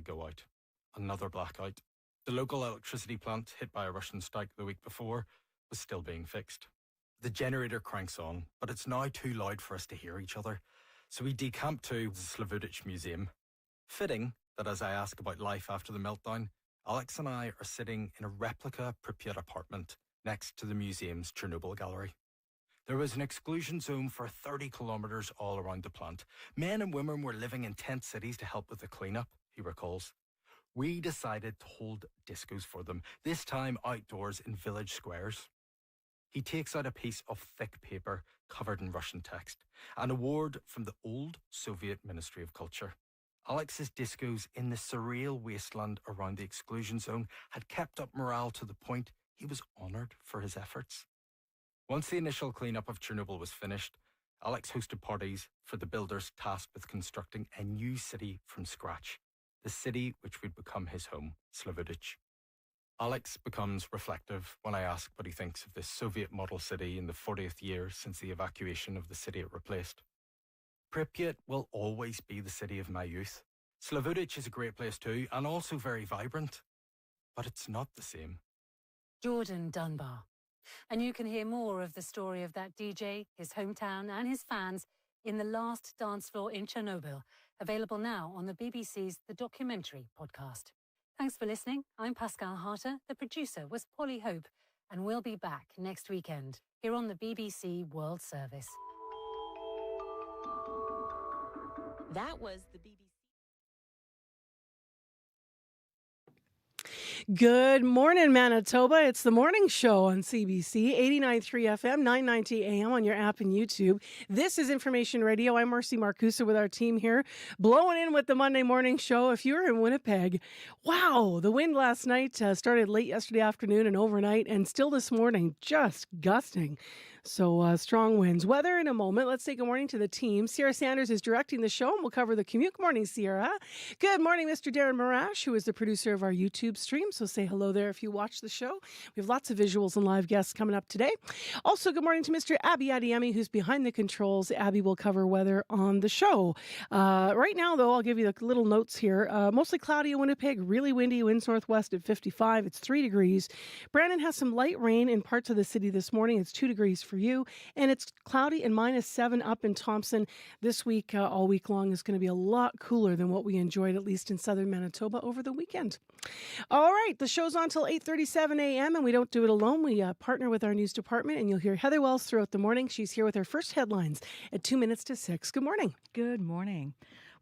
go out. Another blackout. The local electricity plant, hit by a Russian strike the week before, was still being fixed. The generator cranks on, but it's now too loud for us to hear each other, so we decamp to the Slavutich Museum. Fitting that as I ask about life after the meltdown, Alex and I are sitting in a replica Pripyat apartment next to the museum's Chernobyl gallery. There was an exclusion zone for 30 kilometres all around the plant. Men and women were living in tent cities to help with the cleanup, he recalls. We decided to hold discos for them, this time outdoors in village squares. He takes out a piece of thick paper covered in Russian text, an award from the old Soviet Ministry of Culture. Alex's discos in the surreal wasteland around the exclusion zone had kept up morale to the point he was honoured for his efforts. Once the initial cleanup of Chernobyl was finished, Alex hosted parties for the builders tasked with constructing a new city from scratch, the city which would become his home, Slavutich. Alex becomes reflective when I ask what he thinks of this Soviet model city in the 40th year since the evacuation of the city it replaced. Pripyat will always be the city of my youth. Slavutich is a great place too, and also very vibrant. But it's not the same. Jordan Dunbar. And you can hear more of the story of that DJ, his hometown and his fans in The Last Dance Floor in Chernobyl, available now on the BBC's The Documentary podcast. Thanks for listening. I'm Pascal Harter. The producer was Polly Hope, and we'll be back next weekend here on the BBC World Service. That was the BBC. Good morning, Manitoba. It's the morning show on CBC, 89.3 FM, 990 AM on your app and YouTube. This is Information Radio. I'm Marcy Marcusa with our team here, blowing in with the Monday morning show. If you're in Winnipeg, wow, the wind last night started late yesterday afternoon and overnight, and still this morning, just gusting. So strong winds. Weather in a moment. Let's say good morning to the team. Sierra Sanders is directing the show, and we'll cover the commute. Good morning, Sierra. Good morning, Mr. Darren Marash, who is the producer of our YouTube stream. So say hello there if you watch the show. We have lots of visuals and live guests coming up today. Also, good morning to Mr. Abby Adiemi, who's behind the controls. Abby will cover weather on the show. Right now, though, I'll give you the little notes here. Mostly cloudy in Winnipeg, really windy, winds northwest at 55. It's 3 degrees. Brandon has some light rain in parts of the city this morning. It's 2 degrees for you. And it's cloudy and -7 up in Thompson. This week, all week long, is going to be a lot cooler than what we enjoyed, at least in southern Manitoba, over the weekend. All right, the show's on till 8:37 a.m., and we don't do it alone. We partner with our news department, and you'll hear Heather Wells throughout the morning. She's here with her first headlines at 2 minutes to 6. Good morning. Good morning.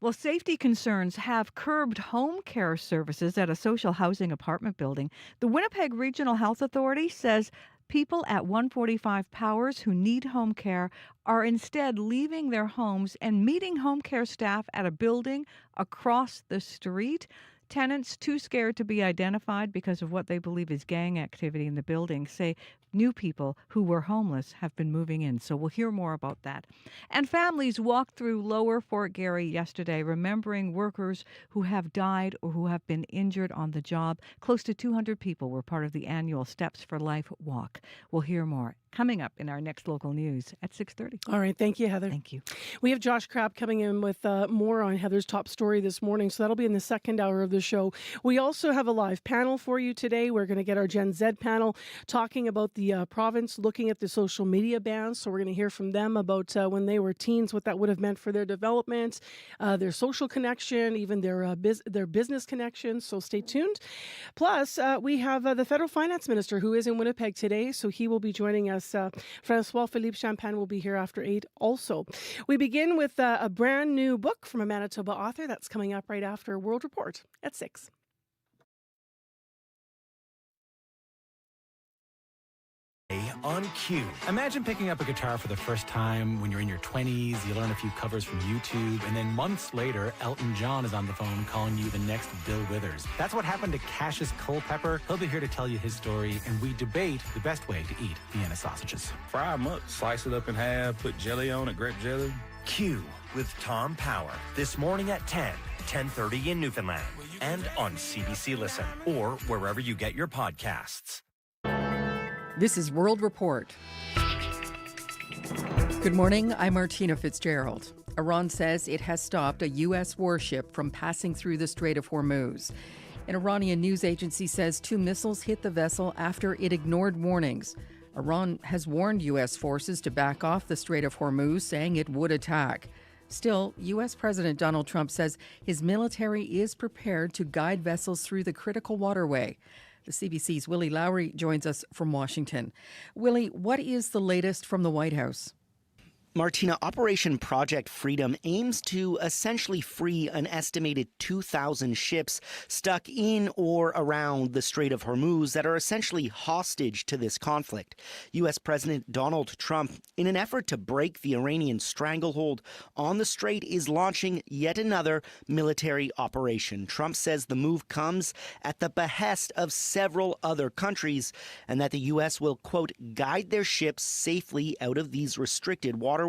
Well, safety concerns have curbed home care services at a social housing apartment building. The Winnipeg Regional Health Authority says people at 145 Powers who need home care are instead leaving their homes and meeting home care staff at a building across the street. Tenants, too scared to be identified because of what they believe is gang activity in the building, say new people who were homeless have been moving in. So we'll hear more about that. And families walked through Lower Fort Garry yesterday, remembering workers who have died or who have been injured on the job. Close to 200 people were part of the annual Steps for Life walk. We'll hear more coming up in our next local news at 6:30. All right. Thank you, Heather. Thank you. We have Josh Crabb coming in with more on Heather's top story this morning, so that'll be in the second hour of the show. We also have a live panel for you today. We're going to get our Gen Z panel talking about the province, looking at the social media bans. So we're going to hear from them about when they were teens, what that would have meant for their development, their social connection, even their business connections. So stay tuned. Plus, we have the federal finance minister who is in Winnipeg today, so he will be joining us. François-Philippe Champagne will be here after 8 also. We begin with a brand new book from a Manitoba author that's coming up right after World Report at 6. On cue. Imagine picking up a guitar for the first time when you're in your 20s, you learn a few covers from YouTube, and then months later, Elton John is on the phone calling you the next Bill Withers. That's what happened to Cassius Culpepper. He'll be here to tell you his story, and we debate the best way to eat Vienna sausages. Fry them up, slice it up in half, put jelly on it, grape jelly. Q with Tom Power, this morning at 10:30 in Newfoundland, and on CBC Listen, or wherever you get your podcasts. This is World Report. Good morning, I'm Martina Fitzgerald. Iran says it has stopped a U.S. warship from passing through the Strait of Hormuz. An Iranian news agency says 2 missiles hit the vessel after it ignored warnings. Iran has warned U.S. forces to back off the Strait of Hormuz, saying it would attack. Still, U.S. President Donald Trump says his military is prepared to guide vessels through the critical waterway. The CBC's Willie Lowry joins us from Washington. Willie, what is the latest from the White House? Martina, Operation Project Freedom aims to essentially free an estimated 2,000 ships stuck in or around the Strait of Hormuz that are essentially hostage to this conflict. U.S. President Donald Trump, in an effort to break the Iranian stranglehold on the strait, is launching yet another military operation. Trump says the move comes at the behest of several other countries and that the U.S. will, quote, guide their ships safely out of these restricted waterways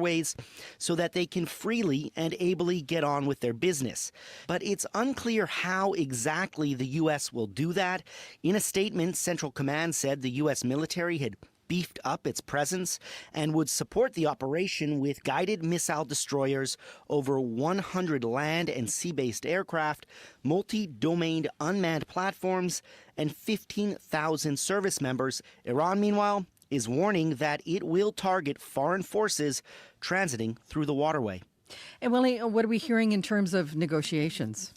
so that they can freely and ably get on with their business. But it's unclear how exactly the U.S. will do that. In a statement, Central Command said the U.S. military had beefed up its presence and would support the operation with guided missile destroyers, over 100 land and sea-based aircraft, multi-domained unmanned platforms, and 15,000 service members. Iran, meanwhile, is warning that it will target foreign forces transiting through the waterway. And Willie, what are we hearing in terms of negotiations?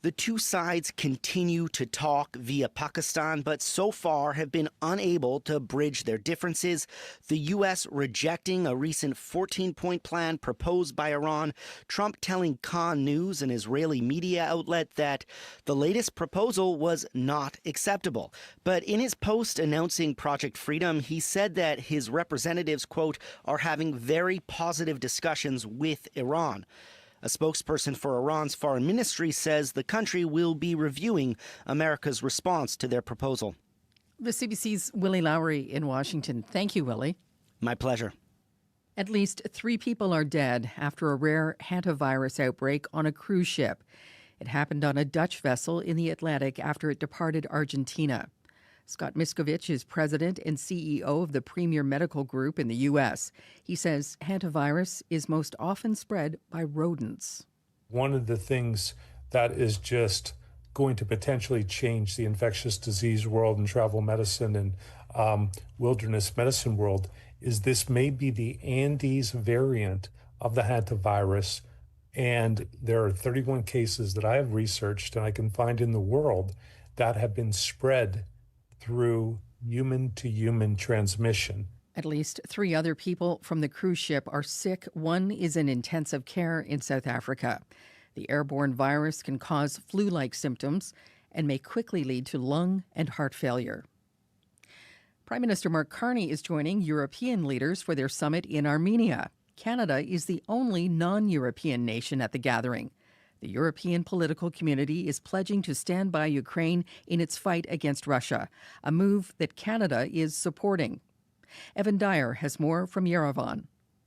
The two sides continue to talk via Pakistan, but so far have been unable to bridge their differences. The U.S. rejecting a recent 14-point plan proposed by Iran, Trump telling Khan News, an Israeli media outlet, that the latest proposal was not acceptable. But in his post announcing Project Freedom, he said that his representatives, quote, are having very positive discussions with Iran. A spokesperson for Iran's foreign ministry says the country will be reviewing America's response to their proposal. The CBC's Willie Lowry in Washington. Thank you, Willie. My pleasure. At least 3 people are dead after a rare hantavirus outbreak on a cruise ship. It happened on a Dutch vessel in the Atlantic after it departed Argentina. Scott Miskovich is president and CEO of the Premier Medical Group in the U.S. He says hantavirus is most often spread by rodents. One of the things that is just going to potentially change the infectious disease world and travel medicine and wilderness medicine world is this may be the Andes variant of the hantavirus. And there are 31 cases that I have researched and I can find in the world that have been spread through human-to-human transmission. At least 3 other people from the cruise ship are sick. One is in intensive care in South Africa. The airborne virus can cause flu-like symptoms and may quickly lead to lung and heart failure. Prime Minister Mark Carney is joining European leaders for their summit in Armenia. Canada is the only non-European nation at the gathering. The European political community is pledging to stand by Ukraine in its fight against Russia, a move that Canada is supporting. Evan Dyer has more from Yerevan.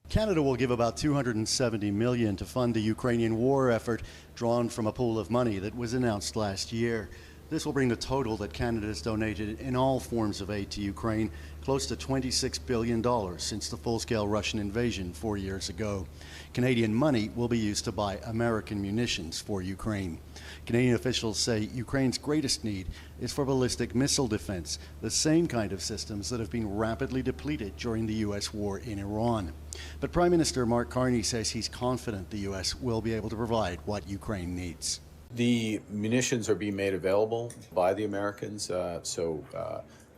Canada will give about $270 million to fund the Ukrainian war effort, drawn from a pool of money that was announced last year. This will bring the total that Canada has donated in all forms of aid to Ukraine close to $26 billion since the full-scale Russian invasion 4 years ago. Canadian money will be used to buy American munitions for Ukraine. Canadian officials say Ukraine's greatest need is for ballistic missile defense, the same kind of systems that have been rapidly depleted during the U.S. war in Iran. But Prime Minister Mark Carney says he's confident the U.S. will be able to provide what Ukraine needs. The munitions are being made available by the Americans, so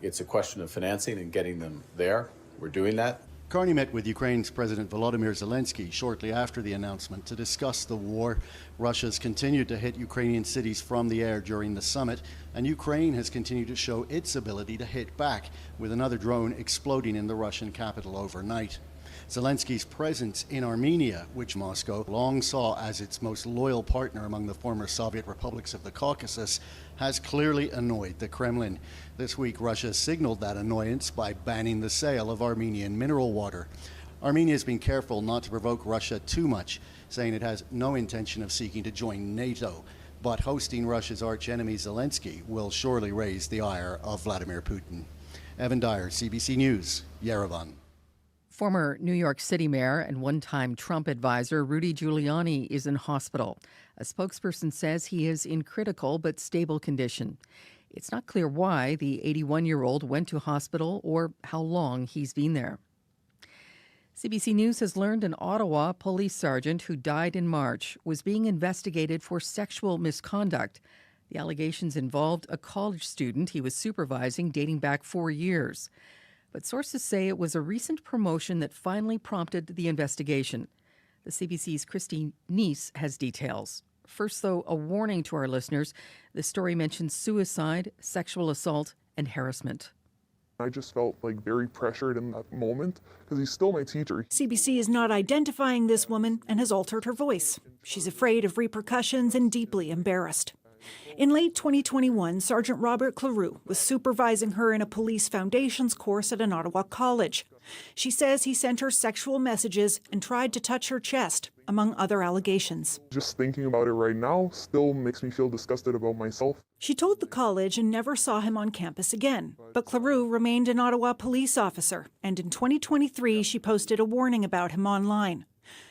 it's a question of financing and getting them there. We're doing that. Carney met with Ukraine's President Volodymyr Zelensky shortly after the announcement to discuss the war. Russia's continued to hit Ukrainian cities from the air during the summit, and Ukraine has continued to show its ability to hit back, with another drone exploding in the Russian capital overnight. Zelensky's presence in Armenia, which Moscow long saw as its most loyal partner among the former Soviet republics of the Caucasus, has clearly annoyed the Kremlin. This week, Russia signaled that annoyance by banning the sale of Armenian mineral water. Armenia has been careful not to provoke Russia too much, saying it has no intention of seeking to join NATO. But hosting Russia's archenemy Zelensky will surely raise the ire of Vladimir Putin. Evan Dyer, CBC News, Yerevan. Former New York City mayor and one-time Trump advisor Rudy Giuliani is in hospital. A spokesperson says he is in critical but stable condition. It's not clear why the 81-year-old went to hospital or how long he's been there. CBC News has learned an Ottawa police sergeant who died in March was being investigated for sexual misconduct. The allegations involved a college student he was supervising dating back 4 years. But sources say it was a recent promotion that finally prompted the investigation. The CBC's Christine Neese has details. First, though, a warning to our listeners. The story mentions suicide, sexual assault, and harassment. I just felt very pressured in that moment because he's still my teacher. CBC is not identifying this woman and has altered her voice. She's afraid of repercussions and deeply embarrassed. In late 2021, Sergeant Robert Cleroux was supervising her in a police foundations course at an Ottawa college. She says he sent her sexual messages and tried to touch her chest, among other allegations. Just thinking about it right now still makes me feel disgusted about myself. She told the college and never saw him on campus again. But Cleroux remained an Ottawa police officer, and in 2023 she posted a warning about him online.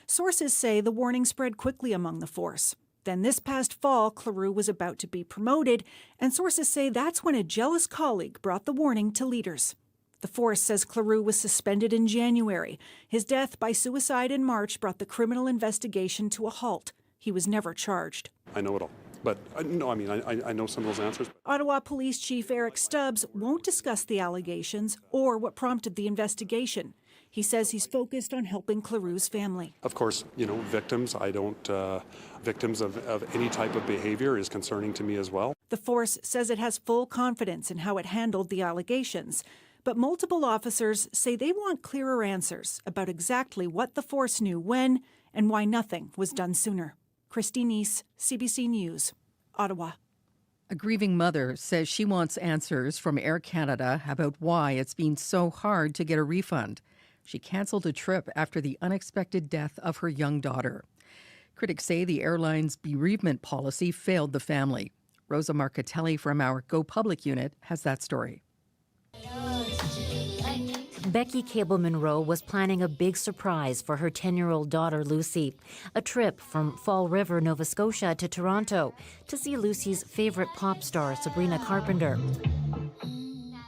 Sources say the warning spread quickly among the force. Then this past fall, Cleroux was about to be promoted, and sources say that's when a jealous colleague brought the warning to leaders. The force says Cleroux was suspended in January. His death by suicide in March brought the criminal investigation to a halt. He was never charged. I know it all. But I know some of those answers. Ottawa Police Chief Eric Stubbs won't discuss the allegations or what prompted the investigation. He says he's focused on helping Cleroux's family. Of course, victims, victims of any type of behavior is concerning to me as well. The force says it has full confidence in how it handled the allegations. But multiple officers say they want clearer answers about exactly what the force knew when and why nothing was done sooner. Christine Neese, CBC News, Ottawa. A grieving mother says she wants answers from Air Canada about why it's been so hard to get a refund. She canceled a trip after the unexpected death of her young daughter. Critics say the airline's bereavement policy failed the family. Rosa Marcatelli from our Go Public unit has that story. Becky Cable-Monroe was planning a big surprise for her 10-year-old daughter, Lucy. A trip from Fall River, Nova Scotia to Toronto to see Lucy's favorite pop star, Sabrina Carpenter.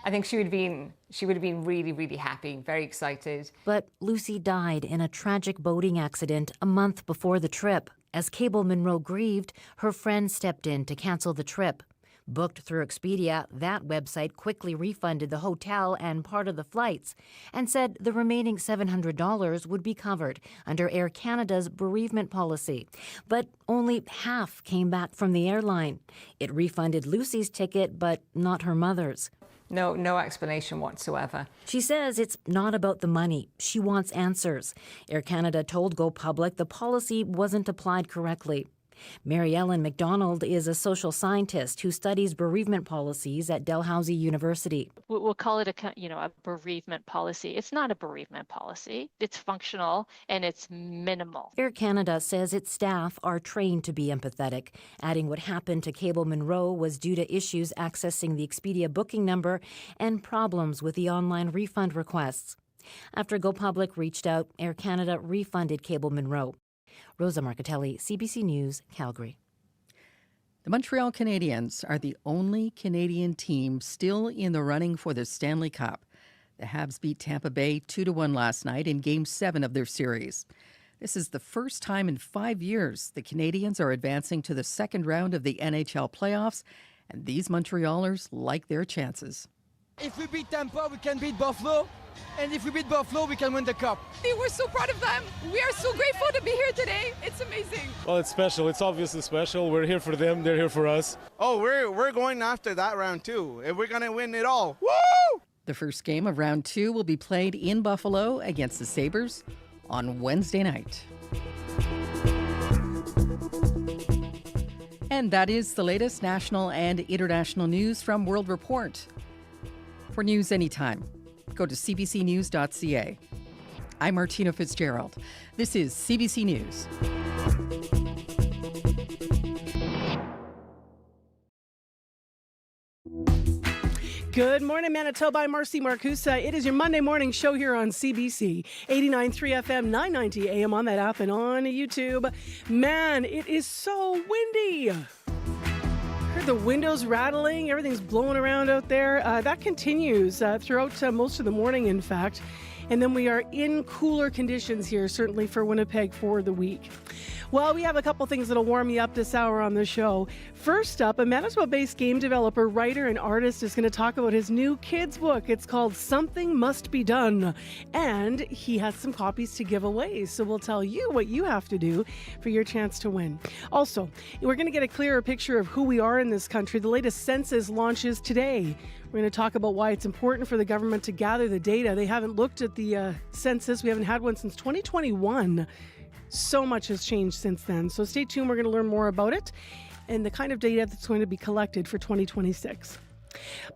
I think she would have been really, really happy, very excited. But Lucy died in a tragic boating accident a month before the trip. As Cable-Monroe grieved, her friend stepped in to cancel the trip. Booked through Expedia, that website quickly refunded the hotel and part of the flights and said the remaining $700 would be covered under Air Canada's bereavement policy. But only half came back from the airline. It refunded Lucy's ticket, but not her mother's. No explanation whatsoever. She says it's not about the money. She wants answers. Air Canada told Go Public the policy wasn't applied correctly. Mary Ellen McDonald is a social scientist who studies bereavement policies at Dalhousie University. We'll call it a bereavement policy. It's not a bereavement policy. It's functional and it's minimal. Air Canada says its staff are trained to be empathetic, adding what happened to Cable-Monroe was due to issues accessing the Expedia booking number and problems with the online refund requests. After Go Public reached out, Air Canada refunded Cable-Monroe. Rosa Marcatelli, CBC News, Calgary. The Montreal Canadians are the only Canadian team still in the running for the Stanley Cup. The Habs beat Tampa Bay 2-1 last night in Game 7 of their series. This is the first time in 5 years the Canadians are advancing to the second round of the NHL playoffs, and these Montrealers like their chances. If we beat Tampa, we can beat Buffalo. And if we beat Buffalo, we can win the cup. We're so proud of them. We are so grateful to be here today. It's amazing. Well, it's special. It's obviously special. We're here for them. They're here for us. Oh, we're going after that round too. And we're going to win it all. Woo! The first game of round 2 will be played in Buffalo against the Sabres on Wednesday night. And that is the latest national and international news from World Report. For news anytime, go to cbcnews.ca. I'm Martina Fitzgerald. This is CBC News. Good morning, Manitoba. I'm Marcy Marcusa. It is your Monday morning show here on CBC 89.3 FM, 990 AM on that app and on YouTube. Man, it is so windy. Heard the windows rattling. Everything's blowing around out there. That continues throughout most of the morning, in fact. And then we are in cooler conditions here, certainly for Winnipeg for the week. Well, we have a couple things that'll warm you up this hour on the show. First up, a Manitoba-based game developer, writer, and artist is going to talk about his new kids' book. It's called Something Must Be Done. And he has some copies to give away. So we'll tell you what you have to do for your chance to win. Also, we're going to get a clearer picture of who we are in this country. The latest census launches today. We're going to talk about why it's important for the government to gather the data. They haven't looked at the census. We haven't had one since 2021. So much has changed since then. So stay tuned. We're going to learn more about it and the kind of data that's going to be collected for 2026.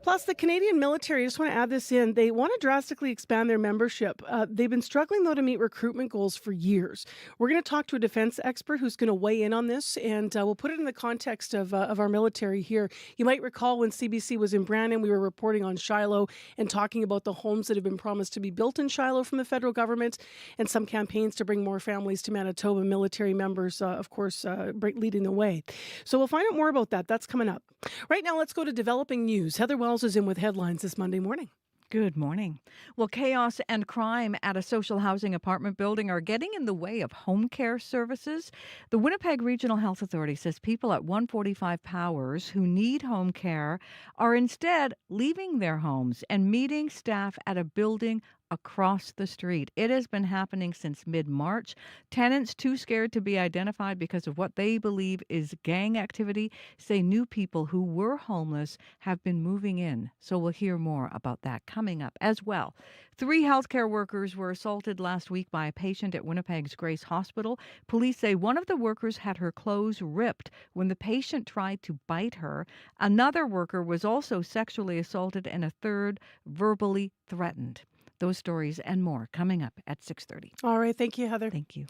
Plus, the Canadian military, I just want to add this in, they want to drastically expand their membership. They've been struggling, though, to meet recruitment goals for years. We're going to talk to a defense expert who's going to weigh in on this, and we'll put it in the context of our military here. You might recall when CBC was in Brandon, we were reporting on Shiloh and talking about the homes that have been promised to be built in Shiloh from the federal government and some campaigns to bring more families to Manitoba. Military members, of course, leading the way. So we'll find out more about that. That's coming up. Right now, let's go to developing news. Heather Wells is in with headlines this Monday morning. Good morning. Well, chaos and crime at a social housing apartment building are getting in the way of home care services. The Winnipeg Regional Health Authority says people at 145 Powers who need home care are instead leaving their homes and meeting staff at a building across the street. It has been happening since mid-March. Tenants, too scared to be identified because of what they believe is gang activity, say new people who were homeless have been moving in. So we'll hear more about that coming up as well. 3 healthcare workers were assaulted last week by a patient at Winnipeg's Grace Hospital. Police say one of the workers had her clothes ripped when the patient tried to bite her. Another worker was also sexually assaulted and a third verbally threatened. Those stories and more coming up at 6:30. All right. Thank you, Heather. Thank you.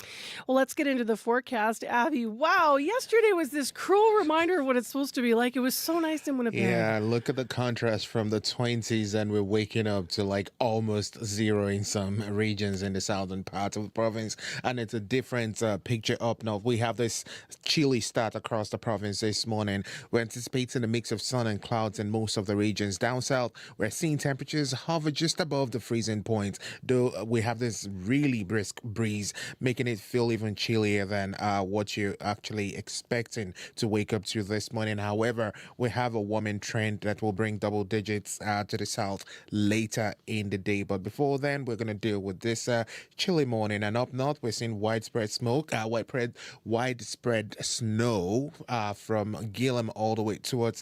Well, let's get into the forecast. Abby, wow. Yesterday was this cruel reminder of what it's supposed to be like. It was so nice in Winnipeg. Yeah, look at the contrast from the 20s and we're waking up to like almost zero in some regions in the southern part of the province. And it's a different picture up north. We have this chilly start across the province this morning. We're anticipating a mix of sun and clouds in most of the regions. Down south, we're seeing temperatures hover just above the freezing point, though we have this really brisk breeze making it feel even chillier than what you're actually expecting to wake up to this morning. However, we have a warming trend that will bring double digits to the south later in the day. But before then, we're going to deal with this chilly morning. And up north, we're seeing widespread smoke, widespread snow from Gillam all the way towards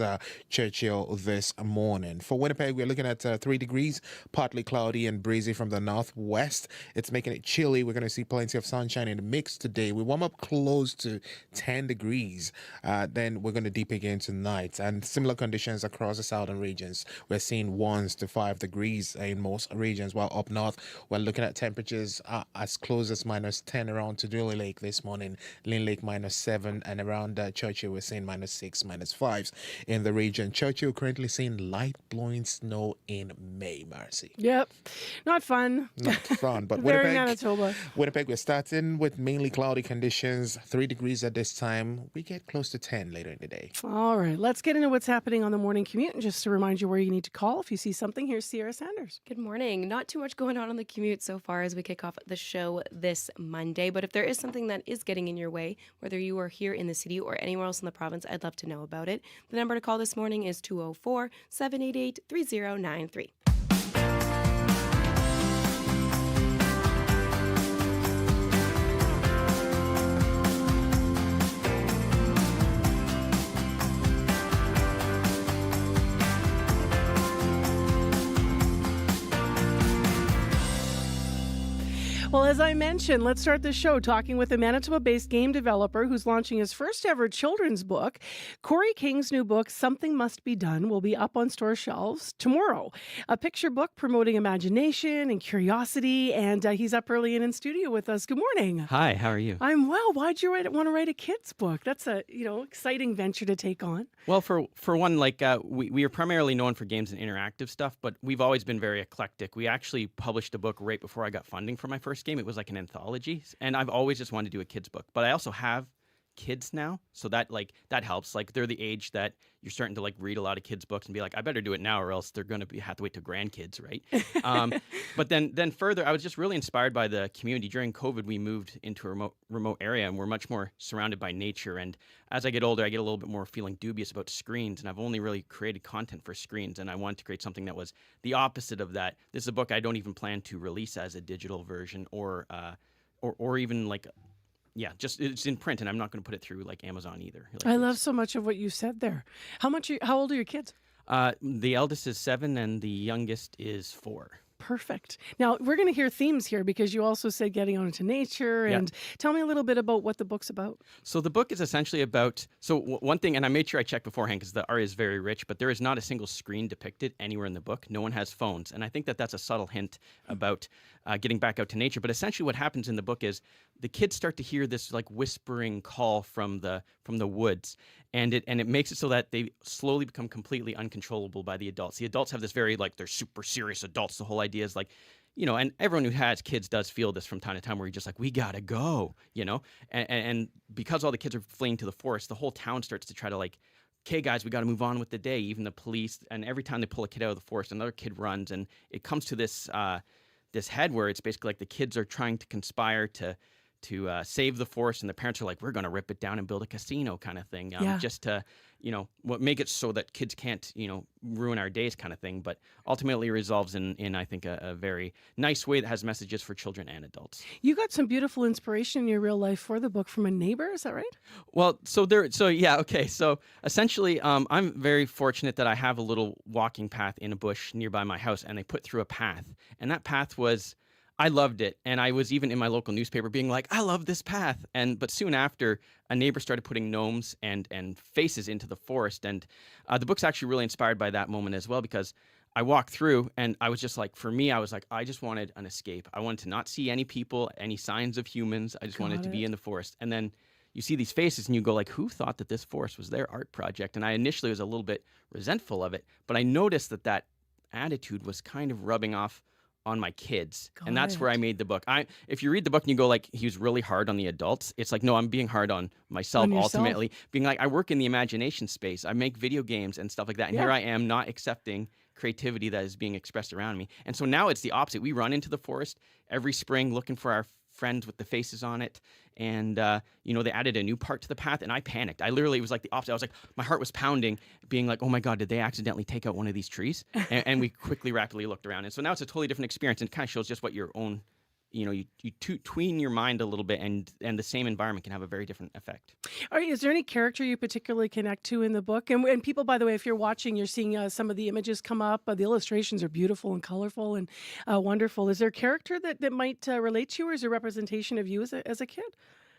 Churchill this morning. For Winnipeg, we're looking at 3 degrees, partly cloudy and breezy from the northwest. It's making it chilly. We're going to see plenty of sunshine in the mix today. We warm up close to 10 degrees. Then we're going to deep again tonight. And similar conditions across the southern regions. We're seeing 1 to 5 degrees in most regions. While up north, we're looking at temperatures as close as -10 around Tuduli Lake this morning. Lynn Lake -7. And around Churchill, we're seeing -6, -5s in the region. Churchill currently seeing light blowing snow in May, Marcy. Yep. Not fun. Not fun, but Very Manitoba. Winnipeg, we're starting with mainly cloudy conditions, 3 degrees at this time. We get close to 10 later in the day. All right, let's get into what's happening on the morning commute. And just to remind you where you need to call if you see something, here's Sierra Sanders. Good morning. Not too much going on the commute so far as we kick off the show this Monday. But if there is something that is getting in your way, whether you are here in the city or anywhere else in the province, I'd love to know about it. The number to call this morning is 204-788-3093. Well, as I mentioned, let's start the show talking with a Manitoba-based game developer who's launching his first ever children's book. Corey King's new book, Something Must Be Done, will be up on store shelves tomorrow. A picture book promoting imagination and curiosity, and he's up early and in studio with us. Good morning. Hi, how are you? I'm well. Why'd you want to write a kid's book? That's a exciting venture to take on. Well, for one, we are primarily known for games and interactive stuff, but we've always been very eclectic. We actually published a book right before I got funding for my first game. It was like an anthology, and I've always just wanted to do a kid's book. But I also have kids now, so that helps. Like, they're the age that you're starting to read a lot of kids' books and be like, I better do it now, or else they're going to have to wait till grandkids, right? But then further, I was just really inspired by the community. During COVID, we moved into a remote area, and we're much more surrounded by nature. And as I get older, I get a little bit more feeling dubious about screens, and I've only really created content for screens, and I wanted to create something that was the opposite of that. This is a book I don't even plan to release as a digital version, or even just it's in print, and I'm not going to put it through Amazon either. I love so much of what you said there. How old are your kids? The eldest is 7, and the youngest is 4. Perfect. Now, we're going to hear themes here because you also said getting out into nature. And tell me a little bit about what the book's about. So the book is essentially about, one thing, and I made sure I checked beforehand because the art is very rich, but there is not a single screen depicted anywhere in the book. No one has phones. And I think that that's a subtle hint about getting back out to nature. But essentially what happens in the book is the kids start to hear this whispering call from the woods. And it makes it so that they slowly become completely uncontrollable by the adults. The adults have this very, they're super serious adults. The whole idea is and everyone who has kids does feel this from time to time where you're just we gotta go, And because all the kids are fleeing to the forest, the whole town starts to try to okay, guys, we got to move on with the day. Even the police, and every time they pull a kid out of the forest, another kid runs. And it comes to this head where it's basically the kids are trying to conspire to save the forest, and the parents are we're going to rip it down and build a casino kind of thing, just to, make it so that kids can't, ruin our days kind of thing. But ultimately it resolves in I think, a very nice way that has messages for children and adults. You got some beautiful inspiration in your real life for the book from a neighbor, is that right? Well, So essentially, I'm very fortunate that I have a little walking path in a bush nearby my house, and they put through a path, and that path I loved it, and I was even in my local newspaper being I love this path. But soon after, a neighbor started putting gnomes and faces into the forest, and the book's actually really inspired by that moment as well, because I walked through, and I was just for me, I was I just wanted an escape. I wanted to not see any people, any signs of humans. I just wanted to be in the forest. And then you see these faces, and you go who thought that this forest was their art project? And I initially was a little bit resentful of it, but I noticed that attitude was kind of rubbing off on my kids. And that's where I made the book. If you read the book and you go he was really hard on the adults, it's no, I'm being hard on myself ultimately. Being I work in the imagination space. I make video games and stuff like that. And here I am not accepting creativity that is being expressed around me. And so now it's the opposite. We run into the forest every spring looking for our friends with the faces on it. And, they added a new part to the path, and I panicked. I literally was the opposite. I was my heart was pounding, being oh my God, did they accidentally take out one of these trees? And we rapidly looked around. And so now it's a totally different experience, and it kind of shows just what your own, you tween your mind a little bit, and the same environment can have a very different effect. All right, is there any character you particularly connect to in the book? And people, by the way, if you're watching, you're seeing some of the images come up. The illustrations are beautiful and colorful and wonderful. Is there a character that might relate to you, or is there a representation of you as a kid?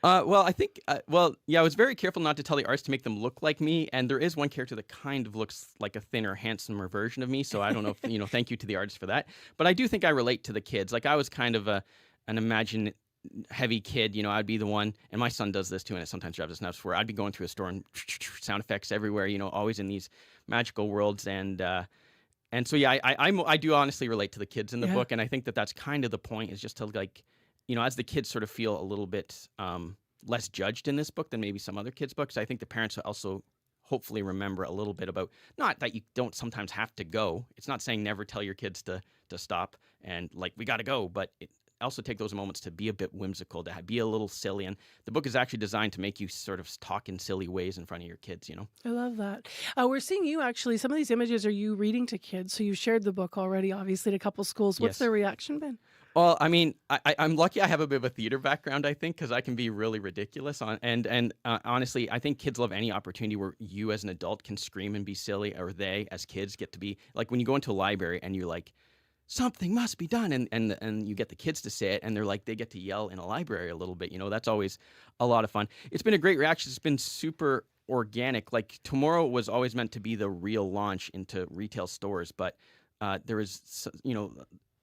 I think, I was very careful not to tell the artists to make them look like me. And there is one character that kind of looks like a thinner, handsomer version of me. So I don't know if, thank you to the artists for that. But I do think I relate to the kids. I was kind of an imagine heavy kid, I'd be the one, and my son does this too, and it sometimes drives us nuts, where I'd be going through a store and sound effects everywhere, always in these magical worlds. And so, I do honestly relate to the kids in the book. And I think that's kind of the point, is just to as the kids sort of feel a little bit less judged in this book than maybe some other kids' books, I think the parents also hopefully remember a little bit about, not that you don't sometimes have to go. It's not saying never tell your kids to stop and we got to go, but also take those moments to be a bit whimsical, to be a little silly. And the book is actually designed to make you sort of talk in silly ways in front of your kids, I love that. We're seeing you actually, some of these images are you reading to kids. So you've shared the book already, obviously, at a couple schools. What's their reaction been? Well, I mean, I'm lucky I have a bit of a theater background, I think, because I can be really ridiculous. Honestly, I think kids love any opportunity where you as an adult can scream and be silly, or they as kids get to be, when you go into a library and you're something must be done. And you get the kids to say it, and they get to yell in a library a little bit. That's always a lot of fun. It's been a great reaction. It's been super organic. Like tomorrow was always meant to be the real launch into retail stores, but there is,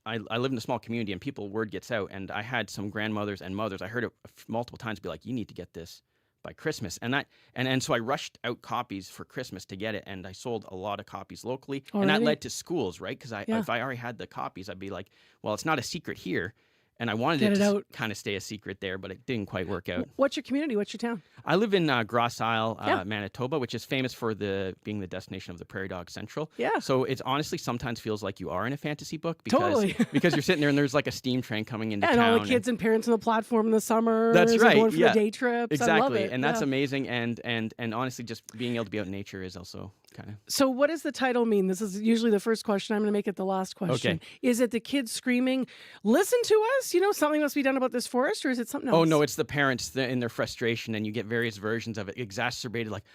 I live in a small community, and word gets out, and I had some grandmothers and mothers. I heard it multiple times be like, you need to get this by Christmas. And so I rushed out copies for Christmas to get it, and I sold a lot of copies locally. Alrighty. And that led to schools, right? Because if I already had the copies, I'd be like, well, it's not a secret here. And I wanted it to kind of stay a secret there, but it didn't quite work out. What's your community? What's your town? I live in Gros Isle, Manitoba, which is famous for being the destination of the Prairie Dog Central. Yeah. So it honestly sometimes feels like you are in a fantasy book because you're sitting there and there's like a steam train coming into town. And all the kids and parents on the platform in the summer. That's right. Going for the day trips. Exactly. I love it. And that's amazing. And honestly, just being able to be out in nature is also kind of. So what does the title mean? This is usually the first question. I'm going to make it the last question. Okay. Is it the kids screaming, listen to us? Something must be done about this forest, or is it something else? Oh, no, it's the parents in their frustration, and you get various versions of it exacerbated, like,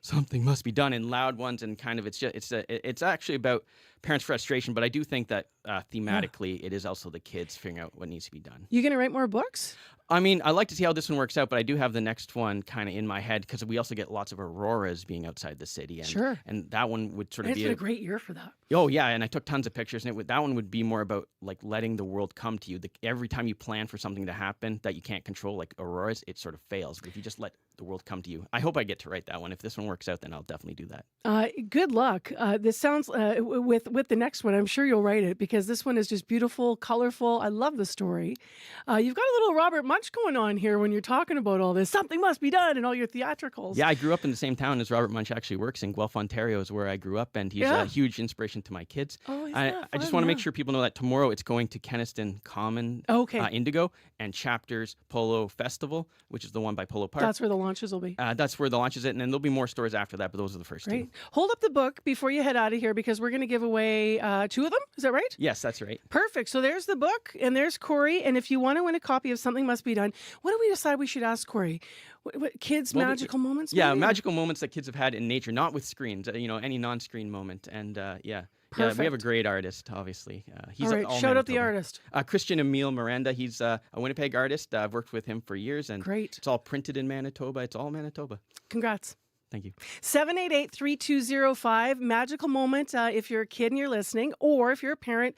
something must be done, and loud ones, and kind of it's actually about parents' frustration, but I do think that thematically it is also the kids figuring out what needs to be done. You going to write more books? I mean, I like to see how this one works out, but I do have the next one kind of in my head because we also get lots of auroras being outside the city. And, sure. And that one would sort of It's be been a great year for that. Oh, yeah. And I took tons of pictures. And that one would be more about like letting the world come to you. Every time you plan for something to happen that you can't control, like auroras, it sort of fails. But if you just let the world come to you, I hope I get to write that one. If this one works out, then I'll definitely do that. Good luck. This sounds with the next one. I'm sure you'll write it because this one is just beautiful, colorful. I love the story. You've got a little Robert Munch going on here when you're talking about all this. Something must be done in all your theatricals. Yeah, I grew up in the same town as Robert Munch actually works in. Guelph, Ontario is where I grew up, and he's a huge inspiration to my kids. Oh, I just want to make sure people know that tomorrow it's going to Kenaston Common Indigo and Chapters Polo Festival, which is the one by Polo Park. That's where the launches will be. That's where the launch is, and then there'll be more stores after that, but those are the first two. Hold up the book before you head out of here because we're going to give away 2 of them. Is that right? Yes, that's right. Perfect. So there's the book, and there's Corey. And if you want to win a copy of Something Must Be Done, what do we decide we should ask Corey? What kids' magical moments? Yeah, maybe? Magical moments that kids have had in nature, not with screens. Any non-screen moment, and Perfect. Yeah, we have a great artist, obviously. He's all right, shout out the artist. Christian Emile Miranda. He's a Winnipeg artist. I've worked with him for years, and it's all printed in Manitoba. It's all Manitoba. Congrats. Thank you. 788-3205. Magical moment if you're a kid and you're listening, or if you're a parent,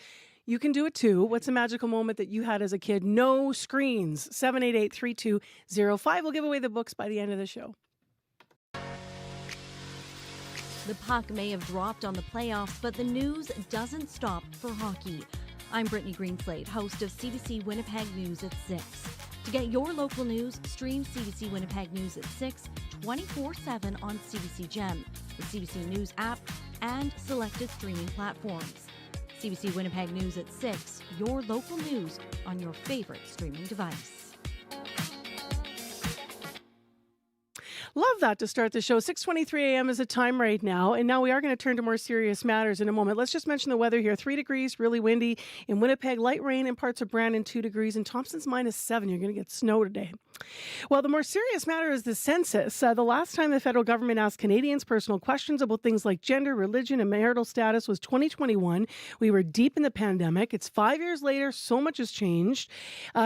you can do it too. What's a magical moment that you had as a kid? No screens. 788-3205. We'll give away the books by the end of the show. The puck may have dropped on the playoffs, but the news doesn't stop for hockey. I'm Brittany Greenslade, host of CBC Winnipeg News at 6. To get your local news, stream CBC Winnipeg News at 6, 24/7 on CBC Gem, the CBC News app, and selected streaming platforms. CBC Winnipeg News at 6, your local news on your favorite streaming device. Love that to start the show. 6:23 a.m. is the time right now. And now we are going to turn to more serious matters in a moment. Let's just mention the weather here. 3 degrees, really windy. In Winnipeg, light rain in parts of Brandon, 2 degrees. In Thompson's -7. You're going to get snow today. Well, the more serious matter is the census. The last time the federal government asked Canadians personal questions about things like gender, religion, and marital status was 2021. We were deep in the pandemic. It's 5 years later. So much has changed.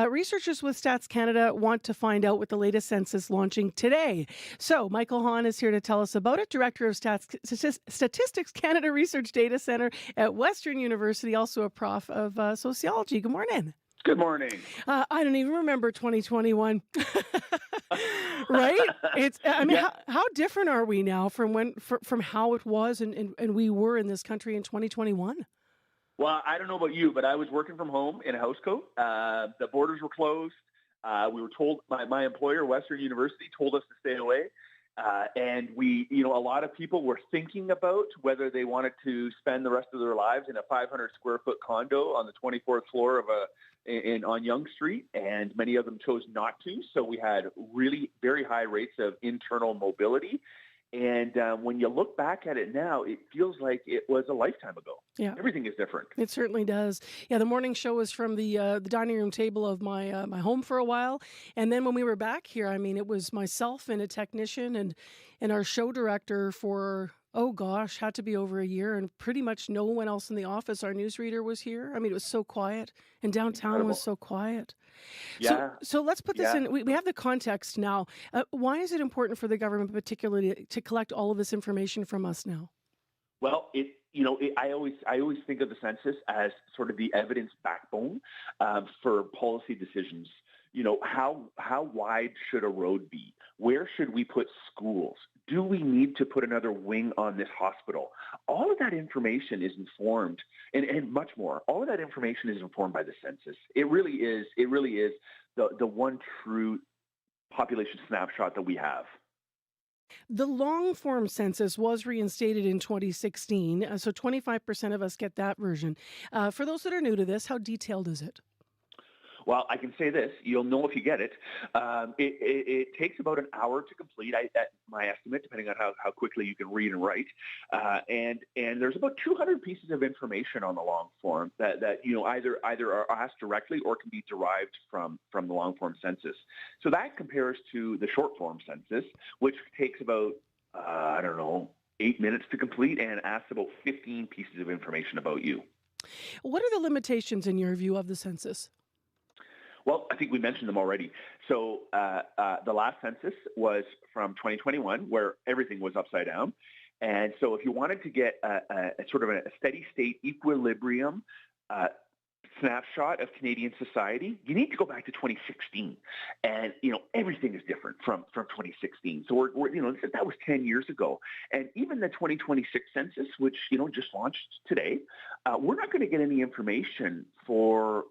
Researchers with Stats Canada want to find out with the latest census launching today. So Michael Hahn is here to tell us about it, Director of Statistics Canada Research Data Centre at Western University, also a prof of sociology. Good morning. Good morning. I don't even remember 2021. Right? How different are we now from how it was and we were in this country in 2021? Well, I don't know about you, but I was working from home in a house coat. The borders were closed. We were told, my employer, Western University, told us to stay away. And a lot of people were thinking about whether they wanted to spend the rest of their lives in a 500 square foot condo on the 24th floor of on Yonge Street. And many of them chose not to. So we had really very high rates of internal mobility. And when you look back at it now, it feels like it was a lifetime ago. Yeah. Everything is different. It certainly does. Yeah, the morning show was from the dining room table of my home for a while. And then when we were back here, it was myself and a technician and our show director for Oh gosh, had to be over a year, and pretty much no one else in the office. Our newsreader was here. I mean, it was so quiet, and downtown Incredible. was so quiet. Yeah. So let's put this Yeah. in. We have the context now. Why is it important for the government, particularly, to collect all of this information from us now? Well, I always think of the census as sort of the evidence backbone for policy decisions. How wide should a road be? Where should we put schools? Do we need to put another wing on this hospital? All of that information is informed, and much more. All of that information is informed by the census. It really is the one true population snapshot that we have. The long form census was reinstated in 2016, so 25% of us get that version. For those that are new to this, how detailed is it? Well, I can say this: you'll know if you get it. It takes about an hour to complete, at my estimate, depending on how quickly you can read and write. And there's about 200 pieces of information on the long form that either are asked directly or can be derived from the long form census. So that compares to the short form census, which takes about 8 minutes to complete and asks about 15 pieces of information about you. What are the limitations, in your view, of the census? Well, I think we mentioned them already. So the last census was from 2021, where everything was upside down. And so if you wanted to get a sort of a steady state equilibrium snapshot of Canadian society, you need to go back to 2016. And, everything is different from 2016. So that was 10 years ago. And even the 2026 census, which, just launched today, we're not going to get any information for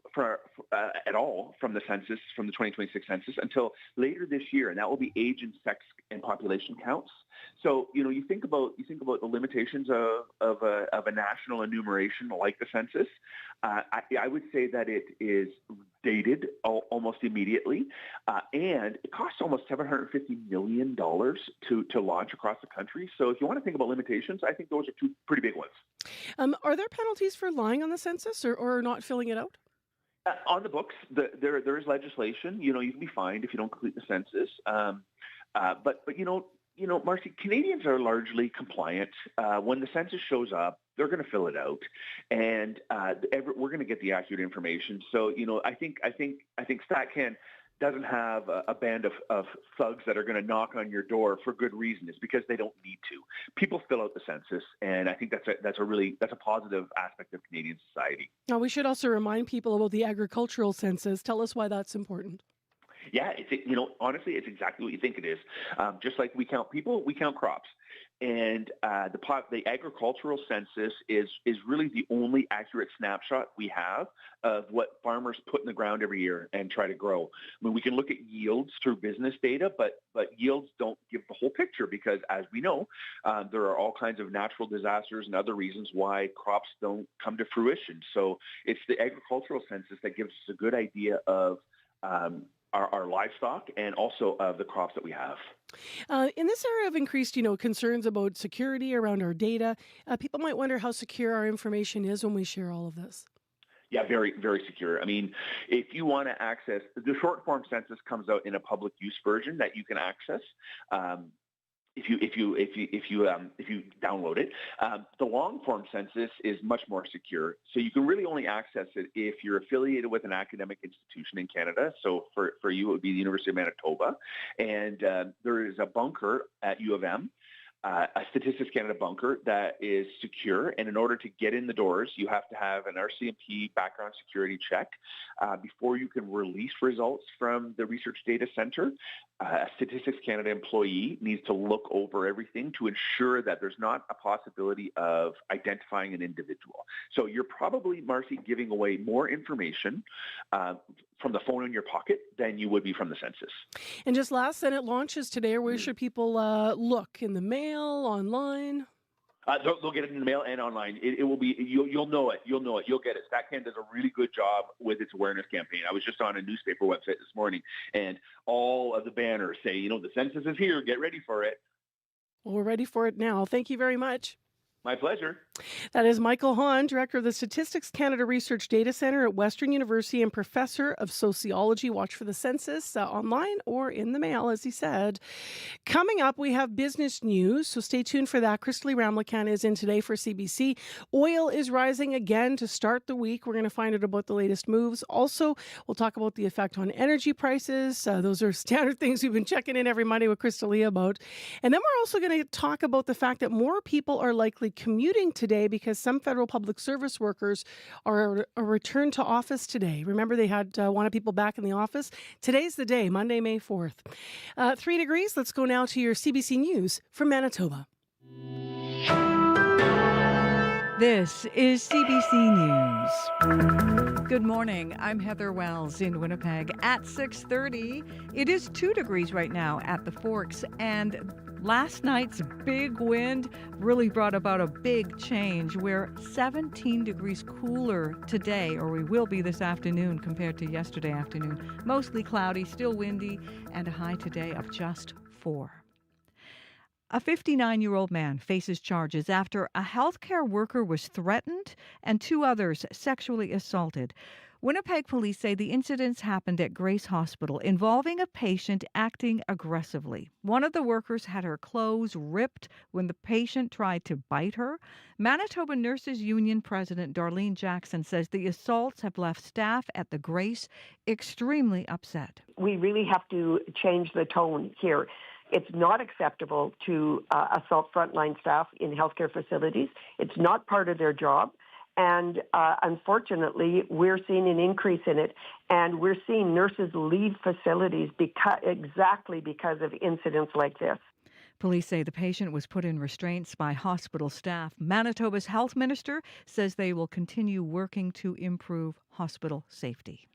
at all from the census, from the 2026 census, until later this year. And that will be age and sex and population counts. So, you think about the limitations of a national enumeration like the census. I would say that it is dated almost immediately, and it costs almost $750 million to launch across the country. So if you want to think about limitations, I think those are two pretty big ones. Are there penalties for lying on the census or not filling it out? On the books, there is legislation. You can be fined if you don't complete the census. But Marcy, Canadians are largely compliant. When the census shows up, they're going to fill it out, and we're going to get the accurate information. So, I think StatCan doesn't have a band of thugs that are going to knock on your door for good reason. It's because they don't need to. People fill out the census, and I think that's a positive aspect of Canadian society. Now, we should also remind people about the agricultural census. Tell us why that's important. Yeah, honestly, it's exactly what you think it is. Just like we count people, we count crops. And the agricultural census is really the only accurate snapshot we have of what farmers put in the ground every year and try to grow. I mean, we can look at yields through business data, but yields don't give the whole picture because, as we know, there are all kinds of natural disasters and other reasons why crops don't come to fruition. So it's the agricultural census that gives us a good idea of our livestock and also of the crops that we have. In this era of increased, concerns about security around our data, people might wonder how secure our information is when we share all of this. Yeah, very, very secure. I mean, if you want to access, the short form census comes out in a public use version that you can access. If you download it, the long form census is much more secure. So you can really only access it if you're affiliated with an academic institution in Canada. So for you, it would be the University of Manitoba, and there is a bunker at U of M. A Statistics Canada bunker that is secure, and in order to get in the doors, you have to have an RCMP background security check before you can release results from the Research Data Center. A Statistics Canada employee needs to look over everything to ensure that there's not a possibility of identifying an individual. So you're probably, Marcy, giving away more information from the phone in your pocket than you would be from the census. And just last, then it launches today. Where should people look? In the mail, online? They'll get it in the mail and online. It will be, you'll know it. You'll get it. StatCan does a really good job with its awareness campaign. I was just on a newspaper website this morning, and all of the banners say, the census is here. Get ready for it. Well, we're ready for it now. Thank you very much. My pleasure. That is Michael Hahn, Director of the Statistics Canada Research Data Centre at Western University and Professor of Sociology. Watch for the census online or in the mail, as he said. Coming up, we have business news, so stay tuned for that. Crystalie Ramlichan is in today for CBC. Oil is rising again to start the week. We're going to find out about the latest moves. Also, we'll talk about the effect on energy prices. Those are standard things we've been checking in every Monday with Crystalie about. And then we're also going to talk about the fact that more people are likely commuting today because some federal public service workers are returned to office today. Remember, they had wanted people back in the office. Today's the day, Monday, May 4th. 3 degrees. Let's go now to your CBC News from Manitoba. This is CBC News. Good morning. I'm Heather Wells in Winnipeg at 6:30. It is 2 degrees right now at the Forks, and last night's big wind really brought about a big change. We're 17 degrees cooler today, or we will be this afternoon compared to yesterday afternoon. Mostly cloudy, still windy, and a high today of just 4. A 59-year-old man faces charges after a healthcare worker was threatened and 2 others sexually assaulted. Winnipeg police say the incidents happened at Grace Hospital involving a patient acting aggressively. One of the workers had her clothes ripped when the patient tried to bite her. Manitoba Nurses Union President Darlene Jackson says the assaults have left staff at the Grace extremely upset. We really have to change the tone here. It's not acceptable to assault frontline staff in healthcare facilities. It's not part of their job. And unfortunately, we're seeing an increase in it. And we're seeing nurses leave facilities exactly because of incidents like this. Police say the patient was put in restraints by hospital staff. Manitoba's health minister says they will continue working to improve hospital safety.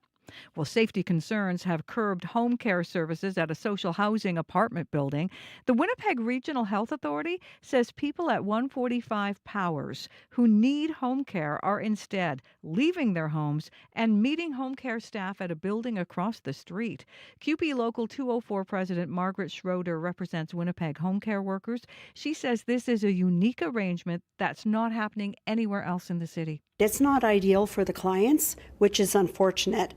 Well, safety concerns have curbed home care services at a social housing apartment building. The Winnipeg Regional Health Authority says people at 145 Powers who need home care are instead leaving their homes and meeting home care staff at a building across the street. CUPE Local 204 President Margaret Schroeder represents Winnipeg home care workers. She says this is a unique arrangement that's not happening anywhere else in the city. It's not ideal for the clients, which is unfortunate.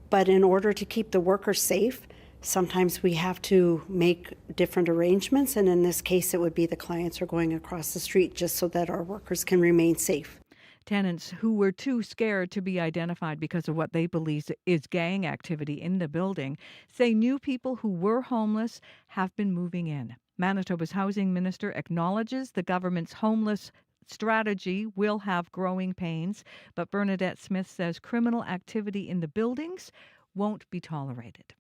But in order to keep the workers safe, sometimes we have to make different arrangements. And in this case, it would be the clients are going across the street just so that our workers can remain safe. Tenants who were too scared to be identified because of what they believe is gang activity in the building say new people who were homeless have been moving in. Manitoba's housing minister acknowledges the government's homeless strategy will have growing pains, but Bernadette Smith says criminal activity in the buildings won't be tolerated.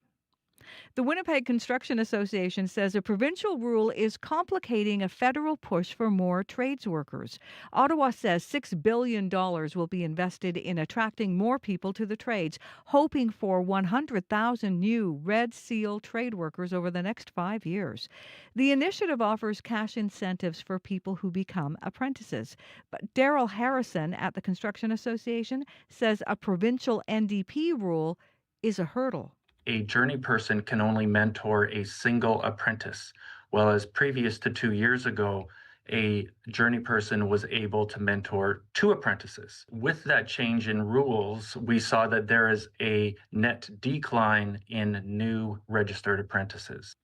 The Winnipeg Construction Association says a provincial rule is complicating a federal push for more trades workers. Ottawa says $6 billion will be invested in attracting more people to the trades, hoping for 100,000 new Red Seal trade workers over the next 5 years. The initiative offers cash incentives for people who become apprentices. But Daryl Harrison at the Construction Association says a provincial NDP rule is a hurdle. A journey person can only mentor a single apprentice, whereas previous to 2 years ago, a journey person was able to mentor 2 apprentices. With that change in rules, we saw that there is a net decline in new registered apprentices.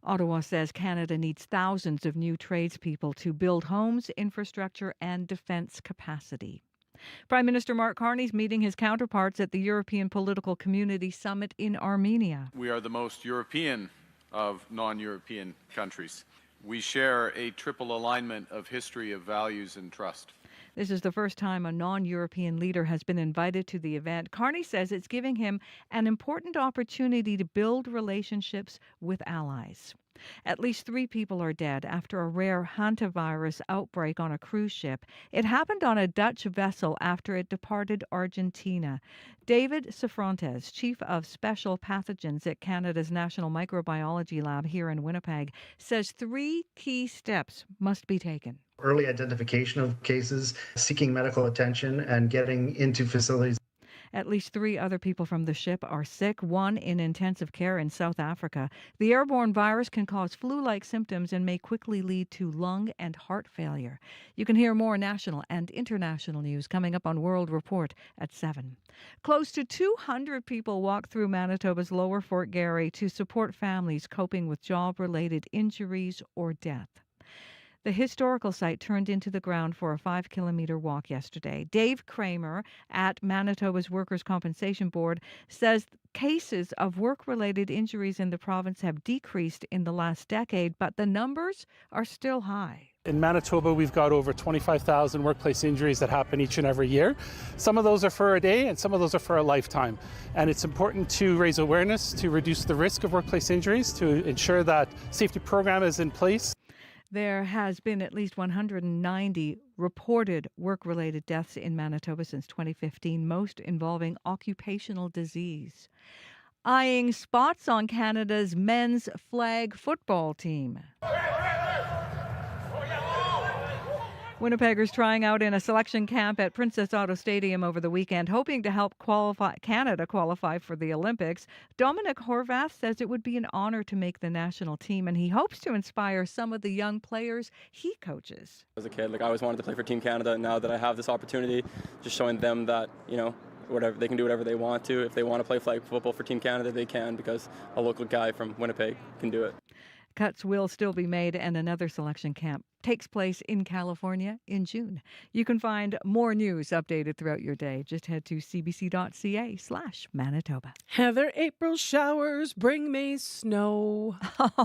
Ottawa says Canada needs thousands of new tradespeople to build homes, infrastructure, and defense capacity. Prime Minister Mark Carney is meeting his counterparts at the European Political Community Summit in Armenia. We are the most European of non-European countries. We share a triple alignment of history, of values, and trust. This is the first time a non-European leader has been invited to the event. Carney says it's giving him an important opportunity to build relationships with allies. At least 3 people are dead after a rare hantavirus outbreak on a cruise ship. It happened on a Dutch vessel after it departed Argentina. David Sefrantes, Chief of Special Pathogens at Canada's National Microbiology Lab here in Winnipeg, says 3 key steps must be taken. Early identification of cases, seeking medical attention, and getting into facilities. At least 3 other people from the ship are sick, 1 in intensive care in South Africa. The airborne virus can cause flu-like symptoms and may quickly lead to lung and heart failure. You can hear more national and international news coming up on World Report at 7. Close to 200 people walked through Manitoba's Lower Fort Garry to support families coping with job-related injuries or death. The historical site turned into the ground for a 5-kilometer walk yesterday. Dave Kramer at Manitoba's Workers' Compensation Board says cases of work-related injuries in the province have decreased in the last decade, but the numbers are still high. In Manitoba, we've got over 25,000 workplace injuries that happen each and every year. Some of those are for a day and some of those are for a lifetime. And it's important to raise awareness to reduce the risk of workplace injuries, to ensure that safety program is in place. There has been at least 190 reported work-related deaths in Manitoba since 2015, most involving occupational disease. Eyeing spots on Canada's men's flag football team. Winnipeggers trying out in a selection camp at Princess Auto Stadium over the weekend, hoping to help Canada qualify for the Olympics. Dominic Horvath says it would be an honor to make the national team, and he hopes to inspire some of the young players he coaches. As a kid, I always wanted to play for Team Canada. Now that I have this opportunity, just showing them that, whatever they can do whatever they want to. If they want to play flag football for Team Canada, they can, because a local guy from Winnipeg can do it. Cuts will still be made, and another selection camp takes place in California in June. You can find more news updated throughout your day. Just head to cbc.ca/Manitoba. Heather, April showers bring May snow.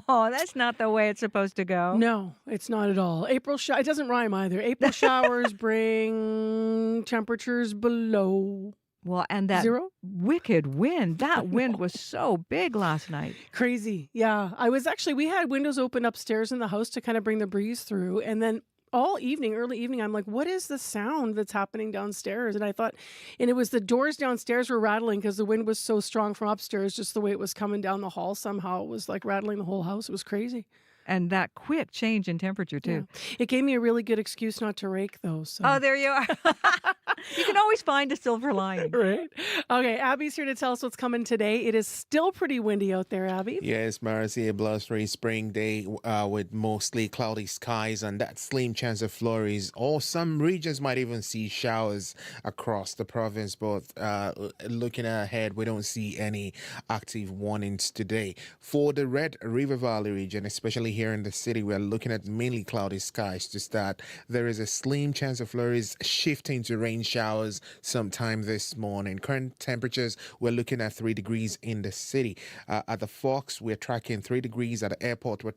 Oh, that's not the way it's supposed to go. No, it's not at all. It doesn't rhyme either. April showers bring temperatures below. Well, and that 0? Wicked wind. That wind was so big last night. Crazy. Yeah. We had windows open upstairs in the house to kind of bring the breeze through. And then early evening, I'm like, what is the sound that's happening downstairs? And it was the doors downstairs were rattling because the wind was so strong from upstairs, just the way it was coming down the hall. Somehow it was like rattling the whole house. It was crazy. And that quick change in temperature, too. Yeah. It gave me a really good excuse not to rake, though. So. Oh, there you are. You can always find a silver lining. Right. Okay, Abby's here to tell us what's coming today. It is still pretty windy out there, Abby. Yes, Marcy, a blustery spring day with mostly cloudy skies and that slim chance of flurries, or some regions might even see showers across the province. But looking ahead, we don't see any active warnings today. For the Red River Valley region, especially here in the city, we're looking at mainly cloudy skies to start. There is a slim chance of flurries shifting to rain showers sometime this morning. Current temperatures, we're looking at 3 degrees in the city. At the Fox, we're tracking 3 degrees. At the airport, we're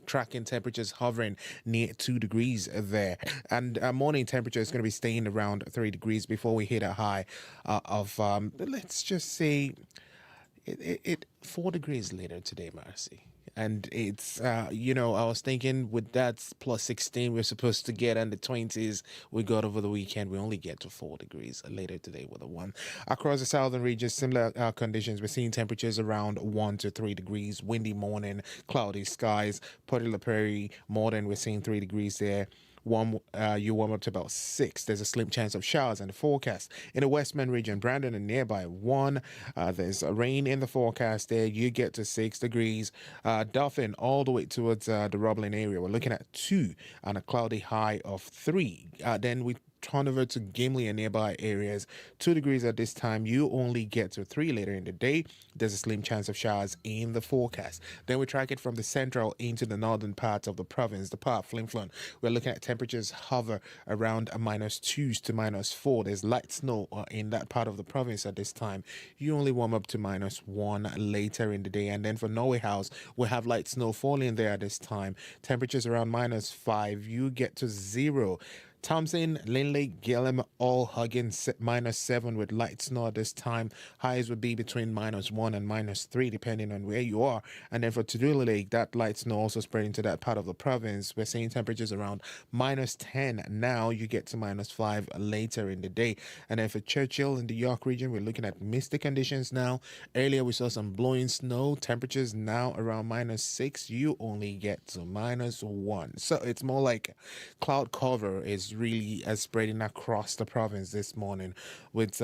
tracking temperatures hovering near 2 degrees there. And morning temperature is going to be staying around 3 degrees before we hit a high of, let's just say, 4 degrees later today, Marcy. And it's, I was thinking with that plus 16, we're supposed to get in the 20s. We got over the weekend. We only get to 4 degrees later today with a 1. Across the southern regions, similar conditions. We're seeing temperatures around 1 to 3 degrees. Windy morning, cloudy skies. Port La Prairie, Morden, we're seeing 3 degrees there. You warm up to about 6. There's a slim chance of showers in the forecast. In the Westman region, Brandon and nearby 1. There's rain in the forecast there. You get to 6 degrees. Dauphin all the way towards the Roblin area. We're looking at 2 and a cloudy high of 3. Then we turn over to Gimli and nearby areas. 2 degrees at this time. You only get to 3 later in the day. There's a slim chance of showers in the forecast. Then we track it from the central into the northern parts of the province, the part of Flin Flon. We're looking at temperatures hover around -2s to -4. There's light snow in that part of the province at this time. You only warm up to -1 later in the day. And then for Norway House, we have light snow falling there at this time. Temperatures around -5. You get to 0. Thompson, Lindley, Gillem, all hugging -7 with light snow at this time. Highs would be between -1 and -3 depending on where you are. And then for Tudula Lake, that light snow also spreading to that part of the province. We're seeing temperatures around -10 now. You get to -5 later in the day. And then for Churchill in the York region, we're looking at misty conditions now. Earlier we saw some blowing snow. Temperatures now around -6. You only get to -1. So it's more like cloud cover is is really spreading across the province this morning with,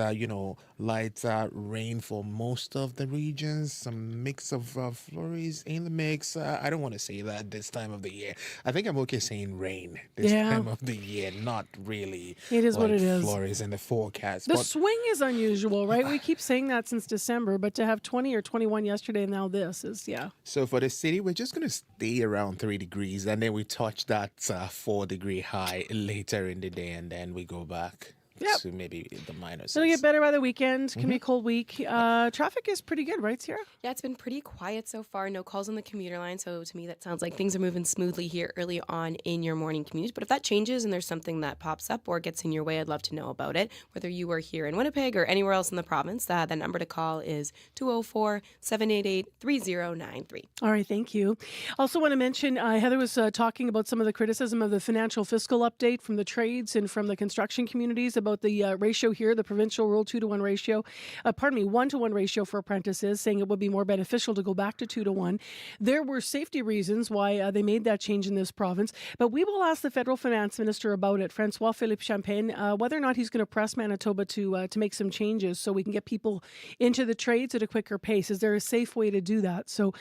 light rain for most of the regions, some mix of flurries in the mix. I don't want to say that this time of the year. I think I'm okay saying rain this time of the year, not really. It is what it is. Flurries in the forecast. The swing is unusual, right? We keep saying that since December, but to have 20 or 21 yesterday and now this is, So for the city, we're just going to stay around 3 degrees, and then we touch that 4-degree high later in the day, and then we go back to maybe the minuses. It'll get better by the weekend. Can be a cold week. Traffic is pretty good, right, Sierra? Yeah, it's been pretty quiet so far. No calls on the commuter line. So to me, that sounds like things are moving smoothly here early on in your morning commute. But if that changes and there's something that pops up or gets in your way, I'd love to know about it. Whether you are here in Winnipeg or anywhere else in the province, the number to call is 204-788-3093. All right, thank you. Also want to mention, Heather was talking about some of the criticism of the financial fiscal update from the trades and from the construction communities about the ratio here, the provincial rule 2-to-1 ratio, 1-to-1 ratio for apprentices, saying it would be more beneficial to go back to 2-to-1. There were safety reasons why they made that change in this province, but we will ask the federal finance minister about it, François-Philippe Champagne, whether or not he's going to press Manitoba to make some changes so we can get people into the trades at a quicker pace. Is there a safe way to do that? So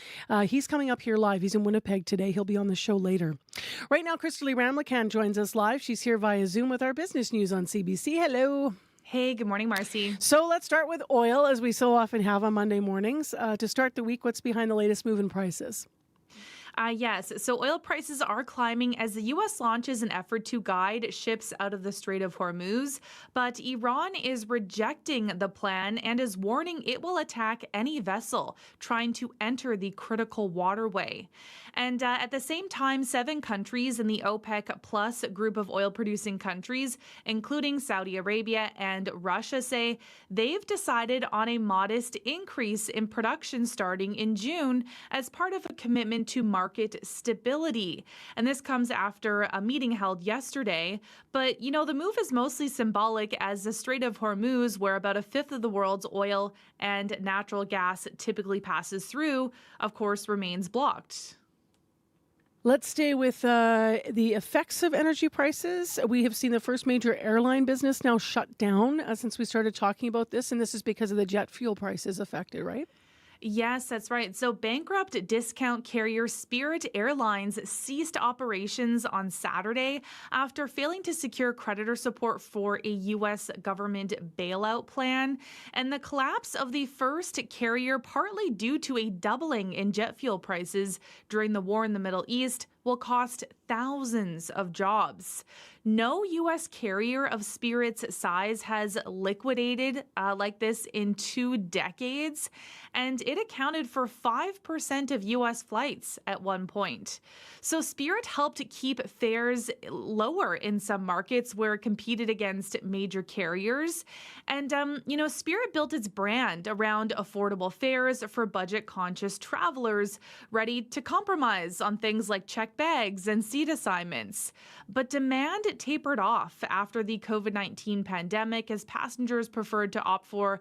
he's coming up here live. He's in Winnipeg today. He'll be on the show later. Right now, Crystalie Ramlakan joins us live. She's here via Zoom with our business news on CBC. Hello. Hey, good morning, Marcy. So let's start with oil, as we so often have on Monday mornings. To start the week, what's behind the latest move in prices? Yes. So oil prices are climbing as the U.S. launches an effort to guide ships out of the Strait of Hormuz. But Iran is rejecting the plan and is warning it will attack any vessel trying to enter the critical waterway. And at the same time, 7 countries in the OPEC plus group of oil-producing countries, including Saudi Arabia and Russia, say they've decided on a modest increase in production starting in June as part of a commitment to market stability. And this comes after a meeting held yesterday. But, the move is mostly symbolic as the Strait of Hormuz, where about a fifth of the world's oil and natural gas typically passes through, of course, remains blocked. Let's stay with the effects of energy prices. We have seen the first major airline business now shut down since we started talking about this, and this is because of the jet fuel prices affected, right? Yes, that's right. So bankrupt discount carrier Spirit Airlines ceased operations on Saturday after failing to secure creditor support for a U.S. government bailout plan. And the collapse of the first carrier, partly due to a doubling in jet fuel prices during the war in the Middle East, will cost thousands of jobs. No U.S. carrier of Spirit's size has liquidated like this in 2 decades, and it accounted for 5% of U.S. flights at one point. So Spirit helped keep fares lower in some markets where it competed against major carriers. And, Spirit built its brand around affordable fares for budget-conscious travelers ready to compromise on things like checked bags and seat assignments. But demand tapered off after the COVID-19 pandemic as passengers preferred to opt for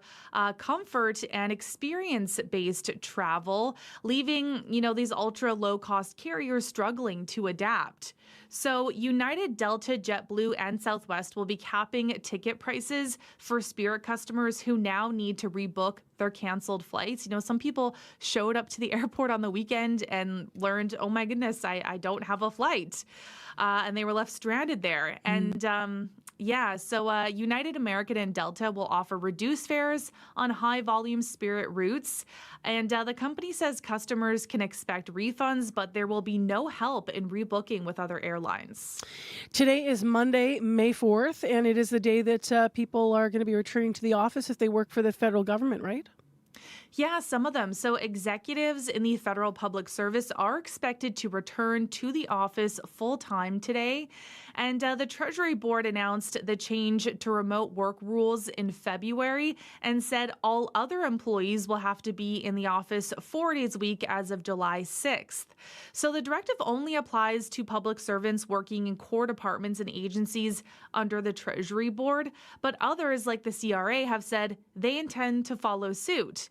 comfort and experience-based travel, leaving, these ultra low-cost carriers struggling to adapt. So United, Delta, JetBlue, and Southwest will be capping ticket prices for Spirit customers who now need to rebook their canceled flights. Some people showed up to the airport on the weekend and learned, oh my goodness, I don't have a flight. And they were left stranded there. And so United, American, and Delta will offer reduced fares on high-volume Spirit routes. And the company says customers can expect refunds, but there will be no help in rebooking with other airlines. Today is Monday, May 4th, and it is the day that people are going to be returning to the office if they work for the federal government, right? Yeah, some of them. So executives in the federal public service are expected to return to the office full-time today. And the Treasury Board announced the change to remote work rules in February and said all other employees will have to be in the office 4 days a week as of July 6th. So the directive only applies to public servants working in core departments and agencies under the Treasury Board, but others like the CRA have said they intend to follow suit.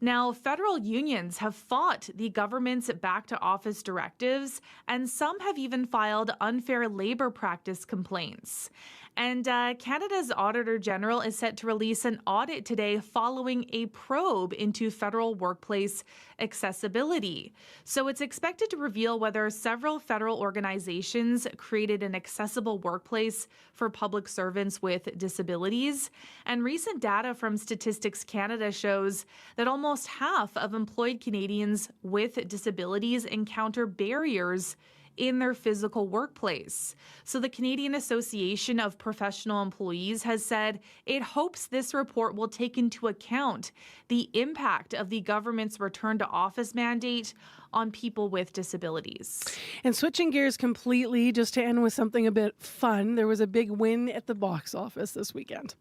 Now, federal unions have fought the government's back-to-office directives, and some have even filed unfair labor practice complaints. And Canada's Auditor General is set to release an audit today following a probe into federal workplace accessibility. So it's expected to reveal whether several federal organizations created an accessible workplace for public servants with disabilities. And recent data from Statistics Canada shows that almost half of employed Canadians with disabilities encounter barriers in their physical workplace. So the Canadian Association of Professional Employees has said it hopes this report will take into account the impact of the government's return to office mandate on people with disabilities. And switching gears completely, just to end with something a bit fun, there was a big win at the box office this weekend.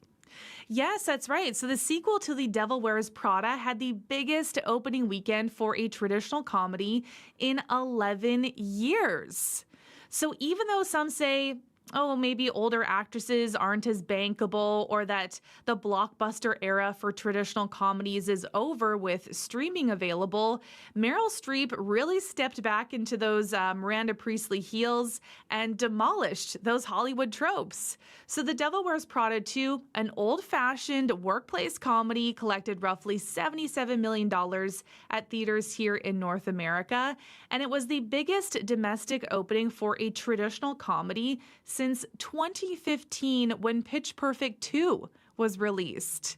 Yes, that's right. So the sequel to The Devil Wears Prada had the biggest opening weekend for a traditional comedy in 11 years. So even though some say, oh, maybe older actresses aren't as bankable, or that the blockbuster era for traditional comedies is over with streaming available, Meryl Streep really stepped back into those Miranda Priestley heels and demolished those Hollywood tropes. So The Devil Wears Prada 2, an old-fashioned workplace comedy, collected roughly $77 million at theaters here in North America, and it was the biggest domestic opening for a traditional comedy since 2015, when Pitch Perfect 2 was released.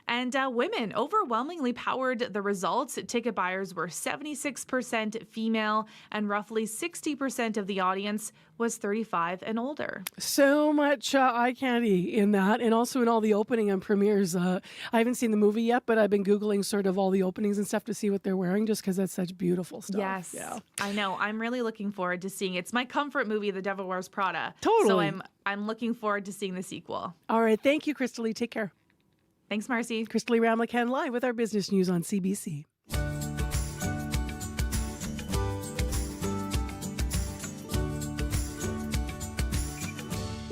And women overwhelmingly powered the results. Ticket buyers were 76% female, and roughly 60% of the audience was 35 and older. So much eye candy in that, and also in all the opening and premieres. I haven't seen the movie yet, but I've been Googling sort of all the openings and stuff to see what they're wearing, just because that's such beautiful stuff. Yes, yeah. I know. I'm really looking forward to seeing it. It's my comfort movie, The Devil Wears Prada. Totally. So I'm looking forward to seeing the sequel. All right. Thank you, Crystal Lee. Take care. Thanks, Marcy. Crystal Lee Ramlakan live with our business news on CBC.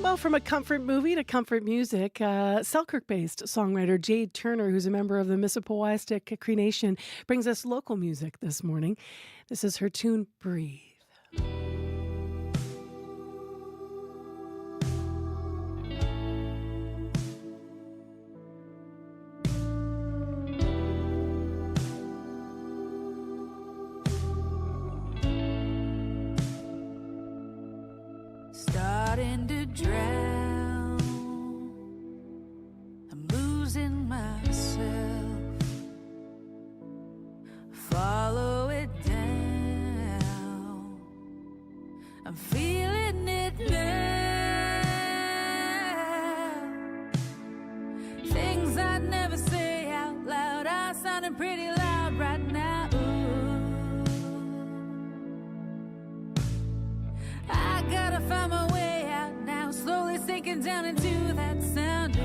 Well, from a comfort movie to comfort music, Selkirk-based songwriter Jade Turner, who's a member of the Mississippiwistic Cree Nation, brings us local music this morning. This is her tune, Breathe. Starting to drown, I'm losing myself. Follow it down, I'm feeling it now. Things I never say out loud are sounding pretty loud right now. I gotta find my way out now, slowly sinking down into that sound.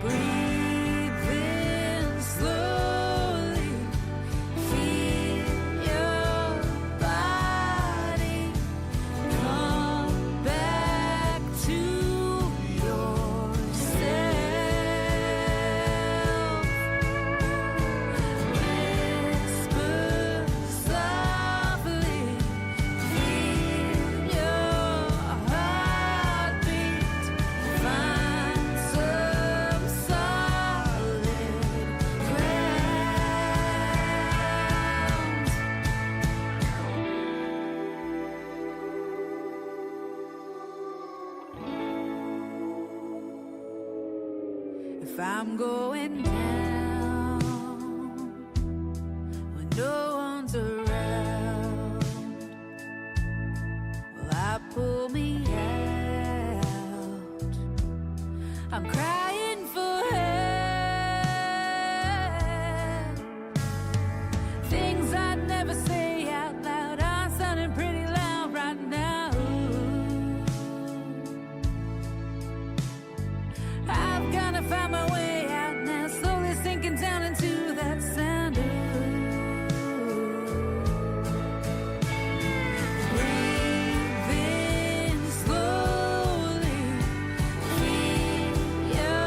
Breathing slowly, feel your body come back to yourself. Whisper softly, feel your heartbeat, find some solid ground. If I'm going down when no one's around, will I pull me out? I'm crying for help. Things I'd never say out loud are sounding pretty loud right now. I've gotta find my way out now, slowly sinking down into that sound. Breathing slowly, feel your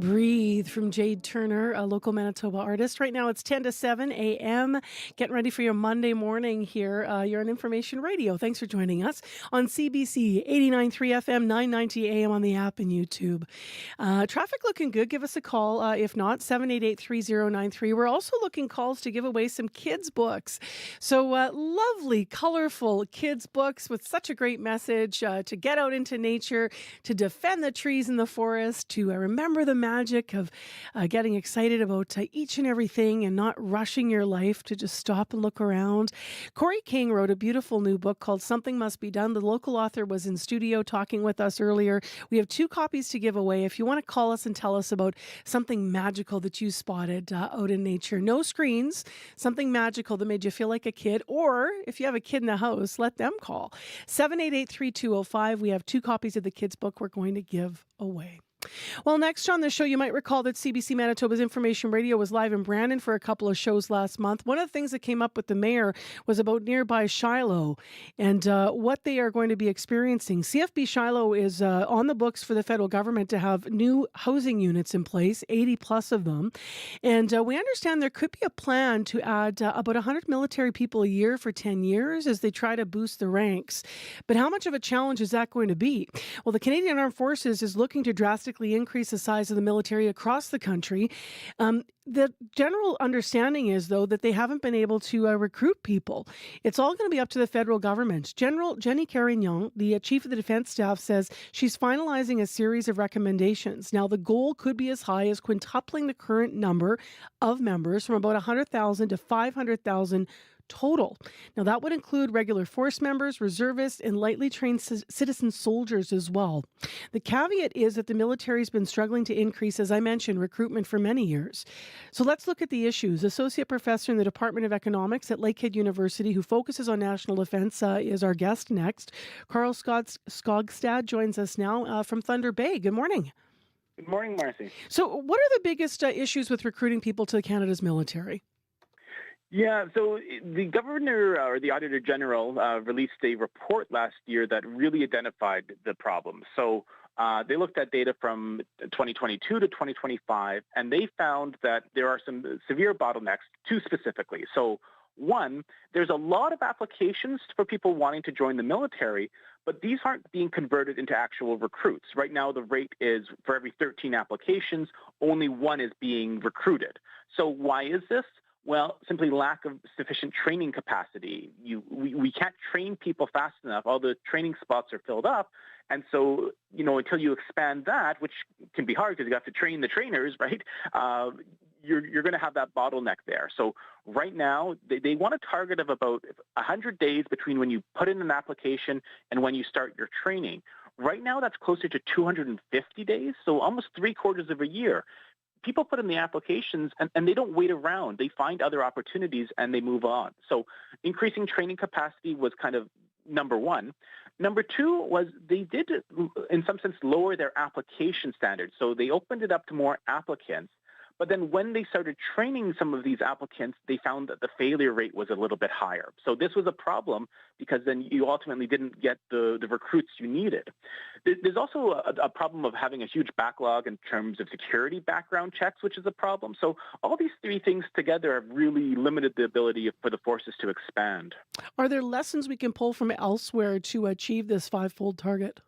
Breathe from Jade Turner, a local Manitoba artist. Right now it's 10 to 7 a.m. Getting ready for your Monday morning here. You're on Information Radio. Thanks for joining us on CBC 89.3 FM, 990 AM on the app and YouTube. Traffic looking good. Give us a call. If not, 788-3093. We're also looking calls to give away some kids' books. So lovely, colorful kids' books with such a great message to get out into nature, to defend the trees in the forest, to remember the magic of getting excited about each and everything and not rushing your life, to just stop and look around. Corey King wrote a beautiful new book called Something Must Be Done. The local author was in studio talking with us earlier. We have 2 copies to give away. If you want to call us and tell us about something magical that you spotted out in nature, no screens, something magical that made you feel like a kid, or if you have a kid in the house, let them call. 788-3205. We have 2 copies of the kids' book we're going to give away. Well, next on the show, you might recall that CBC Manitoba's Information Radio was live in Brandon for a couple of shows last month. One of the things that came up with the mayor was about nearby Shiloh and what they are going to be experiencing. CFB Shiloh is on the books for the federal government to have new housing units in place, 80 plus of them. And we understand there could be a plan to add about 100 military people a year for 10 years as they try to boost the ranks. But how much of a challenge is that going to be? Well, the Canadian Armed Forces is looking to drastically increase the size of the military across the country. The general understanding is, though, that they haven't been able to recruit people. It's all going to be up to the federal government. General Jenny Carignan, the chief of the defense staff, says she's finalizing a series of recommendations. Now, the goal could be as high as quintupling the current number of members from about 100,000 to 500,000 total. Now, that would include regular force members, reservists, and lightly trained citizen soldiers as well. The caveat is that the military has been struggling to increase, as I mentioned, recruitment for many years. So let's look at the issues. Associate professor in the Department of Economics at Lakehead University, who focuses on national defense, is our guest next. Carl Skogstad joins us now from Thunder Bay. Good morning. Good morning, Marcy. So what are the biggest issues with recruiting people to Canada's military? Yeah, so the governor or the auditor general released a report last year that really identified the problem. So they looked at data from 2022 to 2025, and they found that there are some severe bottlenecks, 2 specifically. So 1, there's a lot of applications for people wanting to join the military, but these aren't being converted into actual recruits. Right now, the rate is for every 13 applications, only 1 is being recruited. So why is this? Well, simply lack of sufficient training capacity. We can't train people fast enough. All the training spots are filled up. And so, until you expand that, which can be hard because you have to train the trainers, right? You're going to have that bottleneck there. So right now, they want a target of about 100 days between when you put in an application and when you start your training. Right now, that's closer to 250 days, so almost 3/4 of a year. People put in the applications and they don't wait around. They find other opportunities and they move on. So increasing training capacity was kind of number 1. Number 2 was they did, in some sense, lower their application standards. So they opened it up to more applicants. But then when they started training some of these applicants, they found that the failure rate was a little bit higher. So this was a problem because then you ultimately didn't get the recruits you needed. There's also a problem of having a huge backlog in terms of security background checks, which is a problem. So all these 3 things together have really limited the ability for the forces to expand. Are there lessons we can pull from elsewhere to achieve this 5-fold target?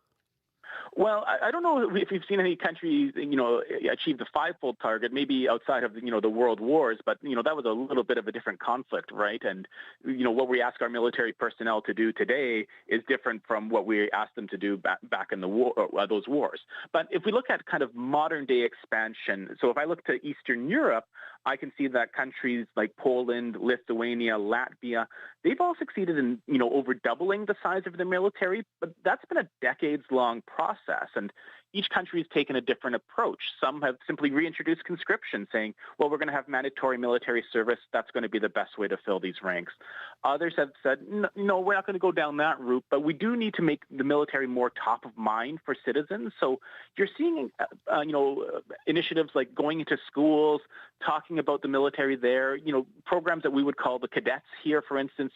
Well, I don't know if we've seen any countries, achieve the 5-fold target, maybe outside of, the world wars, but, that was a little bit of a different conflict, right? And, what we ask our military personnel to do today is different from what we asked them to do back in the war, those wars. But if we look at kind of modern day expansion, so if I look to Eastern Europe, I can see that countries like Poland, Lithuania, Latvia, they've all succeeded in, over doubling the size of their military, but that's been a decades-long process, and each country has taken a different approach. Some have simply reintroduced conscription, saying, well, we're going to have mandatory military service. That's going to be the best way to fill these ranks. Others have said, no, we're not going to go down that route, but we do need to make the military more top of mind for citizens. So you're seeing, initiatives like going into schools, talking about the military there, programs that we would call the cadets here, for instance,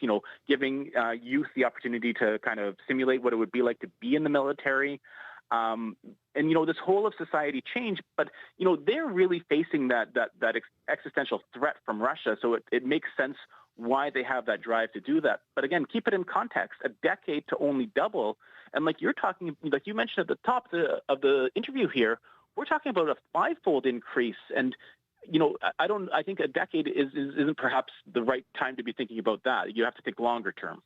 giving youth the opportunity to kind of simulate what it would be like to be in the military. And, this whole of society change, but, they're really facing that existential threat from Russia. So it makes sense why they have that drive to do that. But again, keep it in context, a decade to only double. And like you mentioned at the top of the interview here, we're talking about a five-fold increase. And, I think a decade isn't perhaps the right time to be thinking about that. You have to think longer term.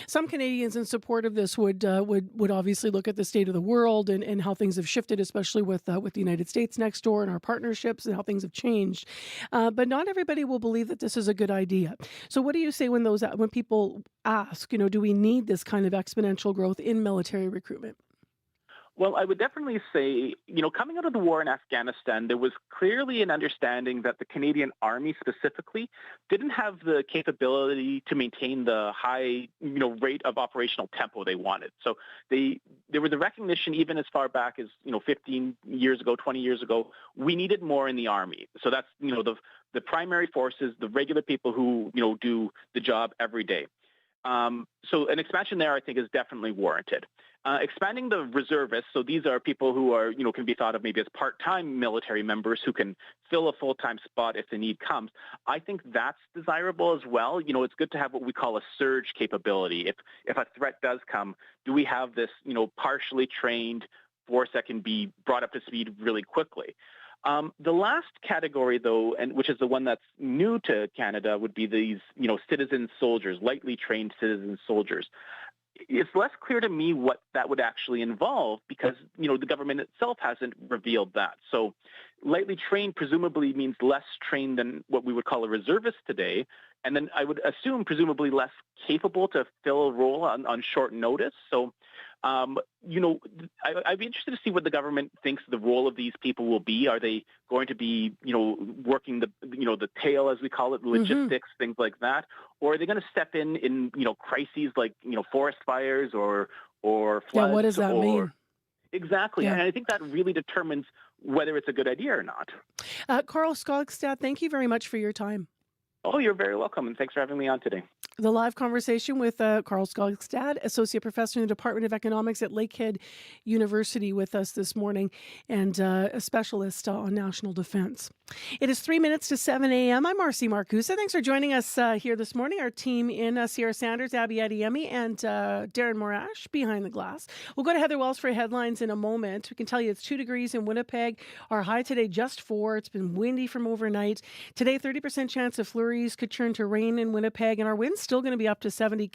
Some Canadians in support of this would obviously look at the state of the world and how things have shifted, especially with the United States next door and our partnerships and how things have changed. But not everybody will believe that this is a good idea. So what do you say when people ask, do we need this kind of exponential growth in military recruitment? Well, I would definitely say, coming out of the war in Afghanistan, there was clearly an understanding that the Canadian Army specifically didn't have the capability to maintain the high, rate of operational tempo they wanted. So there was a recognition even as far back as, 15 years ago, 20 years ago, we needed more in the Army. So that's, the primary forces, the regular people who, do the job every day. So an expansion there, I think, is definitely warranted. Expanding the reservists, so these are people who are, can be thought of maybe as part-time military members who can fill a full-time spot if the need comes. I think that's desirable as well. It's good to have what we call a surge capability. If a threat does come, do we have this, partially trained force that can be brought up to speed really quickly? The last category, though, and which is the one that's new to Canada, would be these, citizen soldiers, lightly trained citizen soldiers. It's less clear to me what that would actually involve because, the government itself hasn't revealed that. So lightly trained presumably means less trained than what we would call a reservist today. And then I would assume presumably less capable to fill a role on short notice. So, I'd be interested to see what the government thinks the role of these people will be. Are they going to be, working the tail, as we call it, logistics, things like that? Or are they going to step in, crises like, forest fires or floods? Yeah, what does that mean? Exactly. Yeah. And I think that really determines whether it's a good idea or not. Carl Skogstad, thank you very much for your time. Oh, you're very welcome. And thanks for having me on today. The live conversation with Carl Skogstad, Associate Professor in the Department of Economics at Lakehead University, with us this morning, and a specialist on national defense. It is 3 minutes to 7 a.m. I'm Marcy Marcusa. Thanks for joining us here this morning. Our team in Sierra Sanders, Abby Adiemi, and Darren Morash behind the glass. We'll go to Heather Wells for headlines in a moment. We can tell you it's 2 degrees in Winnipeg. Our high today just 4. It's been windy from overnight. Today, 30% chance of flurries could turn to rain in Winnipeg, and our winds still going to be up to 70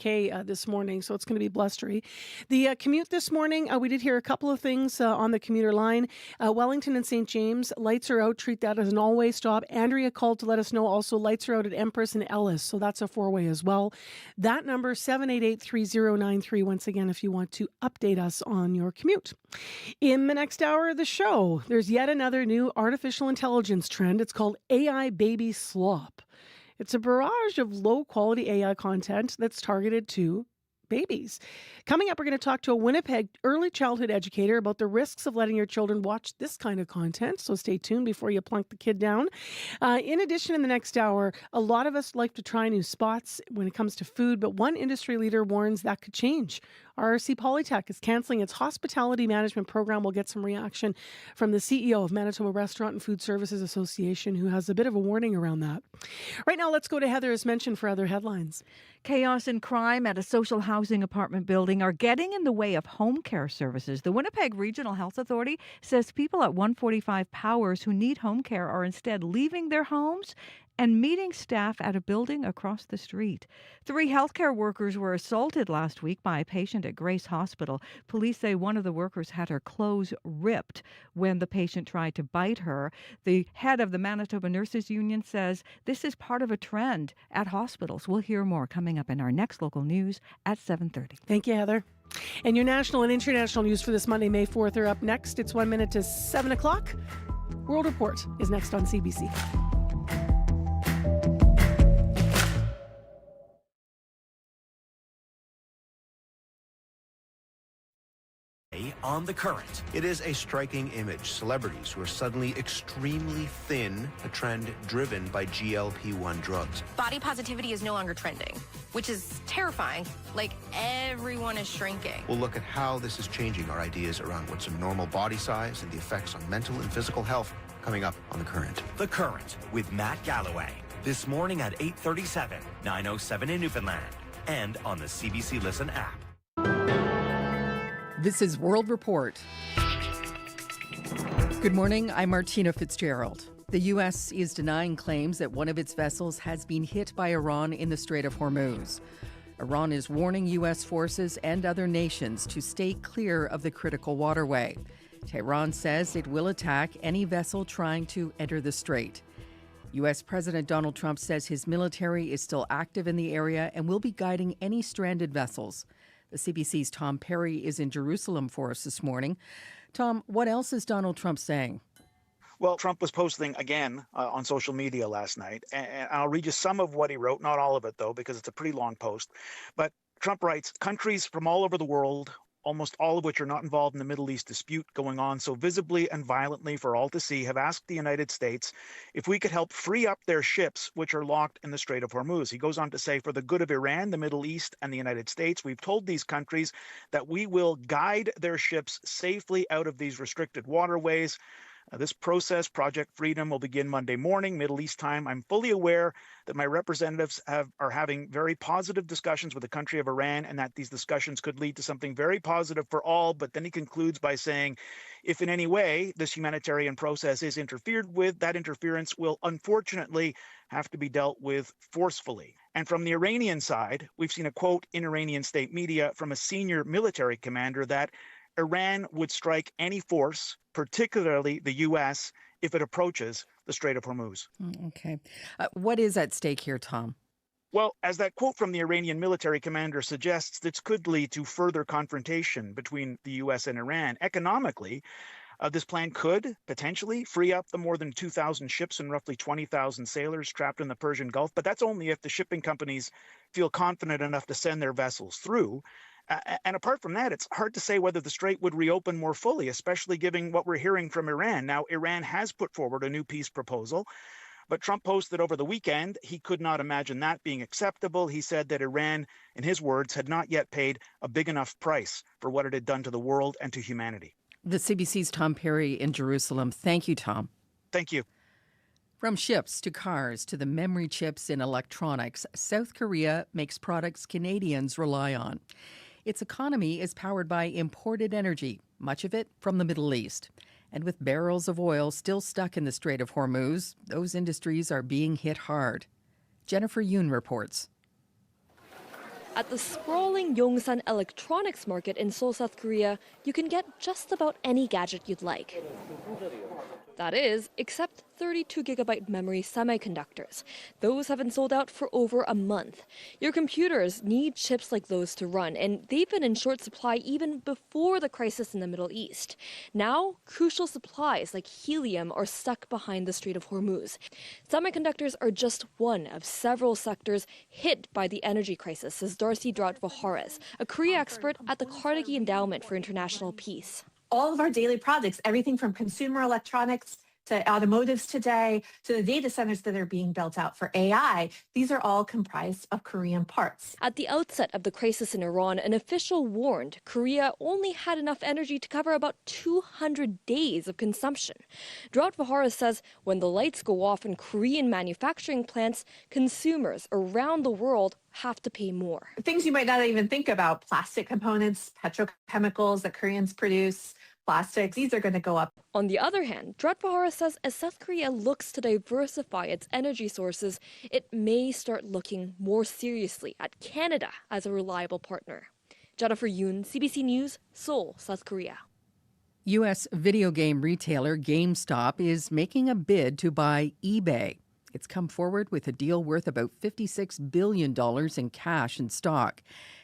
this morning, so it's going to be blustery. The commute this morning, we did hear a couple of things on the commuter line. Wellington and St. James, lights are out. Treat that as an all-way stop. Andrea called to let us know also lights are out at Empress and Ellis, so that's a four-way as well. That number, 788-3093, once again, if you want to update us on your commute. In the next hour of the show, there's yet another new artificial intelligence trend. It's called AI baby slop. It's a barrage of low-quality AI content that's targeted to babies. Coming up, we're going to talk to a Winnipeg early childhood educator about the risks of letting your children watch this kind of content. So stay tuned before you plunk the kid down. In addition, in the next hour, a lot of us like to try new spots when it comes to food, but one industry leader warns that could change. RRC Polytech is canceling its hospitality management program. We'll get some reaction from the CEO of Manitoba Restaurant and Food Services Association, who has a bit of a warning around that. Right now, let's go to Heather, as mentioned, for other headlines. Chaos and crime at a social housing apartment building are getting in the way of home care services. The Winnipeg Regional Health Authority says people at 145 Powers who need home care are instead leaving their homes and meeting staff at a building across the street. 3 healthcare workers were assaulted last week by a patient at Grace Hospital. Police say one of the workers had her clothes ripped when the patient tried to bite her. The head of the Manitoba Nurses Union says this is part of a trend at hospitals. We'll hear more coming up in our next local news at 7:30. Thank you, Heather. And your national and international news for this Monday, May 4th, are up next. It's 1 minute to 7 o'clock. World Report is next on CBC. On the current. It is a striking image. Celebrities who are suddenly extremely thin, a trend driven by GLP-1 drugs. Body positivity is no longer trending. which is terrifying. Like, everyone is shrinking. We'll look at how this is changing our ideas around what's a normal body size and the effects on mental and physical health coming up on The Current. The Current with Matt Galloway. This morning at 8:37, 9:07 in Newfoundland, and on the CBC Listen app. This is World Report. Good morning, I'm Martina Fitzgerald. The U.S. is denying claims that one of its vessels has been hit by Iran in the Strait of Hormuz. Iran is warning U.S. forces and other nations to stay clear of the critical waterway. Tehran says it will attack any vessel trying to enter the strait. U.S. President Donald Trump says his military is still active in the area and will be guiding any stranded vessels. The CBC's Tom Perry is in Jerusalem for us this morning. Tom, what else is Donald Trump saying? Well, Trump was posting again on social media last night, and I'll read you some of what he wrote, not all of it, though, because it's a pretty long post. But Trump writes, countries from all over the world, almost all of which are not involved in the Middle East dispute going on so visibly and violently for all to see, have asked the United States if we could help free up their ships which are locked in the Strait of Hormuz. He goes on to say, for the good of Iran, the Middle East, and the United States, we've told these countries that we will guide their ships safely out of these restricted waterways. This process, Project Freedom, will begin Monday morning, Middle East time. I'm fully aware that my representatives are having very positive discussions with the country of Iran, and that these discussions could lead to something very positive for all. But then he concludes by saying, if in any way this humanitarian process is interfered with, that interference will unfortunately have to be dealt with forcefully. And from the Iranian side, we've seen a quote in Iranian state media from a senior military commander that Iran would strike any force, particularly the U.S., if it approaches the Strait of Hormuz. Okay. What is at stake here, Tom? Well, as that quote from the Iranian military commander suggests, this could lead to further confrontation between the U.S. and Iran. Economically, this plan could potentially free up the more than 2,000 ships and roughly 20,000 sailors trapped in the Persian Gulf. But that's only if the shipping companies feel confident enough to send their vessels through. And apart from that, it's hard to say whether the strait would reopen more fully, especially given what we're hearing from Iran. Now, Iran has put forward a new peace proposal, but Trump posted over the weekend he could not imagine that being acceptable. He said that Iran, in his words, had not yet paid a big enough price for what it had done to the world and to humanity. The CBC's Tom Perry in Jerusalem. Thank you, Tom. Thank you. From ships to cars to the memory chips in electronics, South Korea makes products Canadians rely on. Its economy is powered by imported energy, much of it from the Middle East. And with barrels of oil still stuck in the Strait of Hormuz, those industries are being hit hard. Jennifer Yoon reports. At the sprawling Yongsan Electronics Market in Seoul, South Korea, you can get just about any gadget you'd like. That is, except 32-gigabyte memory semiconductors. Those have been sold out for over a month. Your computers need chips like those to run, and they've been in short supply even before the crisis in the Middle East. Now, crucial supplies like helium are stuck behind the Strait of Hormuz. Semiconductors are just one of several sectors hit by the energy crisis, says Darcy Drought-Vaharas, a Korea expert at the Carnegie Endowment for International Peace. All of our daily products, everything from consumer electronics to automotives today, to the data centers that are being built out for AI, these are all comprised of Korean parts. At the outset of the crisis in Iran, an official warned Korea only had enough energy to cover about 200 days of consumption. Drought-Vaharas says when the lights go off in Korean manufacturing plants, consumers around the world have to pay more. Things you might not even think about, plastic components, petrochemicals that Koreans produce, plastics, these are going to go up. On the other hand, Drought-Vaharas says as South Korea looks to diversify its energy sources, it may start looking more seriously at Canada as a reliable partner. Jennifer Yoon, CBC News, Seoul, South Korea. U.S. video game retailer GameStop is making a bid to buy eBay. It's come forward with a deal worth about $56 billion in cash and stock.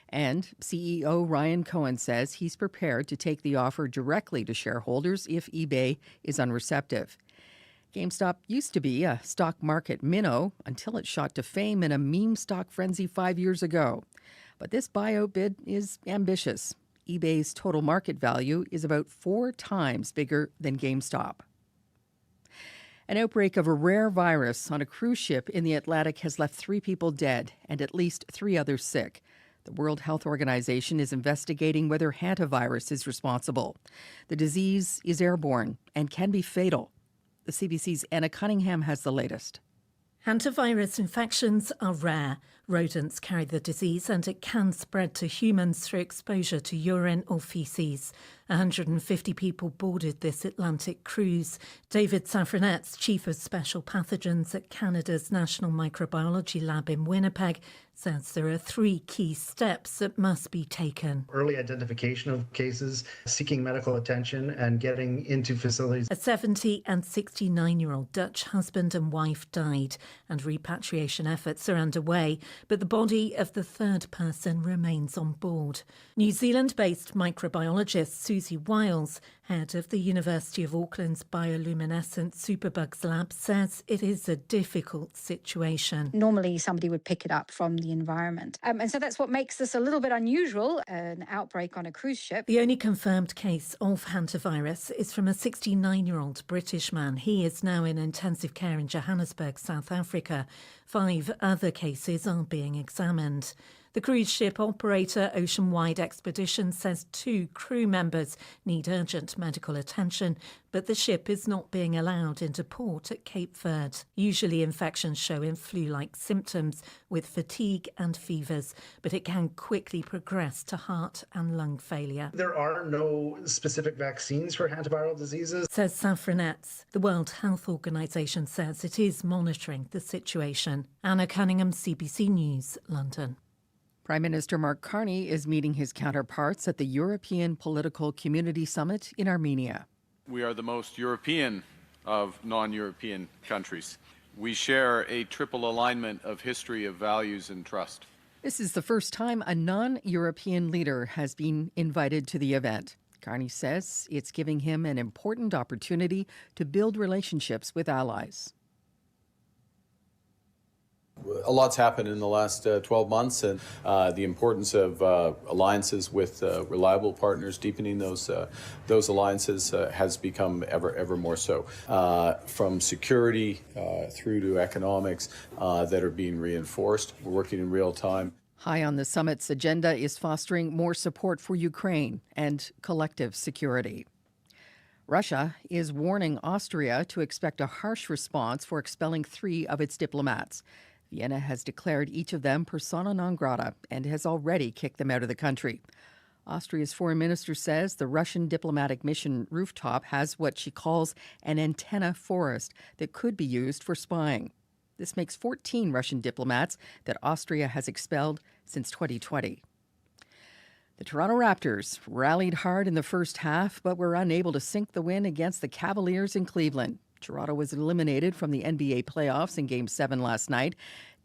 And CEO Ryan Cohen says he's prepared to take the offer directly to shareholders if eBay is unreceptive. GameStop used to be a stock market minnow until it shot to fame in a meme stock frenzy 5 years ago. But this buyout bid is ambitious. eBay's total market value is about 4 times bigger than GameStop. An outbreak of a rare virus on a cruise ship in the Atlantic has left 3 people dead and at least 3 others sick. The World Health Organization is investigating whether hantavirus is responsible. The disease is airborne and can be fatal. The CBC's Anna Cunningham has the latest. Hantavirus infections are rare. Rodents carry the disease and it can spread to humans through exposure to urine or feces. 150 people boarded this Atlantic cruise. David Safranetz, Chief of Special Pathogens at Canada's National Microbiology Lab in Winnipeg, says there are 3 key steps that must be taken. Early identification of cases, seeking medical attention, and getting into facilities. A 70 and 69-year-old Dutch husband and wife died, and repatriation efforts are underway, but the body of the 3rd person remains on board. New Zealand-based microbiologist Susie Wiles, head of the University of Auckland's bioluminescent superbugs lab, says it is a difficult situation. Normally somebody would pick it up from the environment. And so that's what makes this a little bit unusual, an outbreak on a cruise ship. The only confirmed case of hantavirus is from a 69-year-old British man. He is now in intensive care in Johannesburg, South Africa. 5 other cases are being examined. The cruise ship operator Oceanwide Expedition says 2 crew members need urgent medical attention, but the ship is not being allowed into port at Cape Verde. Usually infections show in flu-like symptoms with fatigue and fevers, but it can quickly progress to heart and lung failure. There are no specific vaccines for hantaviral diseases, says Safranetz. The World Health Organization says it is monitoring the situation. Anna Cunningham, CBC News, London. Prime Minister Mark Carney is meeting his counterparts at the European Political Community Summit in Armenia. We are the most European of non-European countries. We share a triple alignment of history, of values, and trust. This is the first time a non-European leader has been invited to the event. Carney says it's giving him an important opportunity to build relationships with allies. A lot's happened in the last 12 months, and the importance of alliances with reliable partners, deepening those alliances has become ever more so. From security through to economics that are being reinforced. We're working in real time. High on the summit's agenda is fostering more support for Ukraine and collective security. Russia is warning Austria to expect a harsh response for expelling 3 of its diplomats. Vienna has declared each of them persona non grata and has already kicked them out of the country. Austria's foreign minister says the Russian diplomatic mission rooftop has what she calls an antenna forest that could be used for spying. This makes 14 Russian diplomats that Austria has expelled since 2020. The Toronto Raptors rallied hard in the first half, but were unable to sink the win against the Cavaliers in Cleveland. Toronto was eliminated from the NBA playoffs in Game 7 last night,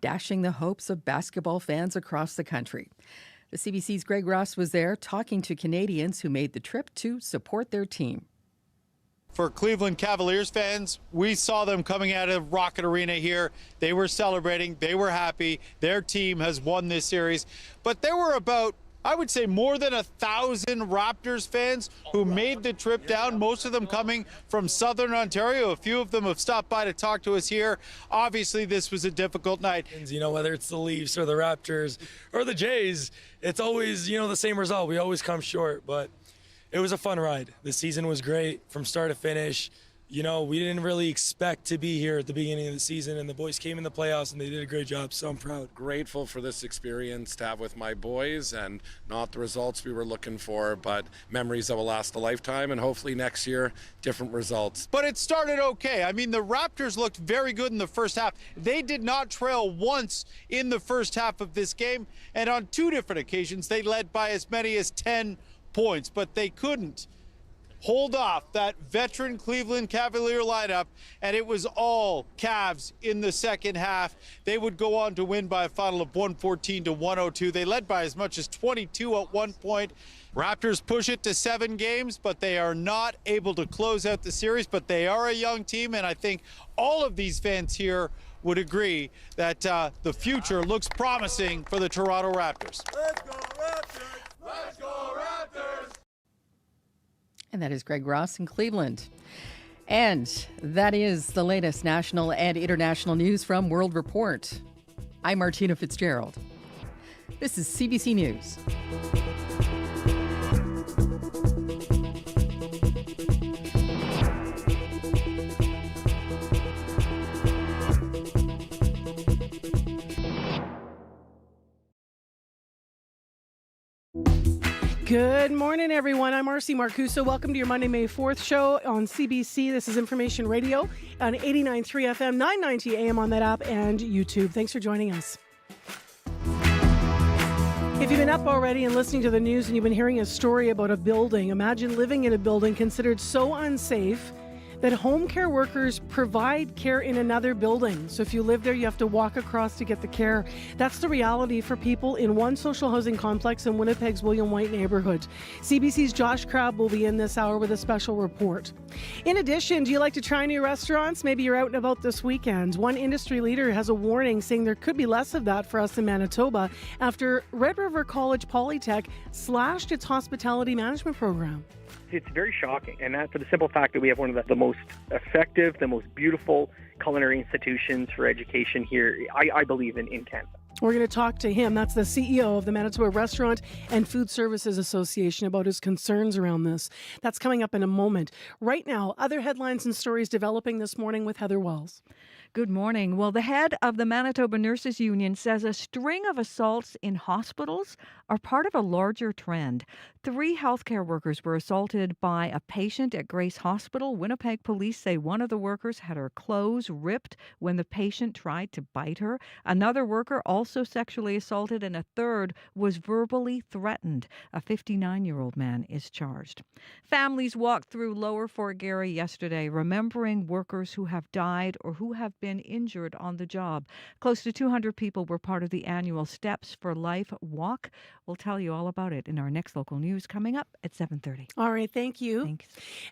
dashing the hopes of basketball fans across the country. The CBC's Greg Ross was there talking to Canadians who made the trip to support their team. For Cleveland Cavaliers fans, we saw them coming out of Rocket Arena here. They were celebrating. They were happy. Their team has won this series. But there were about, I would say, more than 1,000 Raptors fans who made the trip down, most of them coming from Southern Ontario. A few of them have stopped by to talk to us here. Obviously, this was a difficult night. You know, whether it's the Leafs or the Raptors or the Jays, it's always, the same result. We always come short, but it was a fun ride. The season was great from start to finish. We didn't really expect to be here at the beginning of the season, and the boys came in the playoffs, and they did a great job, so I'm proud. Grateful for this experience to have with my boys, and not the results we were looking for, but memories that will last a lifetime, and hopefully next year, different results. But it started okay. I mean, the Raptors looked very good in the first half. They did not trail once in the first half of this game, and on 2 different occasions, they led by as many as 10 points, but they couldn't hold off that veteran Cleveland Cavalier lineup, and it was all Cavs in the second half. They would go on to win by a final of 114-102. They led by as much as 22 at one point. Raptors push it to 7 games, but they are not able to close out the series, but they are a young team, and I think all of these fans here would agree that the future looks promising for the Toronto Raptors. Let's go Raptors! Let's go Raptors! And that is Greg Ross in Cleveland. And that is the latest national and international news from World Report. I'm Martina Fitzgerald. This is CBC News. Good morning, everyone. I'm Marcy Marcuso. Welcome to your Monday, May 4th show on CBC. This is Information Radio on 89.3 FM, 990 AM on that app and YouTube. Thanks for joining us. If you've been up already and listening to the news and you've been hearing a story about a building, imagine living in a building considered so unsafe that home care workers provide care in another building. So if you live there, you have to walk across to get the care. That's the reality for people in one social housing complex in Winnipeg's William White neighborhood. CBC's Josh Crabb will be in this hour with a special report. In addition, do you like to try new restaurants? Maybe you're out and about this weekend. One industry leader has a warning saying there could be less of that for us in Manitoba after Red River College Polytech slashed its hospitality management program. It's very shocking, and that for the simple fact that we have one of the most effective, the most beautiful culinary institutions for education here, I believe, in Canada. We're going to talk to him. That's the CEO of the Manitoba Restaurant and Food Services Association about his concerns around this. That's coming up in a moment. Right now, other headlines and stories developing this morning with Heather Wells. Good morning. Well, the head of the Manitoba Nurses Union says a string of assaults in hospitals are part of a larger trend. 3 healthcare workers were assaulted by a patient at Grace Hospital. Winnipeg police say one of the workers had her clothes ripped when the patient tried to bite her. Another worker also sexually assaulted, and a third was verbally threatened. A 59-year-old man is charged. Families walked through Lower Fort Garry yesterday, remembering workers who have died or who have been injured on the job. Close to 200 people were part of the annual Steps for Life walk. We'll tell you all about it in our next local news coming up at 7:30. All right, thank you. Thanks.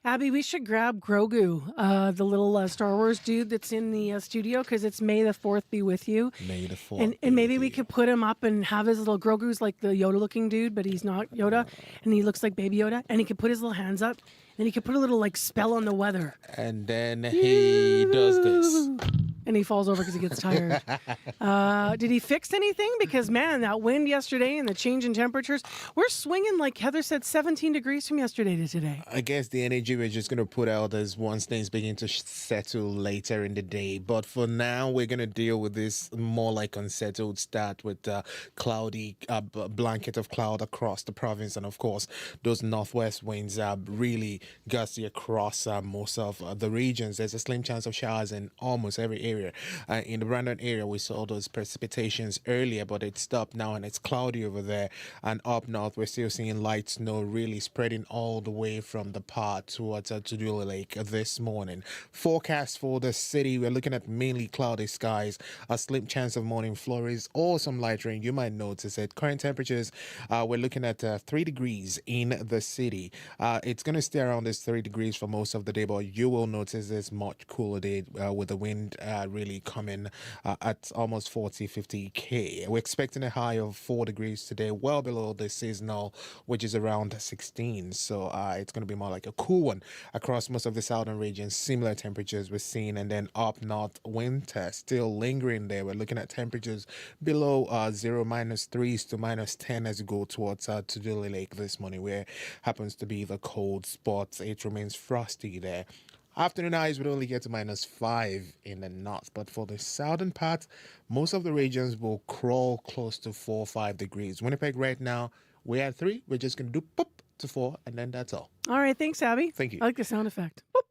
Abby, we should grab Grogu, the little Star Wars dude that's in the studio, because it's May the 4th be with you. May the 4th. And maybe we could put him up and have his little Grogu's like the Yoda-looking dude, but he's not Yoda, and he looks like Baby Yoda, and he could put his little hands up, and he could put a little like spell on the weather. And then he does this. And he falls over because he gets tired. Did he fix anything? Because, man, that wind yesterday and the change in temperatures, we're swinging, like Heather said, 17 degrees from yesterday to today. I guess the energy we're just going to put out as once things begin to settle later in the day. But for now, we're going to deal with this more like unsettled start with cloudy blanket of cloud across the province. And, of course, those northwest winds are really gusty across most of the regions. There's a slim chance of showers in almost every area. In the Brandon area, we saw those precipitations earlier, but it stopped now and it's cloudy over there. And up north, we're still seeing light snow really spreading all the way from the part towards Tudula Lake this morning. Forecast for the city, we're looking at mainly cloudy skies, a slim chance of morning flurries or some light rain. You might notice that current temperatures, we're looking at 3 degrees in the city. It's going to stay around this 3 degrees for most of the day, but you will notice this much cooler day with the wind really coming at almost 40-50 k. We're expecting a high of 4 degrees today, well below the seasonal, which is around 16. So it's going to be more like a cool one across most of the southern regions. Similar temperatures we're seeing, and then up north, winter still lingering there. We're looking at temperatures below 0, -3s to -10 as we go towards Tudula Lake this morning, where happens to be the cold spot. It remains frosty there. Afternoon highs would only get to -5 in the north, but for the southern part, most of the regions will crawl close to 4 or 5 degrees. Winnipeg right now, we're at 3. We're just going to do boop to 4, and then that's all. All right, thanks, Abby. Thank you. I like the sound effect. Boop.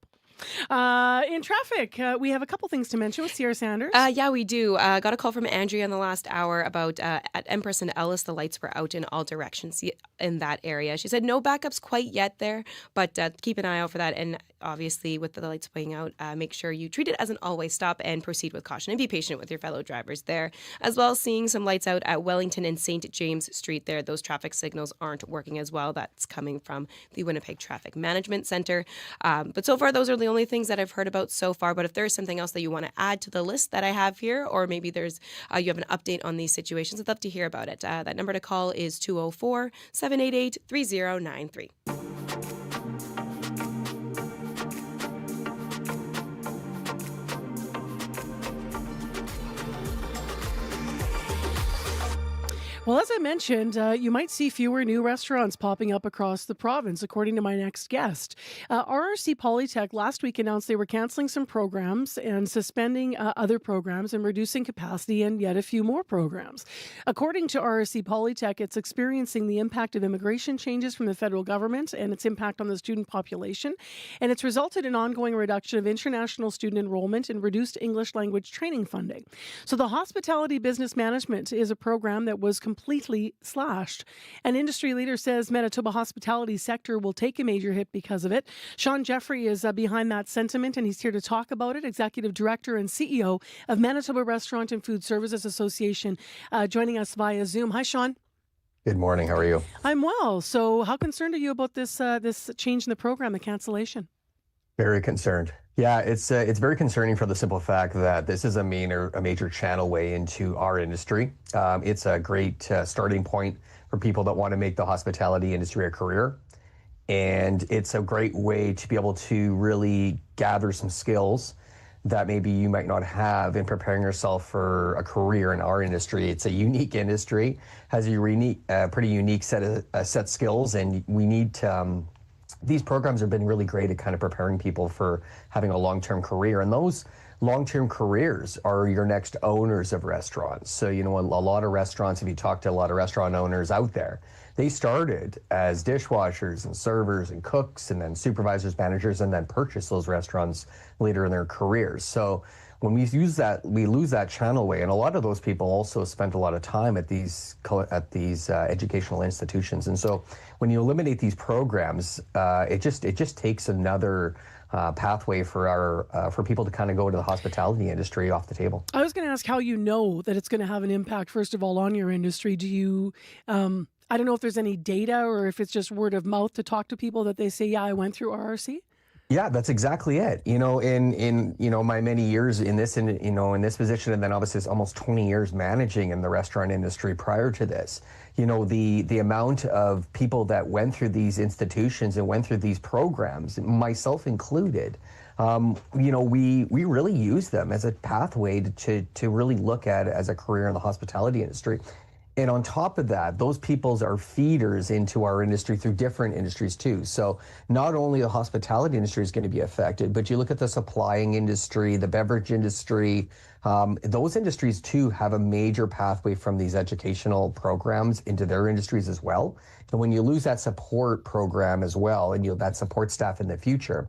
In traffic, we have a couple things to mention with Sierra Sanders. Yeah, we do. Got a call from Andrea in the last hour about at Empress and Ellis, the lights were out in all directions in that area. She said no backups quite yet there, but keep an eye out for that. And obviously, with the lights playing out, make sure you treat it as an always stop and proceed with caution and be patient with your fellow drivers there. As well as seeing some lights out at Wellington and St. James Street there. Those traffic signals aren't working as well. That's coming from the Winnipeg Traffic Management Center. But so far, those are the only things that I've heard about so far. But if there's something else that you want to add to the list that I have here, or maybe there's you have an update on these situations, I'd love to hear about it. That number to call is 204-788-3093. Well, as I mentioned, you might see fewer new restaurants popping up across the province, according to my next guest. RRC Polytech last week announced they were cancelling some programs and suspending other programs and reducing capacity in yet a few more programs. According to RRC Polytech, it's experiencing the impact of immigration changes from the federal government and its impact on the student population, and it's resulted in ongoing reduction of international student enrollment and reduced English language training funding. So the Hospitality Business Management is a program that was completely slashed. An industry leader says Manitoba hospitality sector will take a major hit because of it. Sean Jeffrey is behind that sentiment, and he's here to talk about it. Executive Director and CEO of Manitoba Restaurant and Food Services Association, joining us via Zoom. Hi, Sean. Good morning. How are you? I'm well. So how concerned are you about this change in the program, the cancellation? Very concerned. Yeah, it's very concerning for the simple fact that this is a major channel way into our industry. It's a great starting point for people that want to make the hospitality industry a career. And it's a great way to be able to really gather some skills that maybe you might not have in preparing yourself for a career in our industry. It's a unique industry, has a pretty unique set of skills, and we need to, these programs have been really great at kind of preparing people for having a long-term career. And those long-term careers are your next owners of restaurants. So, a lot of restaurants, if you talk to a lot of restaurant owners out there, they started as dishwashers and servers and cooks and then supervisors, managers, and then purchased those restaurants later in their careers. So when we lose that channel way, and a lot of those people also spent a lot of time at these educational institutions. And so when you eliminate these programs, it just takes another pathway for people to kind of go into the hospitality industry off the table. I was going to ask how you know that it's going to have an impact, first of all, on your industry. Do you, I don't know if there's any data or if it's just word of mouth to talk to people that they say, yeah, I went through RRC? Yeah, that's exactly it. In my many years in this position, and then obviously it's almost 20 years managing in the restaurant industry prior to this, the amount of people that went through these institutions and went through these programs, myself included, we really use them as a pathway to really look at it as a career in the hospitality industry. And on top of that, those peoples are feeders into our industry through different industries too. So not only the hospitality industry is going to be affected, but you look at the supplying industry, the beverage industry, those industries too have a major pathway from these educational programs into their industries as well. And when you lose that support program as well, and that support staff in the future,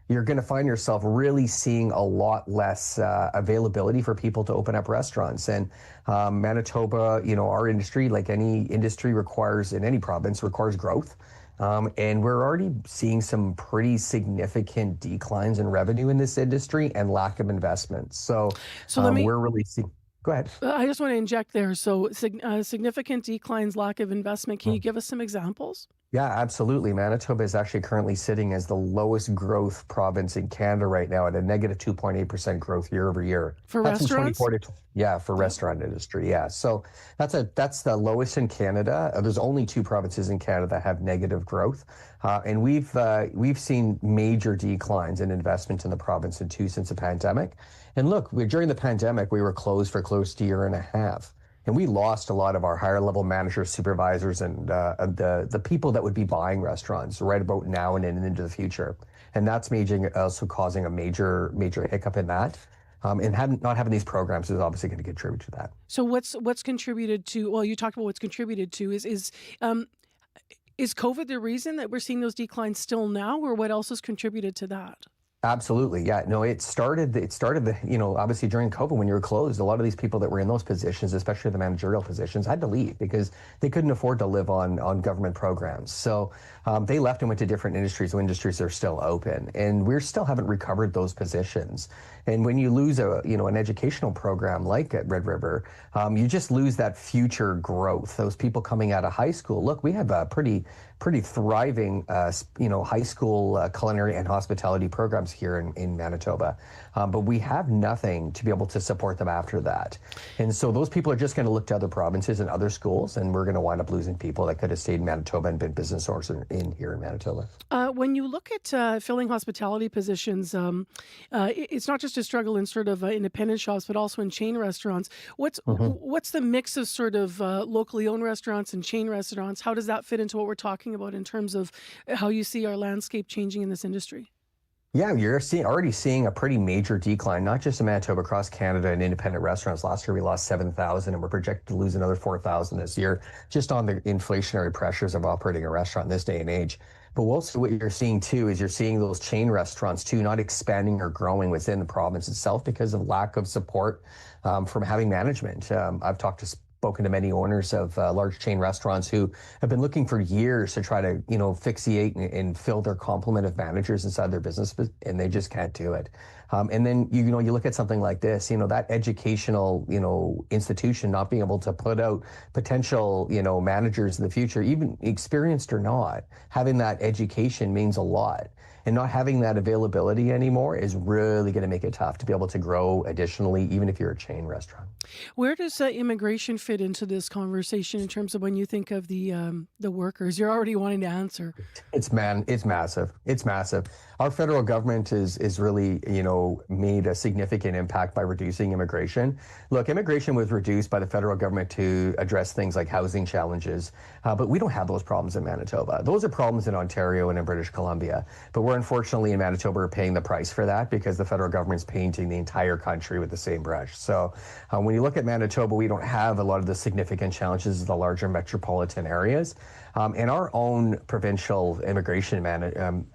you're going to find yourself really seeing a lot less availability for people to open up restaurants. And Manitoba, our industry, like any industry in any province, requires growth. And we're already seeing some pretty significant declines in revenue in this industry and lack of investment. So we're really seeing... Go ahead. I just want to inject there. So significant declines, lack of investment. Can you give us some examples? Yeah, absolutely. Manitoba is actually currently sitting as the lowest growth province in Canada right now at a negative 2.8% growth year over year. For restaurants? For restaurant industry. Yeah. So that's the lowest in Canada. There's only 2 provinces in Canada that have negative growth. And we've seen major declines in investment in the province since the pandemic. And look, during the pandemic, we were closed for close to a year and a half. And we lost a lot of our higher level managers, supervisors, and the people that would be buying restaurants right about now and into the future. And that's also causing a major hiccup in that. And not having these programs is obviously going to contribute to that. So what's contributed to? Well, you talked about what's contributed to. Is COVID the reason that we're seeing those declines still now, or what else has contributed to that? Absolutely. Yeah. No, it started obviously during COVID when you were closed, a lot of these people that were in those positions, especially the managerial positions, had to leave because they couldn't afford to live on government programs. So they left and went to different industries. Industries that are still open, and we still haven't recovered those positions. And when you lose an educational program like at Red River, you just lose that future growth. Those people coming out of high school. Look, we have a pretty thriving, high school culinary and hospitality programs jobs here in Manitoba. But we have nothing to be able to support them after that. And so those people are just going to look to other provinces and other schools, and we're going to wind up losing people that could have stayed in Manitoba and been business owners here in Manitoba. When you look at filling hospitality positions, it's not just a struggle in sort of independent shops, but also in chain restaurants. What's the mix of sort of locally owned restaurants and chain restaurants? How does that fit into what we're talking about in terms of how you see our landscape changing in this industry? Yeah, you're already seeing a pretty major decline, not just in Manitoba, across Canada in independent restaurants. Last year we lost 7,000 and we're projected to lose another 4,000 this year, just on the inflationary pressures of operating a restaurant in this day and age. But also what you're seeing too is you're seeing those chain restaurants too not expanding or growing within the province itself because of lack of support from having management. I've spoken to many owners of large chain restaurants who have been looking for years to try to, fixate and fill their complement of managers inside their business, and they just can't do it. And then, you look at something like this, that educational, institution not being able to put out potential, managers in the future, even experienced or not, having that education means a lot. And not having that availability anymore is really going to make it tough to be able to grow additionally, even if you're a chain restaurant. Where does Immigration fit into this conversation in terms of when you think of the workers? You're already wanting to answer. It's massive. It's massive. Our federal government is really, made a significant impact by reducing immigration. Look, immigration was reduced by the federal government to address things like housing challenges, but we don't have those problems in Manitoba. Those are problems in Ontario and in British Columbia, but we're unfortunately in Manitoba are paying the price for that because the federal government's painting the entire country with the same brush. So when you look at Manitoba, we don't have a lot of the significant challenges of the larger metropolitan areas. And our own provincial immigration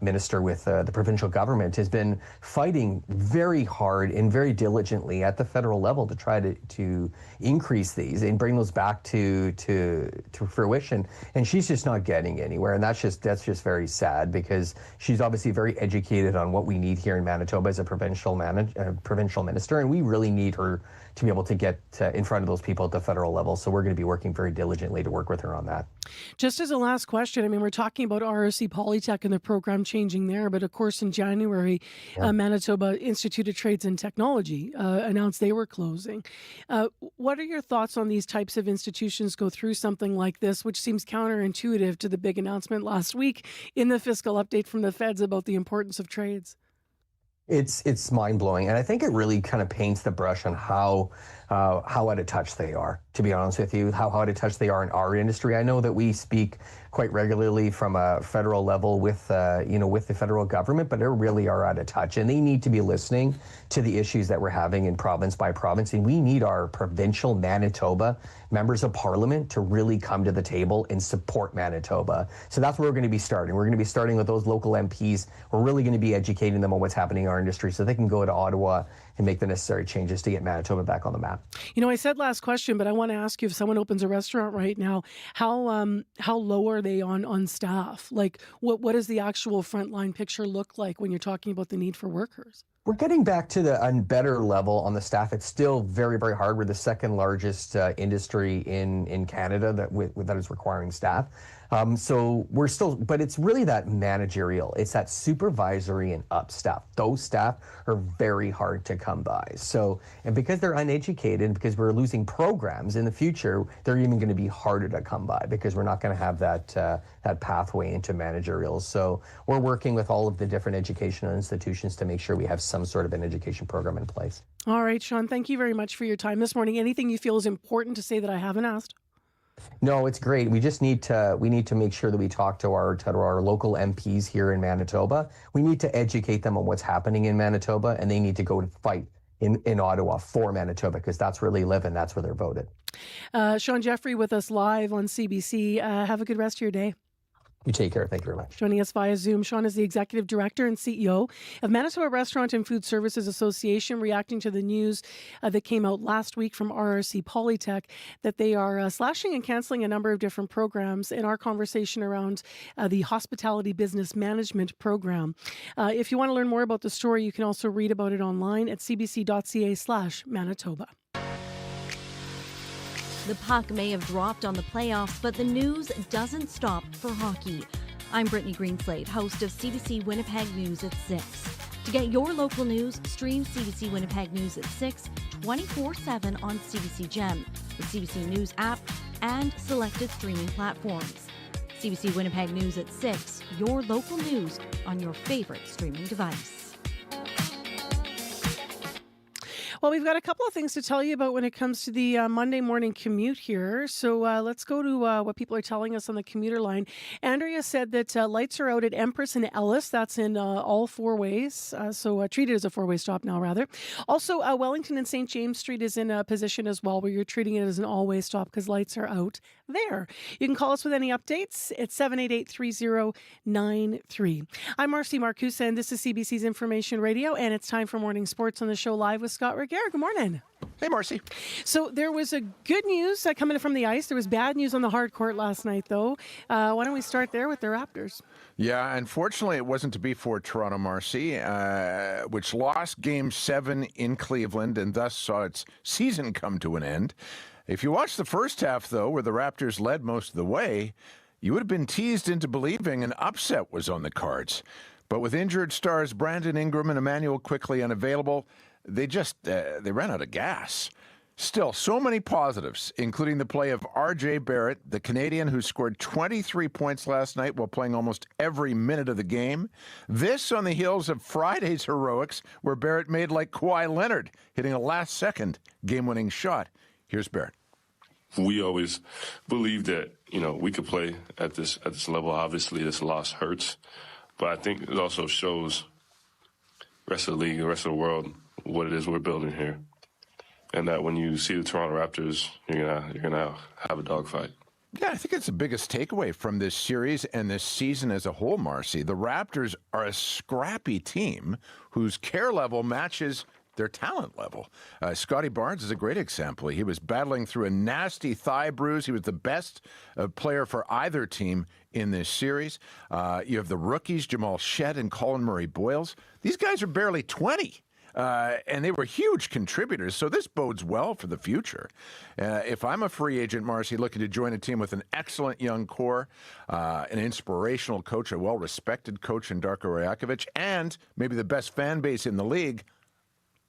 minister with the provincial government has been fighting very hard and very diligently at the federal level to try to increase these and bring those back to fruition. And she's just not getting anywhere. And that's just very sad because she's obviously very educated on what we need here in Manitoba as a provincial minister. And we really need her to be able to get in front of those people at the federal level. So we're going to be working very diligently to work with her on that. Just as a last question, we're talking about RRC Polytech and the program changing there, but of course in January, Manitoba Institute of Trades and Technology announced they were closing. What are your thoughts on these types of institutions go through something like this, which seems counterintuitive to the big announcement last week in the fiscal update from the feds about the importance of trades? It's mind-blowing, and I think it really kind of paints the brush on how out of touch they are, to be honest with you, how out of touch they are in our industry. I know that we speak quite regularly from a federal level with the federal government, but they really are out of touch, and they need to be listening to the issues that we're having in province by province, and we need our provincial Manitoba members of parliament to really come to the table and support Manitoba. So that's where we're going to be starting. We're going to be starting with those local MPs. We're really going to be educating them on what's happening in our industry so they can go to Ottawa and make the necessary changes to get Manitoba back on the map. I said last question, but I want to ask you, if someone opens a restaurant right now, how low are they on staff? Like, what does the actual frontline picture look like when you're talking about the need for workers? We're getting back to a better level on the staff. It's still very, very hard. We're the second largest industry in Canada that is requiring staff. So we're still, but it's really that managerial. It's that supervisory and up staff. Those staff are very hard to come by. So, and because they're uneducated, because we're losing programs in the future, they're even going to be harder to come by because we're not going to have that pathway into managerial. So we're working with all of the different educational institutions to make sure we have some sort of an education program in place. All right, Sean, thank you very much for your time this morning. Anything you feel is important to say that I haven't asked? No, it's great. We just need to make sure that we talk to our local MPs here in Manitoba. We need to educate them on what's happening in Manitoba, and they need to go and fight in Ottawa for Manitoba because that's where they live and that's where they're voted. Sean Jeffrey with us live on CBC. Have a good rest of your day. You take care. Thank you very much. Joining us via Zoom, Sean is the Executive Director and CEO of Manitoba Restaurant and Food Services Association, reacting to the news that came out last week from RRC Polytech that they are slashing and cancelling a number of different programs in our conversation around the Hospitality Business Management Program. If you want to learn more about the story, you can also read about it online at cbc.ca/Manitoba. The puck may have dropped on the playoffs, but the news doesn't stop for hockey. I'm Brittany Greenslade, host of CBC Winnipeg News at 6. To get your local news, stream CBC Winnipeg News at 6, 24/7 on CBC Gem, the CBC News app, and selected streaming platforms. CBC Winnipeg News at 6, your local news on your favorite streaming device. Well, we've got a couple of things to tell you about when it comes to the Monday morning commute here. So let's go to what people are telling us on the commuter line. Andrea said that lights are out at Empress and Ellis. That's in all four ways. So treated as a four-way stop now, rather. Also, Wellington and St. James Street is in a position as well where you're treating it as an all-way stop because lights are out there. You can call us with any updates at 788-3093. I'm Marcy Marcusa, and this is CBC's Information Radio, and it's time for Morning Sports on the show live with Scott Reguer. Good morning. Hey, Marcy. So there was a good news coming from the ice. There was bad news on the hard court last night, though. Why don't we start there with the Raptors? Yeah, unfortunately, it wasn't to be for Toronto, Marcy, which lost Game 7 in Cleveland and thus saw its season come to an end. If you watched the first half, though, where the Raptors led most of the way, you would have been teased into believing an upset was on the cards. But with injured stars Brandon Ingram and Emmanuel quickly unavailable, they ran out of gas. Still, so many positives, including the play of R.J. Barrett, the Canadian who scored 23 points last night while playing almost every minute of the game. This on the heels of Friday's heroics, where Barrett made like Kawhi Leonard, hitting a last-second game-winning shot. Here's Barrett. We always believed that, we could play at this level. Obviously, this loss hurts. But I think it also shows the rest of the league, the rest of the world, what it is we're building here. And that when you see the Toronto Raptors, you're gonna have a dogfight. Yeah, I think it's the biggest takeaway from this series and this season as a whole, Marcy. The Raptors are a scrappy team whose care level matches their talent level. Scotty Barnes is a great example. He was battling through a nasty thigh bruise. He was the best player for either team in this series. You have the rookies, Jamal Shedd and Colin Murray-Boyles. These guys are barely 20. And they were huge contributors, so this bodes well for the future. If I'm a free agent, Marcy, looking to join a team with an excellent young core, an inspirational coach, a well-respected coach in Darko Rajakovic, and maybe the best fan base in the league,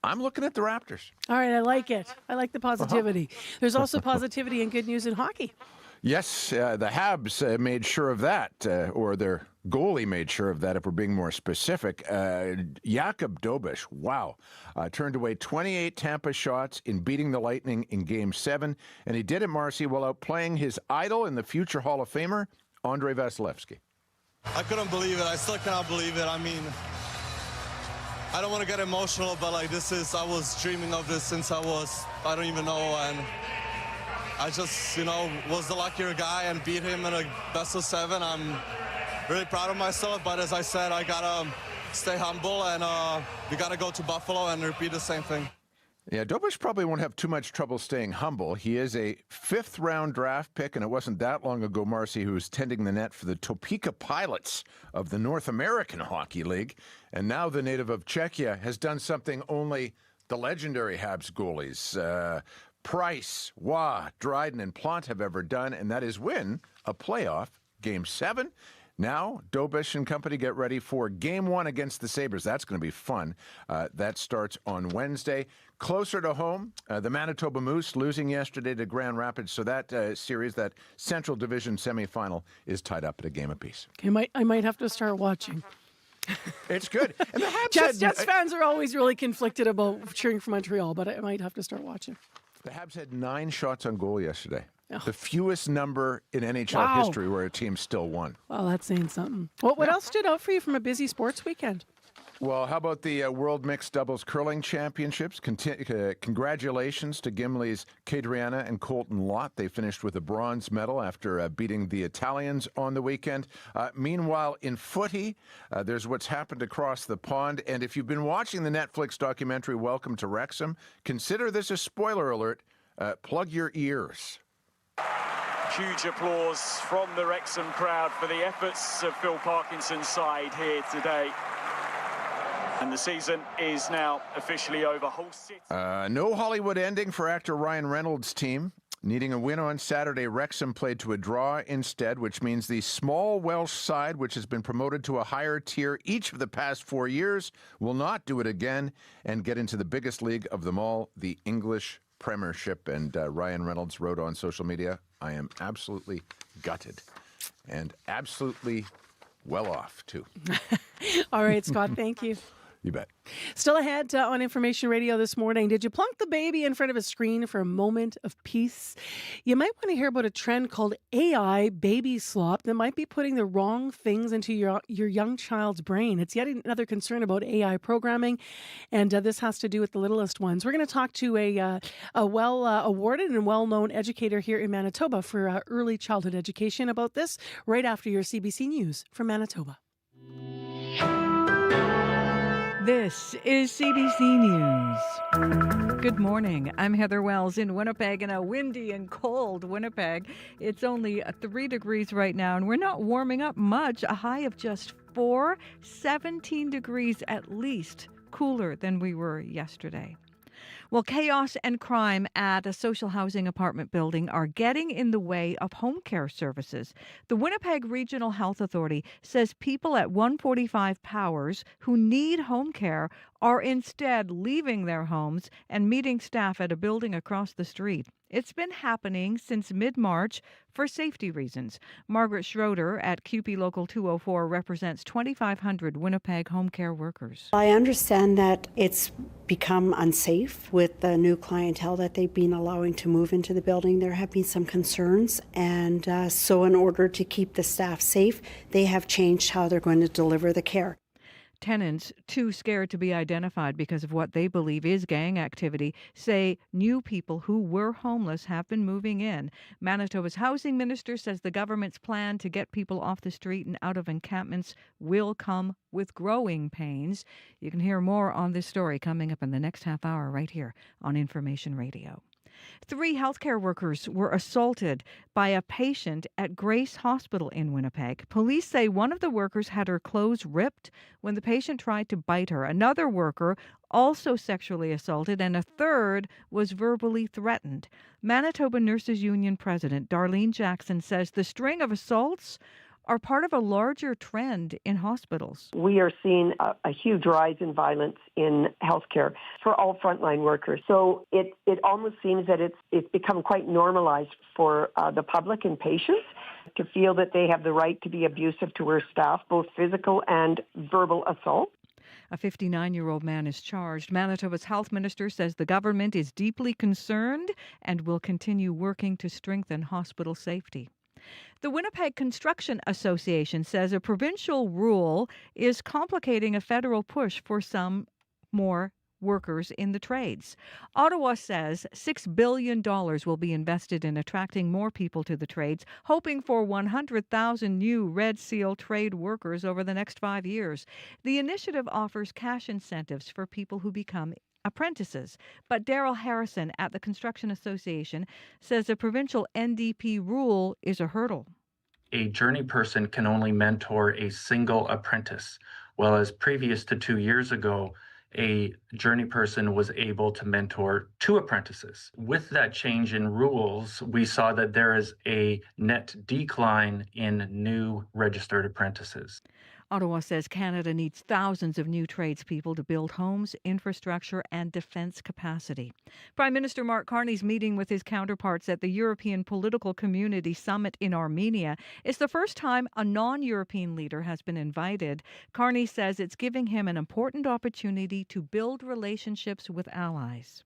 I'm looking at the Raptors. All right, I like it. I like the positivity. There's also positivity and good news in hockey. Yes, the Habs made sure of that, or their goalie made sure of that, if we're being more specific. Jakub Dobeš, wow, turned away 28 Tampa shots in beating the Lightning in Game 7, and he did it, Marcy, while outplaying his idol and the future Hall of Famer, Andrei Vasilevsky. I couldn't believe it. I still cannot believe it. I mean, I don't want to get emotional, but I was dreaming of this since I don't even know, and I just, was the luckier guy and beat him in a best of 7. I'm really proud of myself, but as I said, I gotta stay humble, and we gotta go to Buffalo and repeat the same thing. Yeah, Dobeš probably won't have too much trouble staying humble. He is a 5th-round draft pick, and it wasn't that long ago, Marcy, who was tending the net for the Topeka Pilots of the North American Hockey League. And now the native of Czechia has done something only the legendary Habs goalies, Price, Waugh, Dryden, and Plant have ever done, and that is win a playoff Game 7. Now, Dobeš and company get ready for Game 1 against the Sabres. That's going to be fun. That starts on Wednesday. Closer to home, the Manitoba Moose losing yesterday to Grand Rapids. So that series, that Central Division semifinal, is tied up at a game apiece. Okay, I might have to start watching. It's good. And the Habs Jets fans are always really conflicted about cheering for Montreal, but I might have to start watching. The Habs had 9 shots on goal yesterday. Oh. The fewest number in NHL history where a team still won. Well, that's saying something. What else stood out for you from a busy sports weekend? Well, how about the World Mixed Doubles Curling Championships? Congratulations to Gimli's Cadriana and Colton Lott. They finished with a bronze medal after beating the Italians on the weekend. Meanwhile, in footy, there's what's happened across the pond. And if you've been watching the Netflix documentary Welcome to Wrexham, consider this a spoiler alert. Plug your ears. Huge applause from the Wrexham crowd for the efforts of Phil Parkinson's side here today. And the season is now officially over. No Hollywood ending for actor Ryan Reynolds' team. Needing a win on Saturday, Wrexham played to a draw instead, which means the small Welsh side, which has been promoted to a higher tier each of the past 4 years, will not do it again and get into the biggest league of them all, the English Premiership. And Ryan Reynolds wrote on social media, "I am absolutely gutted and absolutely well off, too." All right, Scott, thank you. You bet. Still ahead on Information Radio this morning. Did you plunk the baby in front of a screen for a moment of peace? You might want to hear about a trend called AI baby slop that might be putting the wrong things into your young child's brain. It's yet another concern about AI programming, and this has to do with the littlest ones. We're going to talk to a well-awarded and well-known educator here in Manitoba for early childhood education about this right after your CBC News from Manitoba. This is CBC News. Good morning. I'm Heather Wells in Winnipeg, in a windy and cold Winnipeg. It's only 3 degrees right now, and we're not warming up much. A high of just 4, 17 degrees at least cooler than we were yesterday. Well, chaos and crime at a social housing apartment building are getting in the way of home care services. The Winnipeg Regional Health Authority says people at 145 Powers who need home care are instead leaving their homes and meeting staff at a building across the street. It's been happening since mid-March for safety reasons. Margaret Schroeder at QP Local 204 represents 2,500 Winnipeg home care workers. I understand that it's become unsafe with the new clientele that they've been allowing to move into the building. There have been some concerns, and so in order to keep the staff safe, they have changed how they're going to deliver the care. Tenants, too scared to be identified because of what they believe is gang activity, say new people who were homeless have been moving in. Manitoba's housing minister says the government's plan to get people off the street and out of encampments will come with growing pains. You can hear more on this story coming up in the next half hour right here on Information Radio. 3 healthcare workers were assaulted by a patient at Grace Hospital in Winnipeg. Police say one of the workers had her clothes ripped when the patient tried to bite her. Another worker also sexually assaulted, and a third was verbally threatened. Manitoba Nurses Union President Darlene Jackson says the string of assaults are part of a larger trend in hospitals. We are seeing a huge rise in violence in healthcare for all frontline workers. So it almost seems that it's become quite normalized for the public and patients to feel that they have the right to be abusive to their staff, both physical and verbal assault. A 59-year-old man is charged. Manitoba's health minister says the government is deeply concerned and will continue working to strengthen hospital safety. The Winnipeg Construction Association says a provincial rule is complicating a federal push for some more workers in the trades. Ottawa says $6 billion will be invested in attracting more people to the trades, hoping for 100,000 new Red Seal trade workers over the next 5 years. The initiative offers cash incentives for people who become apprentices. But Daryl Harrison at the Construction Association says a provincial NDP rule is a hurdle. A journey person can only mentor a single apprentice, whereas previous to 2 years ago, a journey person was able to mentor 2 apprentices. With that change in rules, we saw that there is a net decline in new registered apprentices. Ottawa says Canada needs thousands of new tradespeople to build homes, infrastructure, and defence capacity. Prime Minister Mark Carney's meeting with his counterparts at the European Political Community Summit in Armenia is the first time a non-European leader has been invited. Carney says it's giving him an important opportunity to build relationships with allies.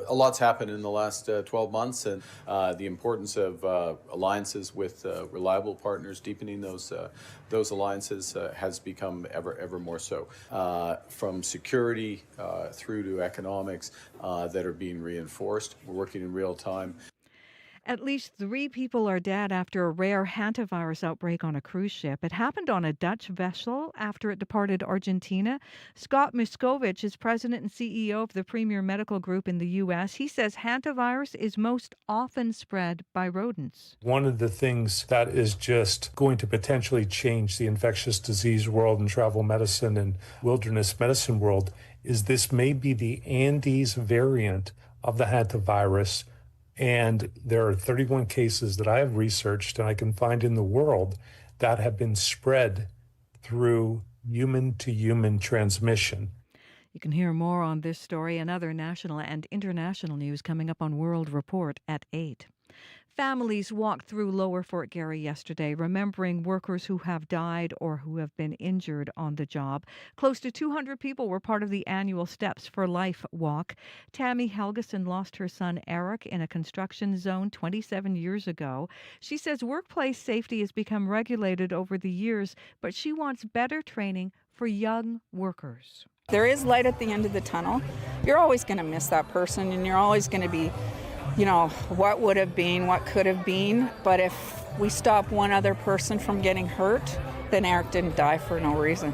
A lot's happened in the last 12 months, and the importance of alliances with reliable partners, deepening those alliances has become ever more so. From security through to economics that are being reinforced. We're working in real time. At least 3 people are dead after a rare hantavirus outbreak on a cruise ship. It happened on a Dutch vessel after it departed Argentina. Scott Miskovich is president and CEO of the Premier Medical Group in the U.S. He says hantavirus is most often spread by rodents. One of the things that is just going to potentially change the infectious disease world and travel medicine and wilderness medicine world is this may be the Andes variant of the hantavirus. And there are 31 cases that I have researched and I can find in the world that have been spread through human-to-human transmission. You can hear more on this story and other national and international news coming up on World Report at 8. Families walked through Lower Fort Garry yesterday, remembering workers who have died or who have been injured on the job. Close to 200 people were part of the annual Steps for Life walk. Tammy Helgeson lost her son Eric in a construction zone 27 years ago. She says workplace safety has become regulated over the years, but she wants better training for young workers. There is light at the end of the tunnel. You're always going to miss that person, and you're always going to be, what would have been, what could have been. But if we stop one other person from getting hurt, then Eric didn't die for no reason.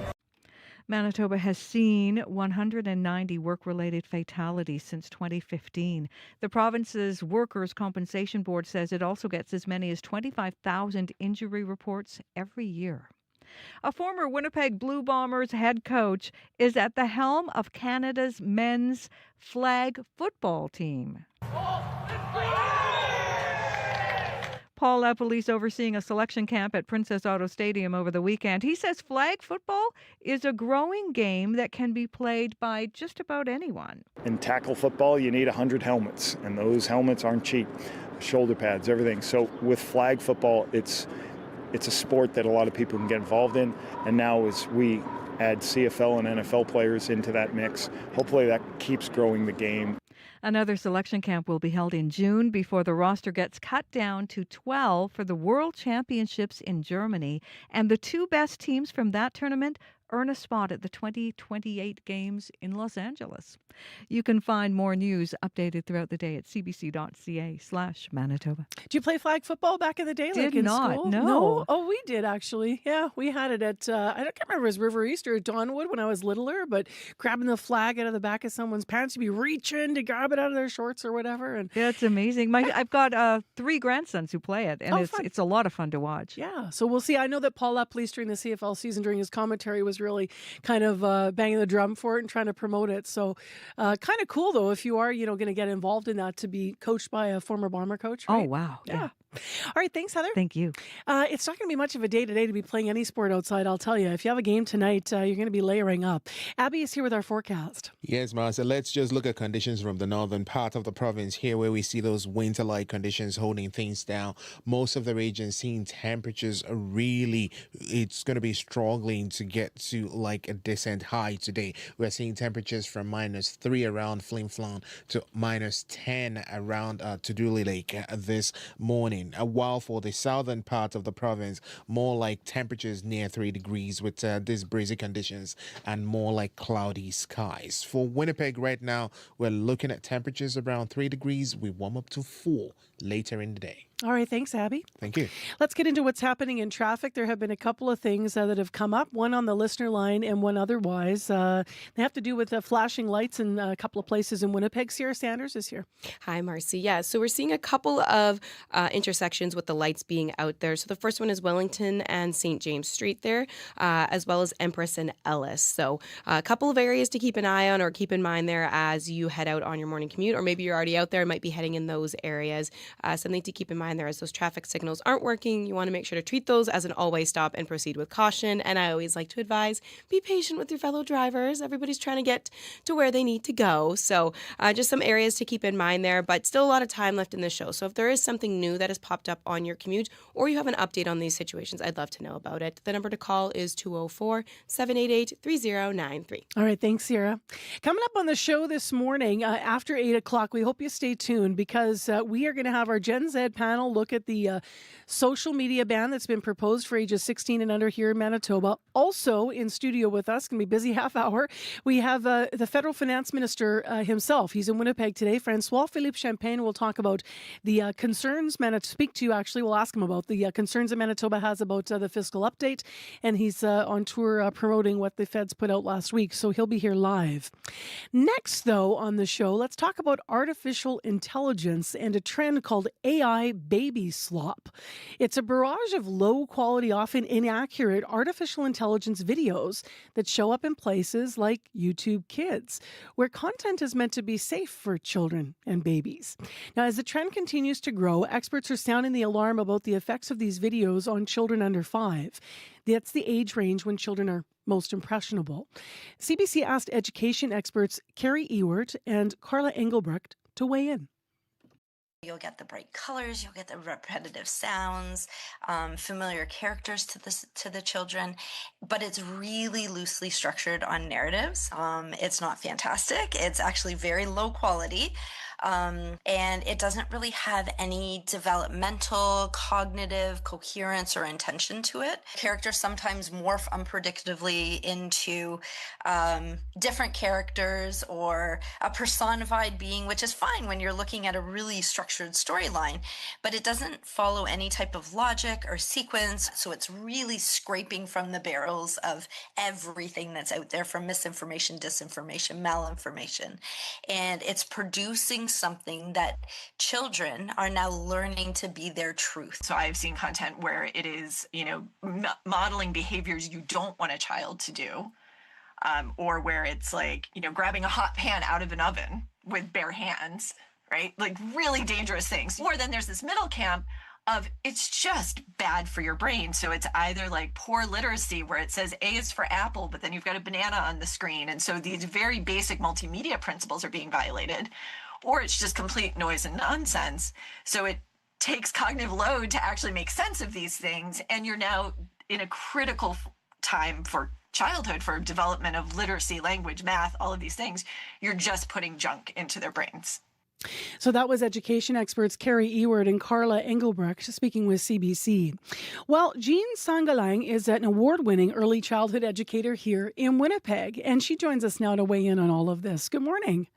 Manitoba has seen 190 work-related fatalities since 2015. The province's Workers' Compensation Board says it also gets as many as 25,000 injury reports every year. A former Winnipeg Blue Bombers head coach is at the helm of Canada's men's flag football team. Paul Lapalisse overseeing a selection camp at Princess Auto Stadium over the weekend. He says flag football is a growing game that can be played by just about anyone. In tackle football, you need 100 helmets, and those helmets aren't cheap. Shoulder pads, everything. So with flag football, it's a sport that a lot of people can get involved in, and now as we add CFL and NFL players into that mix, hopefully that keeps growing the game. Another selection camp will be held in June before the roster gets cut down to 12 for the World Championships in Germany, and the two best teams from that tournament earn a spot at the 2028 Games in Los Angeles. You can find more news updated throughout the day at cbc.ca/Manitoba. Did you play flag football back in the day? Did in not, school? no. Oh, we did actually. Yeah, we had it at, I can't remember if it was River East or Donwood when I was littler, but grabbing the flag out of the back of someone's pants, you'd be reaching to grab it out of their shorts or whatever. And yeah, it's amazing. I've got 3 grandsons who play it, and it's a lot of fun to watch. Yeah, so we'll see. I know that Paul Lapalisse during the CFL season, during his commentary, was really kind of banging the drum for it and trying to promote it. So kind of cool, though, if you are, going to get involved in that, to be coached by a former Bomber coach. Right? Oh, wow. Yeah. All right. Thanks, Heather. Thank you. It's not going to be much of a day today to be playing any sport outside, I'll tell you. If you have a game tonight, you're going to be layering up. Abby is here with our forecast. Yes, Marcia. Let's just look at conditions from the northern part of the province here, where we see those winter-like conditions holding things down. Most of the region seeing temperatures it's going to be struggling to get to like a decent high today. We're seeing temperatures from -3 around Flin Flon to -10 around Tuduli Lake this morning. While for the southern part of the province, more like temperatures near 3 degrees with these breezy conditions and more like cloudy skies. For Winnipeg right now, we're looking at temperatures around 3 degrees. We warm up to 4 later in the day. All right. Thanks, Abby. Thank you. Let's get into what's happening in traffic. There have been a couple of things that have come up, one on the listener line and one otherwise. They have to do with flashing lights in a couple of places in Winnipeg. Sierra Sanders is here. Hi, Marcy. Yeah, so we're seeing a couple of intersections with the lights being out there. So the first one is Wellington and St. James Street there, as well as Empress and Ellis. So a couple of areas to keep an eye on or keep in mind there as you head out on your morning commute, or maybe you're already out there and might be heading in those areas. Something to keep in mind there, as those traffic signals aren't working, you want to make sure to treat those as an always stop and proceed with caution. And I always like to advise, be patient with your fellow drivers. Everybody's trying to get to where they need to go. So just some areas to keep in mind there, but still a lot of time left in the show. So if there is something new that has popped up on your commute, or you have an update on these situations, I'd love to know about it. The number to call is 204-788-3093. All right. Thanks, Sierra. Coming up on the show this morning after 8 o'clock, we hope you stay tuned, because we are going to have our Gen Z panel look at the social media ban that's been proposed for ages 16 and under here in Manitoba. Also in studio with us, going to be busy half hour, we have the federal finance minister himself. He's in Winnipeg today. François-Philippe Champagne will talk about the concerns we'll ask him about the concerns that Manitoba has about the fiscal update, and he's on tour promoting what the feds put out last week, so he'll be here live. Next, though, on the show, let's talk about artificial intelligence and a trend called AI baby slop. It's a barrage of low-quality, often inaccurate artificial intelligence videos that show up in places like YouTube Kids, where content is meant to be safe for children and babies. Now, as the trend continues to grow, experts are sounding the alarm about the effects of these videos on children under 5. That's the age range when children are most impressionable. CBC asked education experts Carrie Ewert and Carla Engelbrecht to weigh in. You'll get the bright colors, you'll get the repetitive sounds, familiar characters to the children, but it's really loosely structured on narratives. It's not fantastic. It's actually very low quality. And it doesn't really have any developmental, cognitive coherence or intention to it. Characters sometimes morph unpredictably into different characters or a personified being, which is fine when you're looking at a really structured storyline, but it doesn't follow any type of logic or sequence. So it's really scraping from the barrels of everything that's out there, from misinformation, disinformation, malinformation. And it's producing something that children are now learning to be their truth. So I've seen content where it is, modeling behaviors you don't want a child to do, or where it's like, grabbing a hot pan out of an oven with bare hands, right? Like really dangerous things. Or then there's this middle camp of it's just bad for your brain. So it's either like poor literacy where it says A is for apple, but then you've got a banana on the screen. And so these very basic multimedia principles are being violated, or it's just complete noise and nonsense. So it takes cognitive load to actually make sense of these things. And you're now in a critical time for childhood, for development of literacy, language, math, all of these things. You're just putting junk into their brains. So that was education experts Carrie Ewert and Carla Engelbrecht speaking with CBC. Well, Jean Sangalang is an award-winning early childhood educator here in Winnipeg, and she joins us now to weigh in on all of this. Good morning.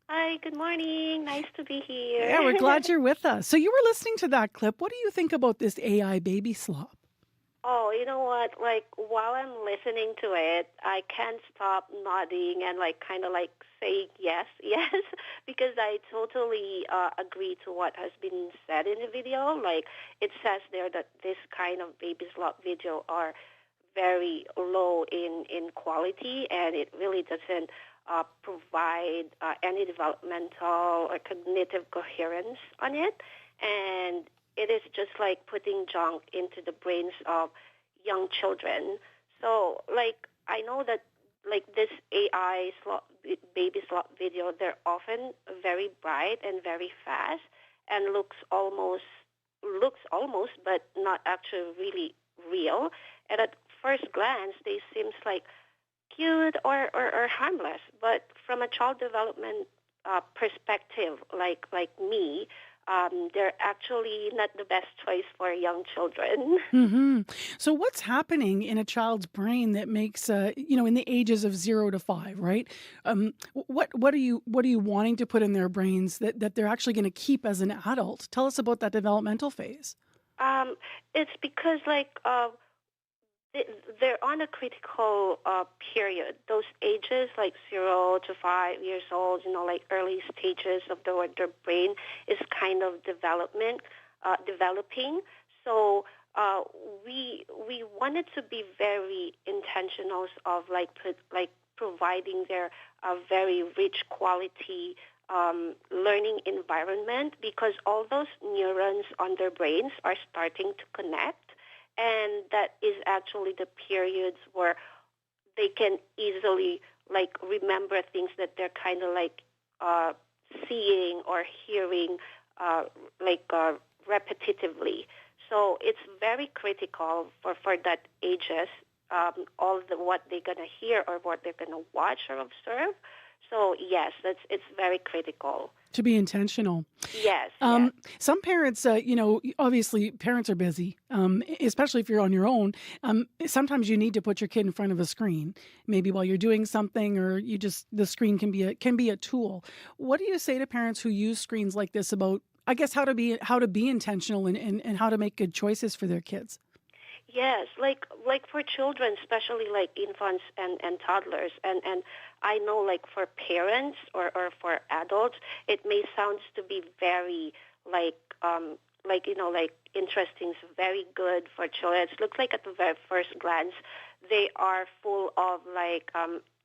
Hi, good morning. Nice to be here. Yeah, we're glad you're with us. So you were listening to that clip. What do you think about this AI baby slop? Oh, you know what? Like, while I'm listening to it, I can't stop nodding and, kind of saying yes, because I totally agree to what has been said in the video. Like, it says there that this kind of baby slop video are very low in quality, and it really doesn't provide any developmental or cognitive coherence on it. And it is just like putting junk into the brains of young children. So, I know that, this AI baby slop video, they're often very bright and very fast and looks almost, but not actually really real. And at first glance, they seems like cute or harmless. But from a child development perspective, like me, they're actually not the best choice for young children. Mm-hmm. So what's happening in a child's brain that makes, in the ages of 0 to 5, right? What are you wanting to put in their brains that they're actually going to keep as an adult? Tell us about that developmental phase. It's because they're on a critical period. Those ages, 0 to 5 years old, early stages of their brain is kind of developing. So we wanted to be very intentional of providing their very rich quality learning environment, because all those neurons on their brains are starting to connect. And that is actually the periods where they can easily remember things that they're kind of seeing or hearing repetitively. So it's very critical for that ages, what they're going to hear or what they're going to watch or observe. So yes, it's very critical. To be intentional. Yes. Some parents, obviously parents are busy, especially if you're on your own. Sometimes you need to put your kid in front of a screen, maybe while you're doing something, or the screen can be a tool. What do you say to parents who use screens like this about, I guess, how to be intentional and how to make good choices for their kids? Yes, like for children, especially infants and toddlers, and I know for parents or for adults, it may sound to be very interesting, very good for children. It looks like at the very first glance, they are full of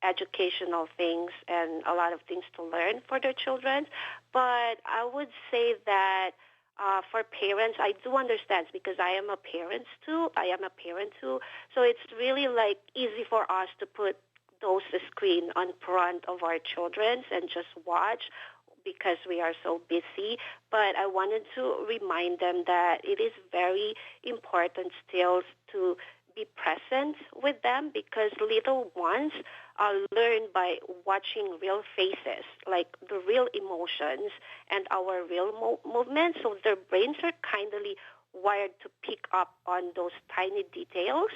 educational things and a lot of things to learn for their children. But I would say that for parents, I do understand because I am a parent too. So it's really easy for us to put those screen on front of our children and just watch because we are so busy. But I wanted to remind them that it is very important still to be present with them because little ones learn by watching real faces, like the real emotions and our real movements. So their brains are kindly wired to pick up on those tiny details,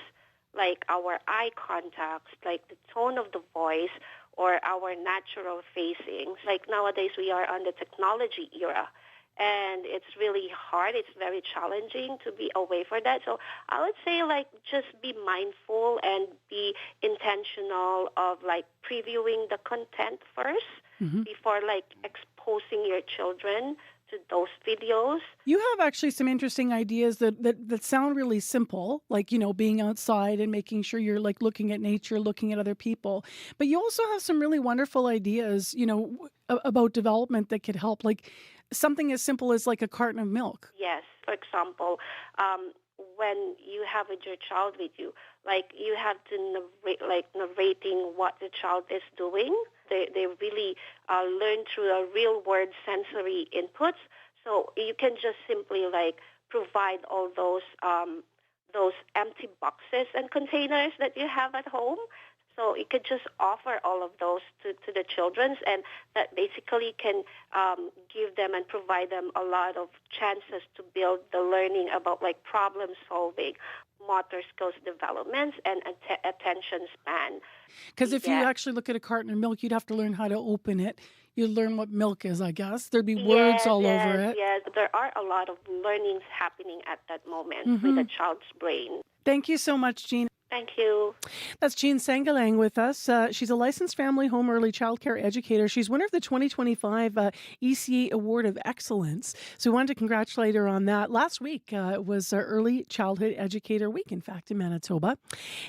like our eye contacts, like the tone of the voice, or our natural facings. Like nowadays we are on the technology era, and it's really hard. It's very challenging to be away from that. So I would say just be mindful and be intentional of previewing the content first before exposing your children to those videos. You have actually some interesting ideas that sound really simple, being outside and making sure you're looking at nature, looking at other people. But you also have some really wonderful ideas, about development that could help, something as simple as a carton of milk. Yes. For example, when you have your child with you, you have to narrating what the child is doing. They really learn through a real world sensory inputs. So you can just simply provide all those empty boxes and containers that you have at home. So you could just offer all of those to the children, and that basically can give them and provide them a lot of chances to build the learning about problem solving, motor skills developments, and attention span. Because if you actually look at a carton of milk, you'd have to learn how to open it. You'd learn what milk is, I guess. There'd be words all over it. Yes, there are a lot of learnings happening at that moment with a child's brain. Thank you so much, Jean. Thank you. That's Jean Sengalang with us. She's a licensed family home early childcare educator. She's winner of the 2025 ECA Award of Excellence. So we wanted to congratulate her on that. Last week was Early Childhood Educator Week, in fact, in Manitoba.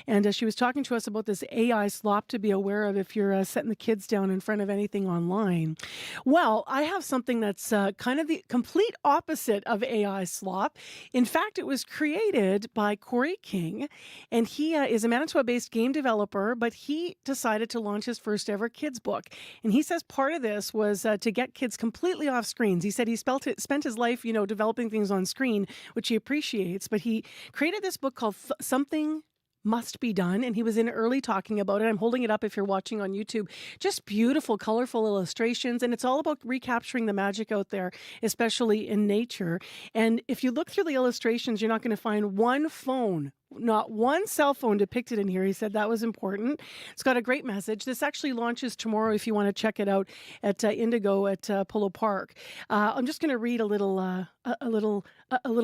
And she was talking to us about this AI slop to be aware of if you're setting the kids down in front of anything online. Well, I have something that's kind of the complete opposite of AI slop. In fact, it was created by Corey King, and he is a Manitoba-based game developer, but he decided to launch his first ever kids book. And he says part of this was to get kids completely off screens. He said he spent his life, developing things on screen, which he appreciates, but he created this book called Something Must Be Done, and he was in early talking about it. I'm holding it up if you're watching on YouTube. Just beautiful, colorful illustrations, and it's all about recapturing the magic out there, especially in nature. And if you look through the illustrations, you're not going to find one phone, not one cell phone depicted in here. He said that was important. It's got a great message. This actually launches tomorrow if you want to check it out at Indigo at Polo Park. I'm just going to read a little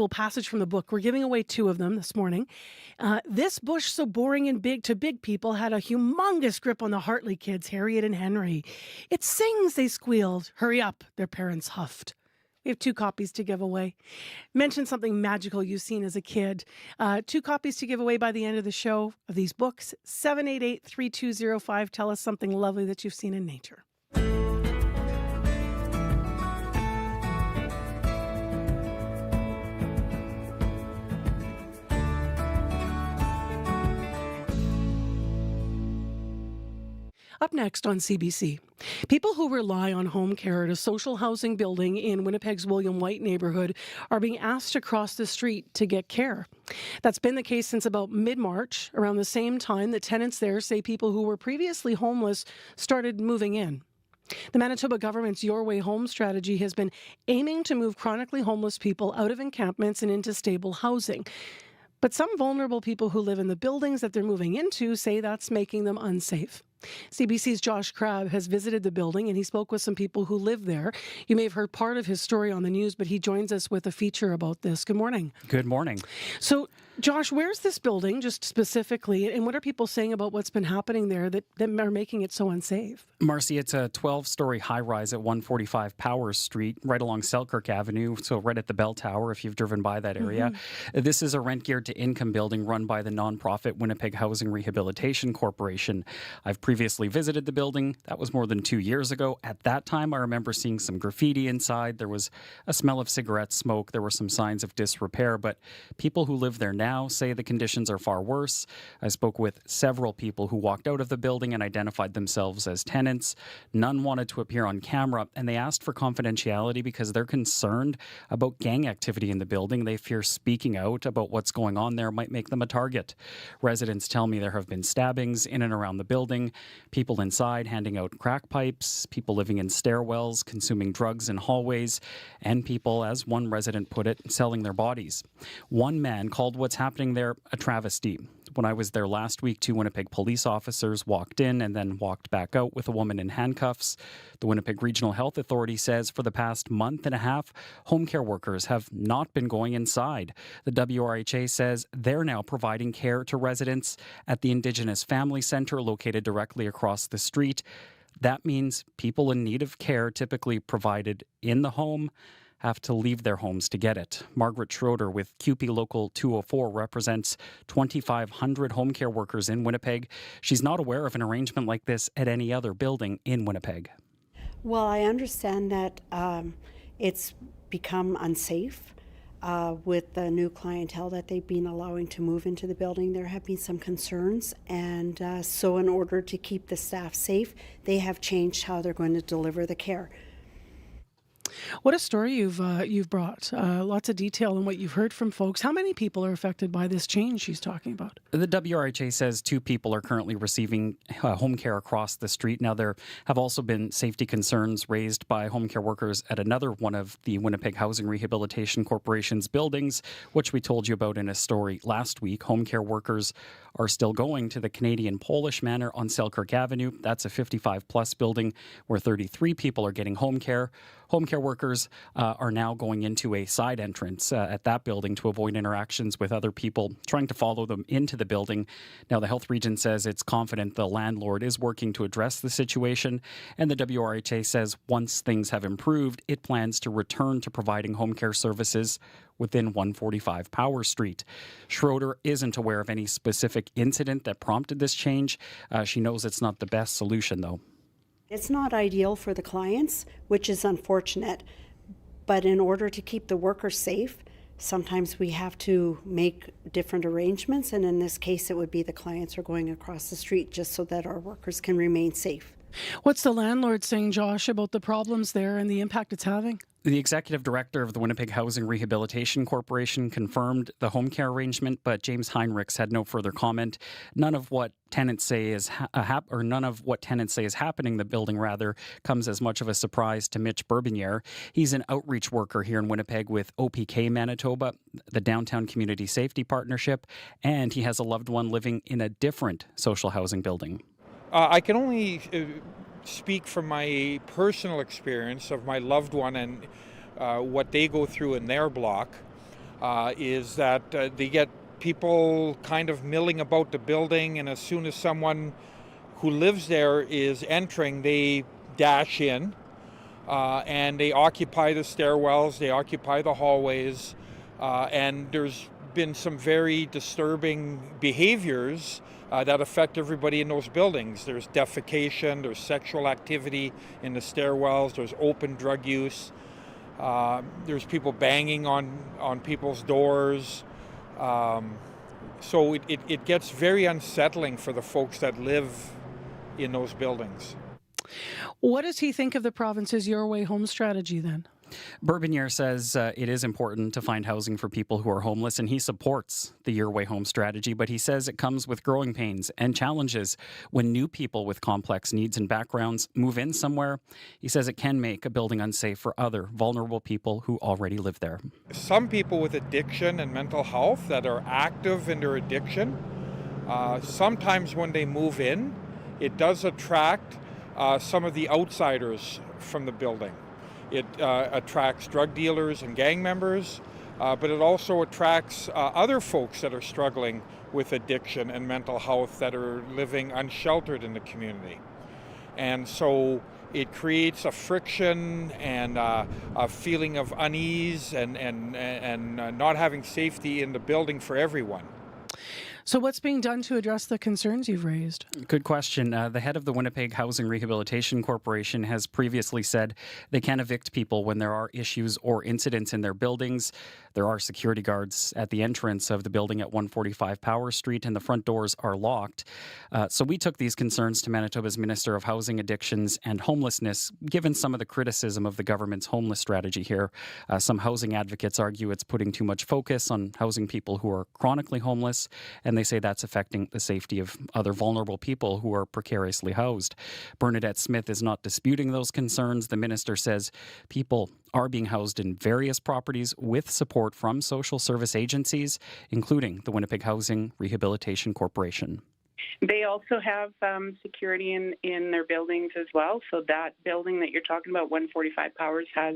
passage from the book. We're giving away 2 of them this morning. This bush so boring and big to big people had a humongous grip on the Hartley kids, Harriet and Henry. It sings, they squealed. Hurry up, their parents huffed. We have 2 copies to give away. Mention something magical you've seen as a kid. 2 copies to give away by the end of the show of these books. 788-3205. Tell us something lovely that you've seen in nature. Up next on CBC, people who rely on home care at a social housing building in Winnipeg's William White neighborhood are being asked to cross the street to get care. That's been the case since about mid-March. Around the same time, the tenants there say people who were previously homeless started moving in. The Manitoba government's Your Way Home strategy has been aiming to move chronically homeless people out of encampments and into stable housing. But some vulnerable people who live in the buildings that they're moving into say that's making them unsafe. CBC's Josh Crabb has visited the building and he spoke with some people who live there. You may have heard part of his story on the news, but he joins us with a feature about this. Good morning. Good morning. So Josh, where's this building, just specifically, and what are people saying about what's been happening there that are making it so unsafe? Marcy, it's a 12-story high-rise at 145 Powers Street, right along Selkirk Avenue, so right at the Bell Tower if you've driven by that area. This is a rent-geared-to-income building run by the nonprofit Winnipeg Housing Rehabilitation Corporation. I've previously visited the building. That was more than 2 years ago. At that time, I remember seeing some graffiti inside. There was a smell of cigarette smoke. There were some signs of disrepair, but people who live there now say the conditions are far worse. I spoke with several people who walked out of the building and identified themselves as tenants. None wanted to appear on camera, and they asked for confidentiality because they're concerned about gang activity in the building. They fear speaking out about what's going on there might make them a target. Residents tell me there have been stabbings in and around the building, people inside handing out crack pipes, people living in stairwells, consuming drugs in hallways, and people, as one resident put it, selling their bodies. One man called what's happening there a travesty. When I was there last week, 2 Winnipeg police officers walked in and then walked back out with a woman in handcuffs. The Winnipeg Regional Health Authority says for the past month and a half, home care workers have not been going inside. The WRHA says they're now providing care to residents at the Indigenous Family Centre located directly across the street. That means people in need of care typically provided in the home have to leave their homes to get it. Margaret Schroeder with QP Local 204 represents 2,500 home care workers in Winnipeg. She's not aware of an arrangement like this at any other building in Winnipeg. Well, I understand that it's become unsafe with the new clientele that they've been allowing to move into the building. There have been some concerns, and so in order to keep the staff safe, they have changed how they're going to deliver the care. What a story you've brought. Lots of detail on what you've heard from folks. How many people are affected by this change she's talking about? The WRHA says 2 people are currently receiving home care across the street. Now, there have also been safety concerns raised by home care workers at another one of the Winnipeg Housing Rehabilitation Corporation's buildings, which we told you about in a story last week. Home care workers are still going to the Canadian Polish Manor on Selkirk Avenue. That's a 55-plus building where 33 people are getting home care. Home care workers are now going into a side entrance at that building to avoid interactions with other people trying to follow them into the building. Now, the health region says it's confident the landlord is working to address the situation, and the WRHA says once things have improved, it plans to return to providing home care services within 145 Powers Street. Schroeder isn't aware of any specific incident that prompted this change. She knows it's not the best solution, though. It's not ideal for the clients, which is unfortunate, but in order to keep the workers safe, sometimes we have to make different arrangements, and in this case it would be the clients are going across the street just so that our workers can remain safe. What's the landlord saying, Josh, about the problems there and the impact it's having? The executive director of the Winnipeg Housing Rehabilitation Corporation confirmed the home care arrangement, but James Heinrichs had no further comment. None of what tenants say is happening in the building comes as much of a surprise to Mitch Bourbonniere. He's an outreach worker here in Winnipeg with OPK Manitoba, the Downtown Community Safety Partnership, and he has a loved one living in a different social housing building. I can only speak from my personal experience of my loved one and what they go through in their block is that they get people kind of milling about the building, and as soon as someone who lives there is entering, they dash in and they occupy the stairwells, they occupy the hallways, and there's been some very disturbing behaviors that affect everybody in those buildings. There's defecation, there's sexual activity in the stairwells, there's open drug use, there's people banging on people's doors. So it gets very unsettling for the folks that live in those buildings. What does he think of the province's Your Way Home strategy then? Bourbonniere says it is important to find housing for people who are homeless, and he supports the Your Way Home strategy, but he says it comes with growing pains and challenges when new people with complex needs and backgrounds move in somewhere. He says it can make a building unsafe for other vulnerable people who already live there. Some people with addiction and mental health that are active in their addiction, sometimes when they move in, it does attract some of the outsiders from the building. It attracts drug dealers and gang members. but it also attracts other folks that are struggling with addiction and mental health that are living unsheltered in the community. And so it creates a friction and a feeling of unease and not having safety in the building for everyone. So what's being done to address the concerns you've raised? Good question. The head of the Winnipeg Housing Rehabilitation Corporation has previously said they can evict people when there are issues or incidents in their buildings. There are security guards at the entrance of the building at 145 Powers Street, and the front doors are locked. So we took these concerns to Manitoba's Minister of Housing, Addictions and Homelessness, given some of the criticism of the government's homeless strategy here. Some housing advocates argue it's putting too much focus on housing people who are chronically homeless, and they say that's affecting the safety of other vulnerable people who are precariously housed. Bernadette Smith is not disputing those concerns. The minister says people are being housed in various properties with support from social service agencies, including the Winnipeg Housing Rehabilitation Corporation. They also have security in their buildings as well. So that building that you're talking about, 145 Powers, has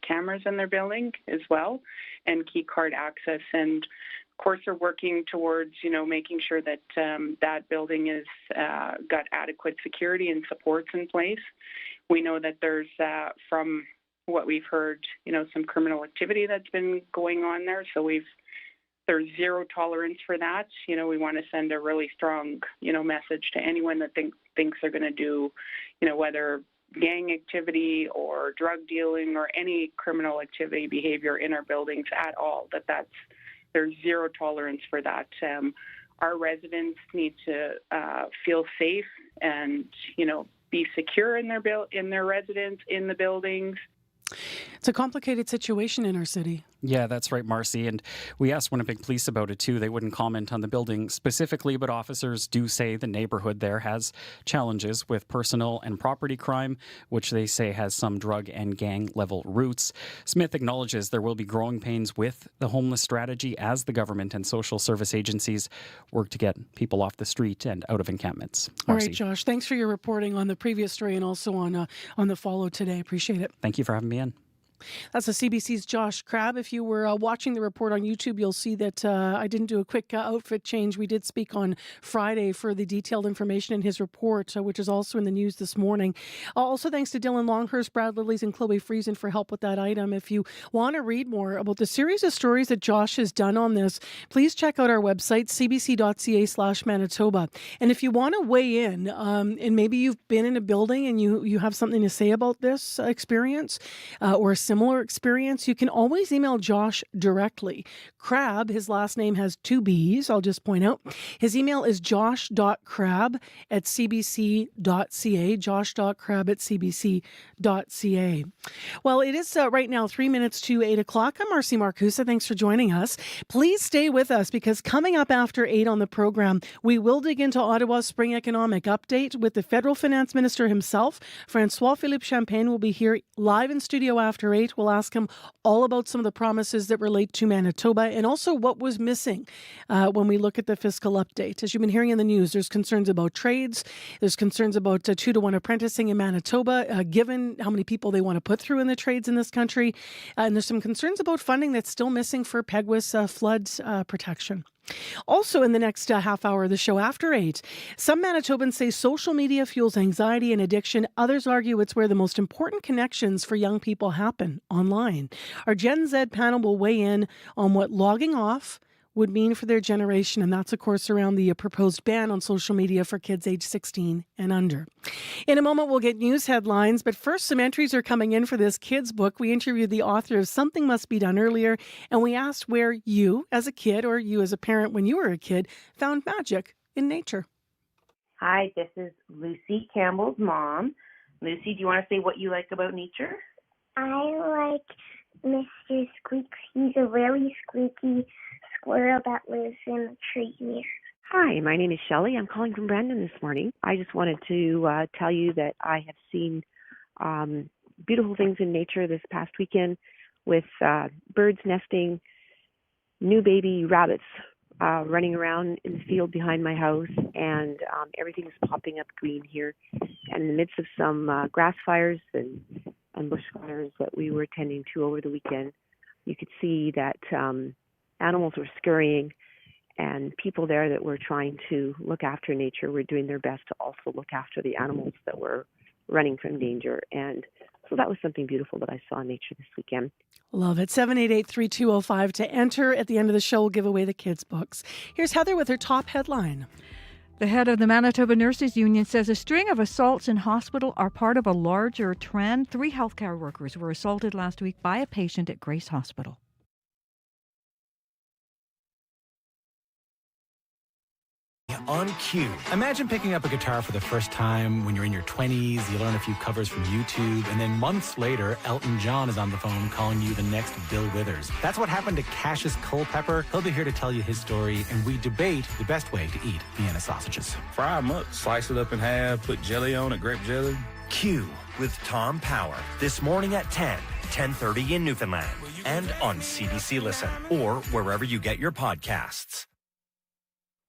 cameras in their building as well and key card access. And of course, they're working towards, making sure that that building is got adequate security and supports in place. We know that there's, from what we've heard, some criminal activity that's been going on there. So there's zero tolerance for that. We want to send a really strong, message to anyone that thinks they're going to do, whether gang activity or drug dealing or any criminal activity behavior in our buildings at all, there's zero tolerance for that. Our residents need to feel safe and, be secure in their residence, in the buildings. It's a complicated situation in our city. Yeah, that's right, Marcy. And we asked Winnipeg Police about it too. They wouldn't comment on the building specifically, but officers do say the neighborhood there has challenges with personal and property crime, which they say has some drug and gang level roots. Smith acknowledges there will be growing pains with the homeless strategy as the government and social service agencies work to get people off the street and out of encampments. All Marcy. right, Josh, thanks for your reporting on the previous story and also on the follow today. Appreciate it. Thank you for having me in. That's the CBC's Josh Crabb. If you were watching the report on YouTube, you'll see that I didn't do a quick outfit change. We did speak on Friday for the detailed information in his report, which is also in the news this morning. Also, thanks to Dylan Longhurst, Brad Lillies, and Chloe Friesen for help with that item. If you want to read more about the series of stories that Josh has done on this, please check out our website, cbc.ca/Manitoba. And if you want to weigh in, and maybe you've been in a building and you have something to say about this experience or a similar experience, you can always email Josh directly. Crabb, his last name has 2 B's, I'll just point out. His email is josh.crabb@cbc.ca, josh.crabb@cbc.ca. Well, it is right now 3 minutes to 8 o'clock. I'm Marcy Marcusa. Thanks for joining us. Please stay with us because coming up after 8 on the program, we will dig into Ottawa's spring economic update with the federal finance minister himself. François-Philippe Champagne will be here live in studio after 8. We'll ask him all about some of the promises that relate to Manitoba and also what was missing when we look at the fiscal update. As you've been hearing in the news, there's concerns about trades. There's concerns about 2-to-1 apprenticing in Manitoba, given how many people they want to put through in the trades in this country. And there's some concerns about funding that's still missing for Peguis flood protection. Also in the next half hour of the show after 8, some Manitobans say social media fuels anxiety and addiction. Others argue it's where the most important connections for young people happen, online. Our Gen Z panel will weigh in on what logging off would mean for their generation, and that's, of course, around the proposed ban on social media for kids age 16 and under. In a moment, we'll get news headlines, but first, some entries are coming in for this kids' book. We interviewed the author of Something Must Be Done earlier, and we asked where you, as a kid, or you as a parent when you were a kid, found magic in nature. Hi, this is Lucy Campbell's mom. Lucy, do you want to say what you like about nature? I like Mr. Squeaks. He's a very squeaky squirrel that lives in a tree here. Hi, my name is Shelley. I'm calling from Brandon this morning. I just wanted to tell you that I have seen beautiful things in nature this past weekend with birds nesting, new baby rabbits running around in the field behind my house, and everything is popping up green here. And in the midst of some grass fires and bushfires that we were tending to over the weekend, you could see that animals were scurrying, and people there that were trying to look after nature were doing their best to also look after the animals that were running from danger. And so that was something beautiful that I saw in nature this weekend. Love it. 788-3205 to enter. At the end of the show, we'll give away the kids' books. Here's Heather with her top headline. The head of the Manitoba Nurses Union says a string of assaults in hospital are part of a larger trend. 3 healthcare workers were assaulted last week by a patient at Grace Hospital. On cue. Imagine picking up a guitar for the first time when you're in your 20s, you learn a few covers from YouTube, and then months later, Elton John is on the phone calling you the next Bill Withers. That's what happened to Cassius Culpepper. He'll be here to tell you his story, and we debate the best way to eat Vienna sausages. Fry them up, slice it up in half, put jelly on it, grape jelly. Q with Tom Power. This morning at 10:30 in Newfoundland, and on CBC Listen, or wherever you get your podcasts.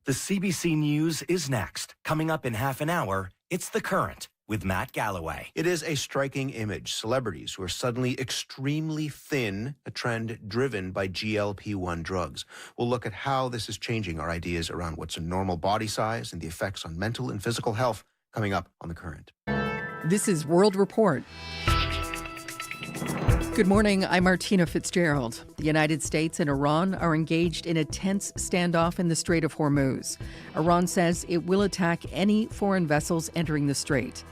The CBC News is next. Coming up in half an hour, it's The Current with Matt Galloway. It is a striking image. Celebrities who are suddenly extremely thin, a trend driven by GLP-1 drugs. We'll look at how this is changing our ideas around what's a normal body size and the effects on mental and physical health coming up on The Current. This is World Report. Good morning, I'm Martina Fitzgerald. The United States and Iran are engaged in a tense standoff in the Strait of Hormuz. Iran says it will attack any foreign vessels entering the strait.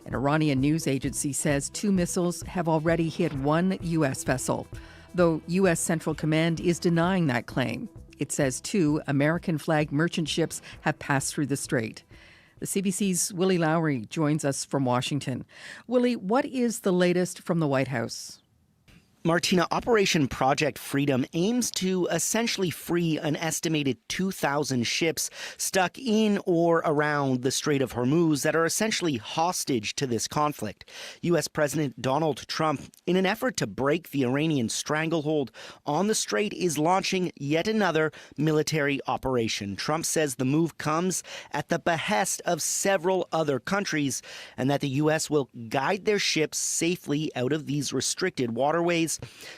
An Iranian news agency says 2 missiles have already hit 1 U.S. vessel, though U.S. Central Command is denying that claim. It says 2 American-flagged merchant ships have passed through the strait. The CBC's Willie Lowry joins us from Washington. Willie, what is the latest from the White House? Martina, Operation Project Freedom aims to essentially free an estimated 2,000 ships stuck in or around the Strait of Hormuz that are essentially hostage to this conflict. U.S. President Donald Trump, in an effort to break the Iranian stranglehold on the strait, is launching yet another military operation. Trump says the move comes at the behest of several other countries and that the U.S. will guide their ships safely out of these restricted waterways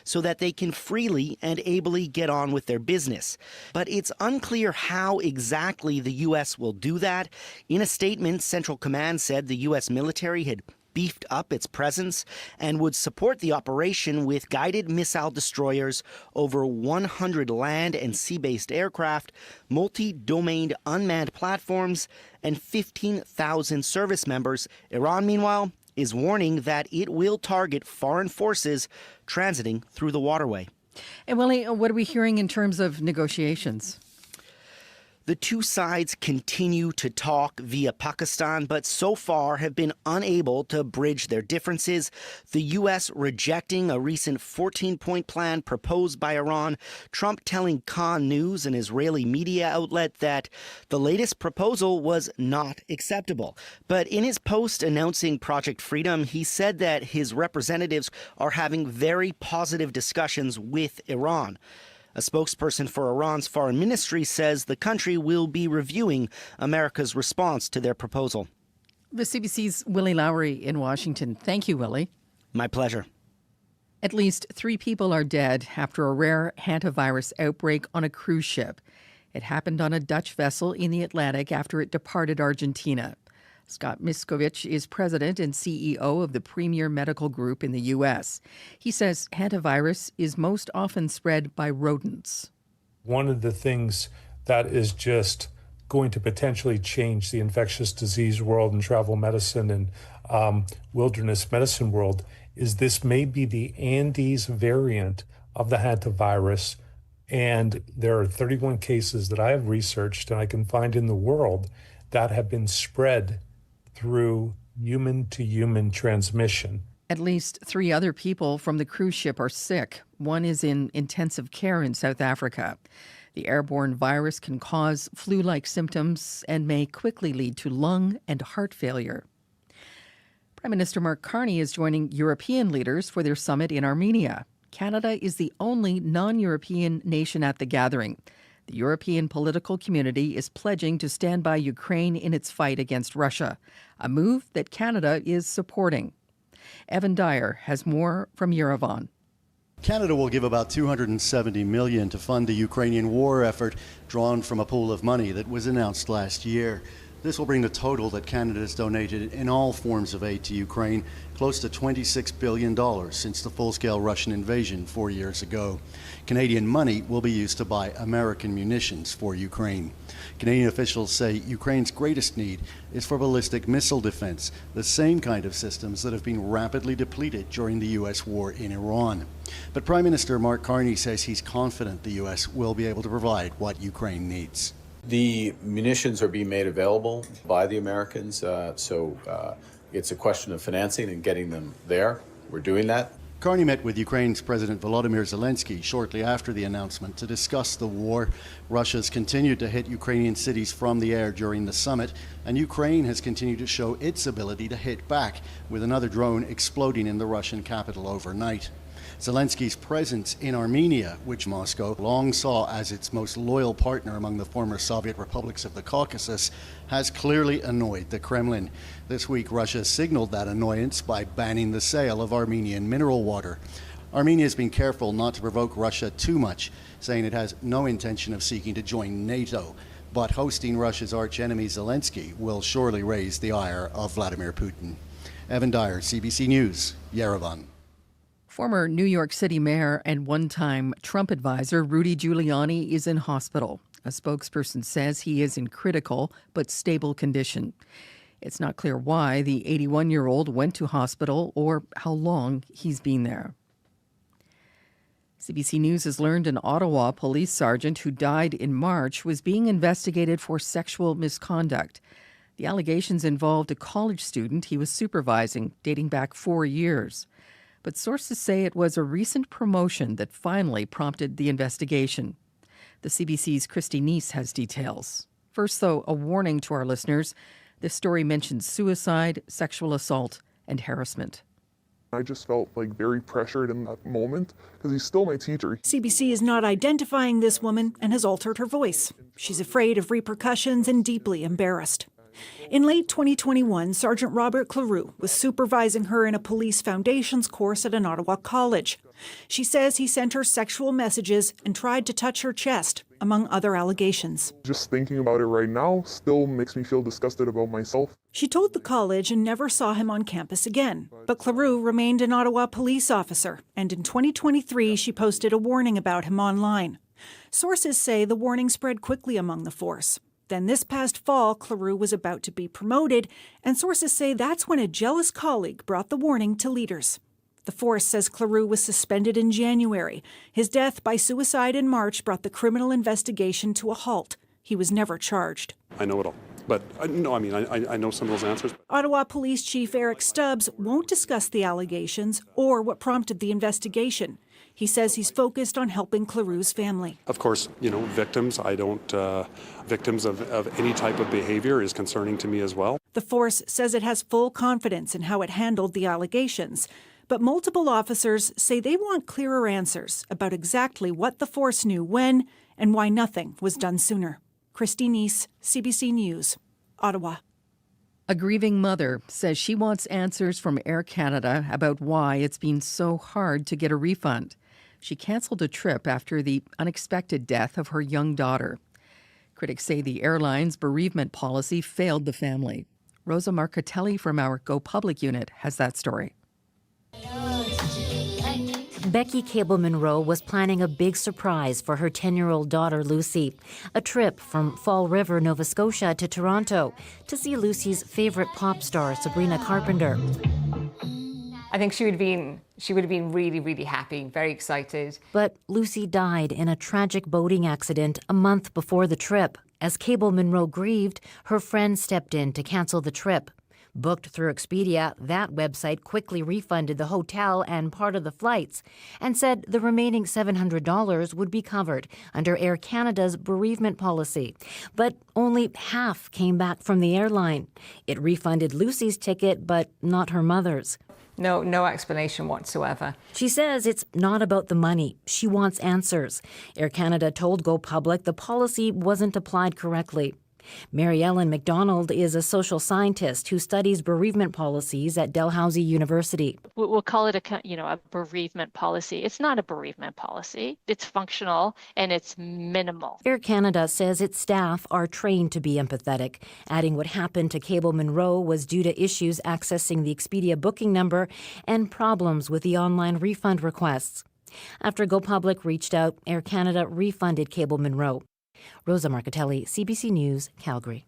so that they can freely and ably get on with their business. But it's unclear how exactly the U.S. will do that. In a statement, Central Command said the U.S. military had beefed up its presence and would support the operation with guided missile destroyers, over 100 land and sea-based aircraft, multi-domained unmanned platforms, and 15,000 service members. Iran, meanwhile, is warning that it will target foreign forces transiting through the waterway. And Willie, what are we hearing in terms of negotiations? The two sides continue to talk via Pakistan, but so far have been unable to bridge their differences. The U.S. rejecting a recent 14-point plan proposed by Iran. Trump telling Khan News, an Israeli media outlet, that the latest proposal was not acceptable. But in his post announcing Project Freedom, he said that his representatives are having very positive discussions with Iran. A spokesperson for Iran's foreign ministry says the country will be reviewing America's response to their proposal. The CBC's Willie Lowry in Washington. Thank you, Willie. My pleasure. At least 3 people are dead after a rare hantavirus outbreak on a cruise ship. It happened on a Dutch vessel in the Atlantic after it departed Argentina. Scott Miskovich is president and CEO of the Premier Medical Group in the U.S. He says hantavirus is most often spread by rodents. One of the things that is just going to potentially change the infectious disease world and travel medicine and wilderness medicine world is this may be the Andes variant of the hantavirus. And there are 31 cases that I have researched and I can find in the world that have been spread through human-to-human transmission. At least 3 other people from the cruise ship are sick. One is in intensive care in South Africa. The airborne virus can cause flu-like symptoms and may quickly lead to lung and heart failure. Prime Minister Mark Carney is joining European leaders for their summit in Armenia. Canada is the only non-European nation at the gathering. The European political community is pledging to stand by Ukraine in its fight against Russia, a move that Canada is supporting. Evan Dyer has more from Yerevan. Canada will give about $270 million to fund the Ukrainian war effort, drawn from a pool of money that was announced last year. This will bring the total that Canada has donated in all forms of aid to Ukraine close to $26 billion since the full-scale Russian invasion 4 years ago. Canadian money will be used to buy American munitions for Ukraine. Canadian officials say Ukraine's greatest need is for ballistic missile defense, the same kind of systems that have been rapidly depleted during the U.S. war in Iran. But Prime Minister Mark Carney says he's confident the U.S. will be able to provide what Ukraine needs. The munitions are being made available by the Americans, so it's a question of financing and getting them there. We're doing that. Carney met with Ukraine's President Volodymyr Zelensky shortly after the announcement to discuss the war. Russia's continued to hit Ukrainian cities from the air during the summit, and Ukraine has continued to show its ability to hit back, with another drone exploding in the Russian capital overnight. Zelensky's presence in Armenia, which Moscow long saw as its most loyal partner among the former Soviet republics of the Caucasus, has clearly annoyed the Kremlin. This week, Russia signaled that annoyance by banning the sale of Armenian mineral water. Armenia has been careful not to provoke Russia too much, saying it has no intention of seeking to join NATO. But hosting Russia's archenemy Zelensky will surely raise the ire of Vladimir Putin. Evan Dyer, CBC News, Yerevan. Former New York City mayor and one-time Trump advisor Rudy Giuliani is in hospital. A spokesperson says he is in critical but stable condition. It's not clear why the 81-year-old went to hospital or how long he's been there. CBC News has learned an Ottawa police sergeant who died in March was being investigated for sexual misconduct. The allegations involved a college student he was supervising, dating back 4 years. But sources say it was a recent promotion that finally prompted the investigation. The CBC's Christy Neese has details. First, though, a warning to our listeners. This story mentions suicide, sexual assault, and harassment. I just felt like very pressured in that moment because he's still my teacher. CBC is not identifying this woman and has altered her voice. She's afraid of repercussions and deeply embarrassed. In late 2021, Sergeant Robert Cleroux was supervising her in a police foundations course at an Ottawa college. She says he sent her sexual messages and tried to touch her chest, among other allegations. Just thinking about it right now still makes me feel disgusted about myself. She told the college and never saw him on campus again. But Cleroux remained an Ottawa police officer, and in 2023 she posted a warning about him online. Sources say the warning spread quickly among the force. Then this past fall, Cleroux was about to be promoted, and sources say that's when a jealous colleague brought the warning to leaders. The force says Cleroux was suspended in January. His death by suicide in March brought the criminal investigation to a halt. He was never charged. I know it all. But I know some of those answers. Ottawa Police Chief Eric Stubbs won't discuss the allegations or what prompted the investigation. He says he's focused on helping Cleroux's family. Of course, victims, victims of any type of behavior is concerning to me as well. The force says it has full confidence in how it handled the allegations. But multiple officers say they want clearer answers about exactly what the force knew when and why nothing was done sooner. Christy Neese, CBC News, Ottawa. A grieving mother says she wants answers from Air Canada about why it's been so hard to get a refund. She canceled a trip after the unexpected death of her young daughter. Critics say the airline's bereavement policy failed the family. Rosa Marcatelli from our Go Public unit has that story. Becky Cable-Monroe was planning a big surprise for her 10-year-old daughter, Lucy. A trip from Fall River, Nova Scotia to Toronto to see Lucy's favorite pop star, Sabrina Carpenter. I think she would have been really, really happy, very excited. But Lucy died in a tragic boating accident a month before the trip. As Cable-Monroe grieved, her friend stepped in to cancel the trip. Booked through Expedia, that website quickly refunded the hotel and part of the flights and said the remaining $700 would be covered under Air Canada's bereavement policy. But only half came back from the airline. It refunded Lucy's ticket, but not her mother's. No explanation whatsoever. She says it's not about the money. She wants answers. Air Canada told Go Public the policy wasn't applied correctly. Mary Ellen McDonald is a social scientist who studies bereavement policies at Dalhousie University. We'll call it a bereavement policy. It's not a bereavement policy. It's functional and it's minimal. Air Canada says its staff are trained to be empathetic, adding what happened to Cable Munro was due to issues accessing the Expedia booking number and problems with the online refund requests. After Go Public reached out, Air Canada refunded Cable Munro. Rosa Marcatelli, CBC News, Calgary.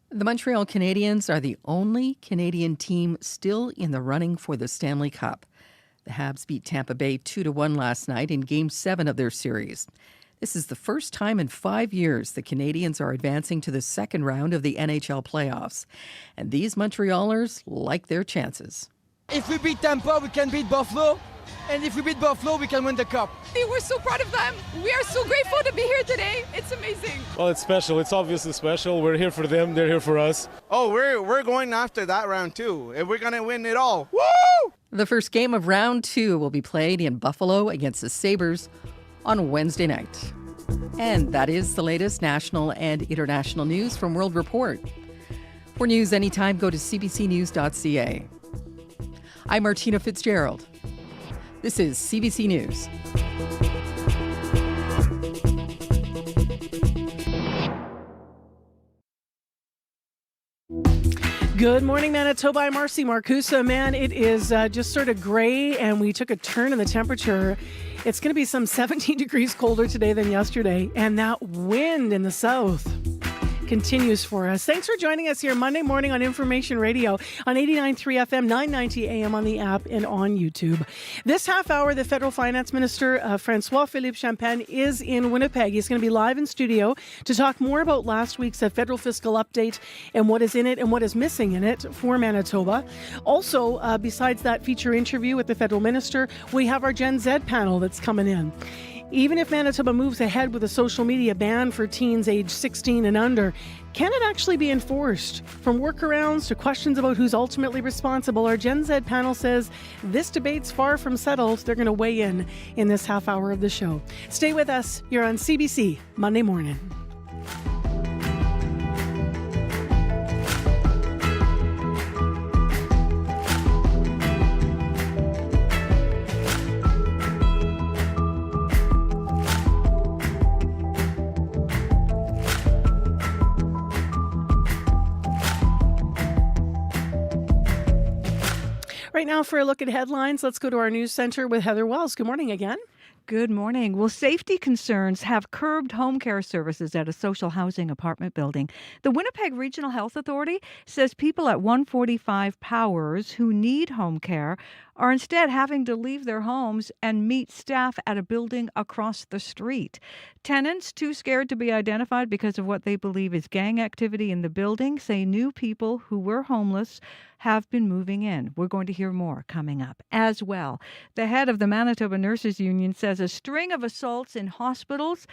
The Montreal Canadiens are the only Canadian team still in the running for the Stanley Cup. The Habs beat Tampa Bay 2-1 last night in Game 7 of their series. This is the first time in 5 years the Canadiens are advancing to the second round of the NHL playoffs. And these Montrealers like their chances. If we beat Tampa, we can beat Buffalo. And if we beat Buffalo, we can win the cup. We're so proud of them. We are so grateful to be here today. It's amazing. Well, it's special. It's obviously special. We're here for them. They're here for us. Oh, we're going after that round too. And we're going to win it all. Woo! The first game of round 2 will be played in Buffalo against the Sabres on Wednesday night. And that is the latest national and international news from World Report. For news anytime, go to cbcnews.ca. I'm Martina Fitzgerald. This is CBC News. Good morning, Manitoba. I'm Marcy Marcusa. Man, it is just sort of gray, and we took a turn in the temperature. It's going to be some 17 degrees colder today than yesterday, and that wind in the south continues for us. Thanks for joining us here Monday morning on Information Radio on 89.3 FM, 990 AM on the app and on YouTube. This half hour, the Federal Finance Minister, François-Philippe Champagne, is in Winnipeg. He's going to be live in studio to talk more about last week's federal fiscal update and what is in it and what is missing in it for Manitoba. Also, besides that feature interview with the Federal Minister, we have our Gen Z panel that's coming in. Even if Manitoba moves ahead with a social media ban for teens aged 16 and under, can it actually be enforced? From workarounds to questions about who's ultimately responsible, our Gen Z panel says this debate's far from settled. They're going to weigh in this half hour of the show. Stay with us. You're on CBC Monday morning. Right now, for a look at headlines, let's go to our news center with Heather Wells. Good morning again. Good morning. Well, safety concerns have curbed home care services at a social housing apartment building. The Winnipeg Regional Health Authority says people at 145 Powers who need home care are instead having to leave their homes and meet staff at a building across the street. Tenants, too scared to be identified because of what they believe is gang activity in the building, say new people who were homeless have been moving in. We're going to hear more coming up as well. The head of the Manitoba Nurses Union says a string of assaults in hospitals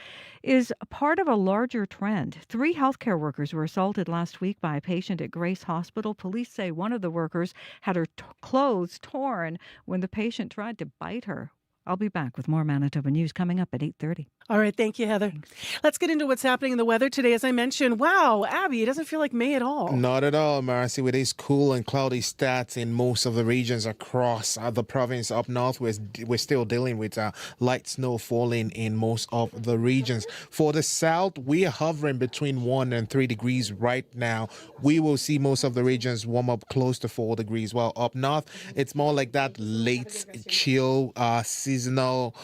is part of a larger trend. 3 healthcare workers were assaulted last week by a patient at Grace Hospital. Police say one of the workers had her clothes torn when the patient tried to bite her. I'll be back with more Manitoba news coming up at 8:30. All right. Thank you, Heather. Thanks. Let's get into what's happening in the weather today. As I mentioned, wow, Abby, it doesn't feel like May at all. Not at all, Marcy. With these cool and cloudy stats in most of the regions across the province up north, we're still dealing with light snow falling in most of the regions. For the south, we are hovering between 1 and 3 degrees right now. We will see most of the regions warm up close to 4 degrees, while up north, it's more like that late chill seasonal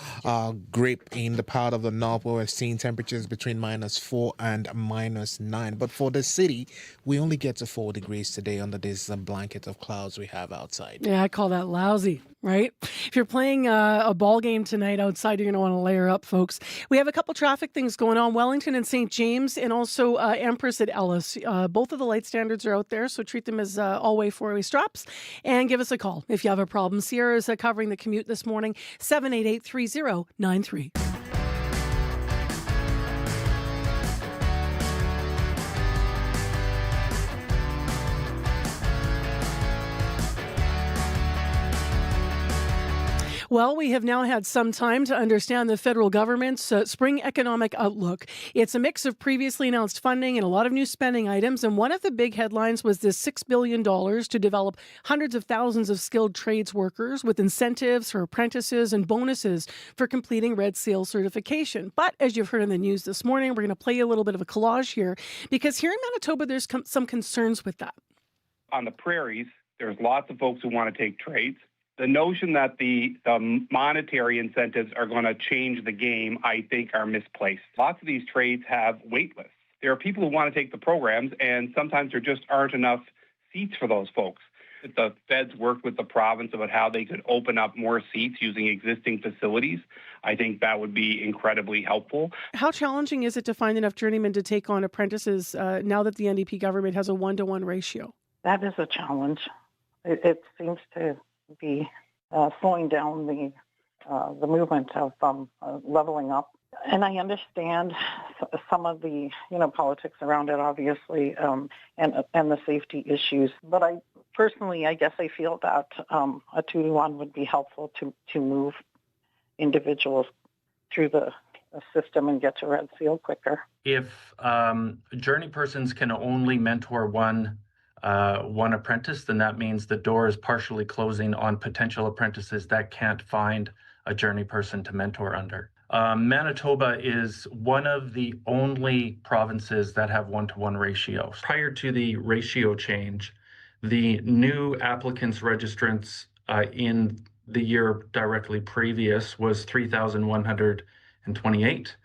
grip in the part of the north where we're seeing temperatures between -4 and -9. But for the city, we only get to 4 degrees today under this blanket of clouds we have outside. Yeah, I call that lousy, right? If you're playing a ball game tonight outside, you're going to want to layer up, folks. We have a couple traffic things going on. Wellington and St. James, and also Empress at Ellis. Both of the light standards are out there, so treat them as all-way four-way stops. And give us a call if you have a problem. Sierra is covering the commute this morning, 788-3093. Well, we have now had some time to understand the federal government's spring economic outlook. It's a mix of previously announced funding and a lot of new spending items. And one of the big headlines was this $6 billion to develop hundreds of thousands of skilled trades workers with incentives for apprentices and bonuses for completing Red Seal certification. But as you've heard in the news this morning, we're going to play a little bit of a collage here because here in Manitoba, there's some concerns with that. On the prairies, there's lots of folks who want to take trades. The notion that the monetary incentives are going to change the game, I think, are misplaced. Lots of these trades have wait lists. There are people who want to take the programs, and sometimes there just aren't enough seats for those folks. If the feds worked with the province about how they could open up more seats using existing facilities, I think that would be incredibly helpful. How challenging is it to find enough journeymen to take on apprentices now that the NDP government has a 1-to-1 ratio? That is a challenge. It seems to be slowing down the movement of leveling up. And I understand some of the politics around it, obviously, and the safety issues. But I guess I feel that a 2-to-1 would be helpful to move individuals through the system and get to Red Seal quicker. If journey persons can only mentor one apprentice, then that means the door is partially closing on potential apprentices that can't find a journey person to mentor under. Manitoba is one of the only provinces that have 1-to-1 ratios. Prior to the ratio change, the new applicants registrants in the year directly previous was 3,128.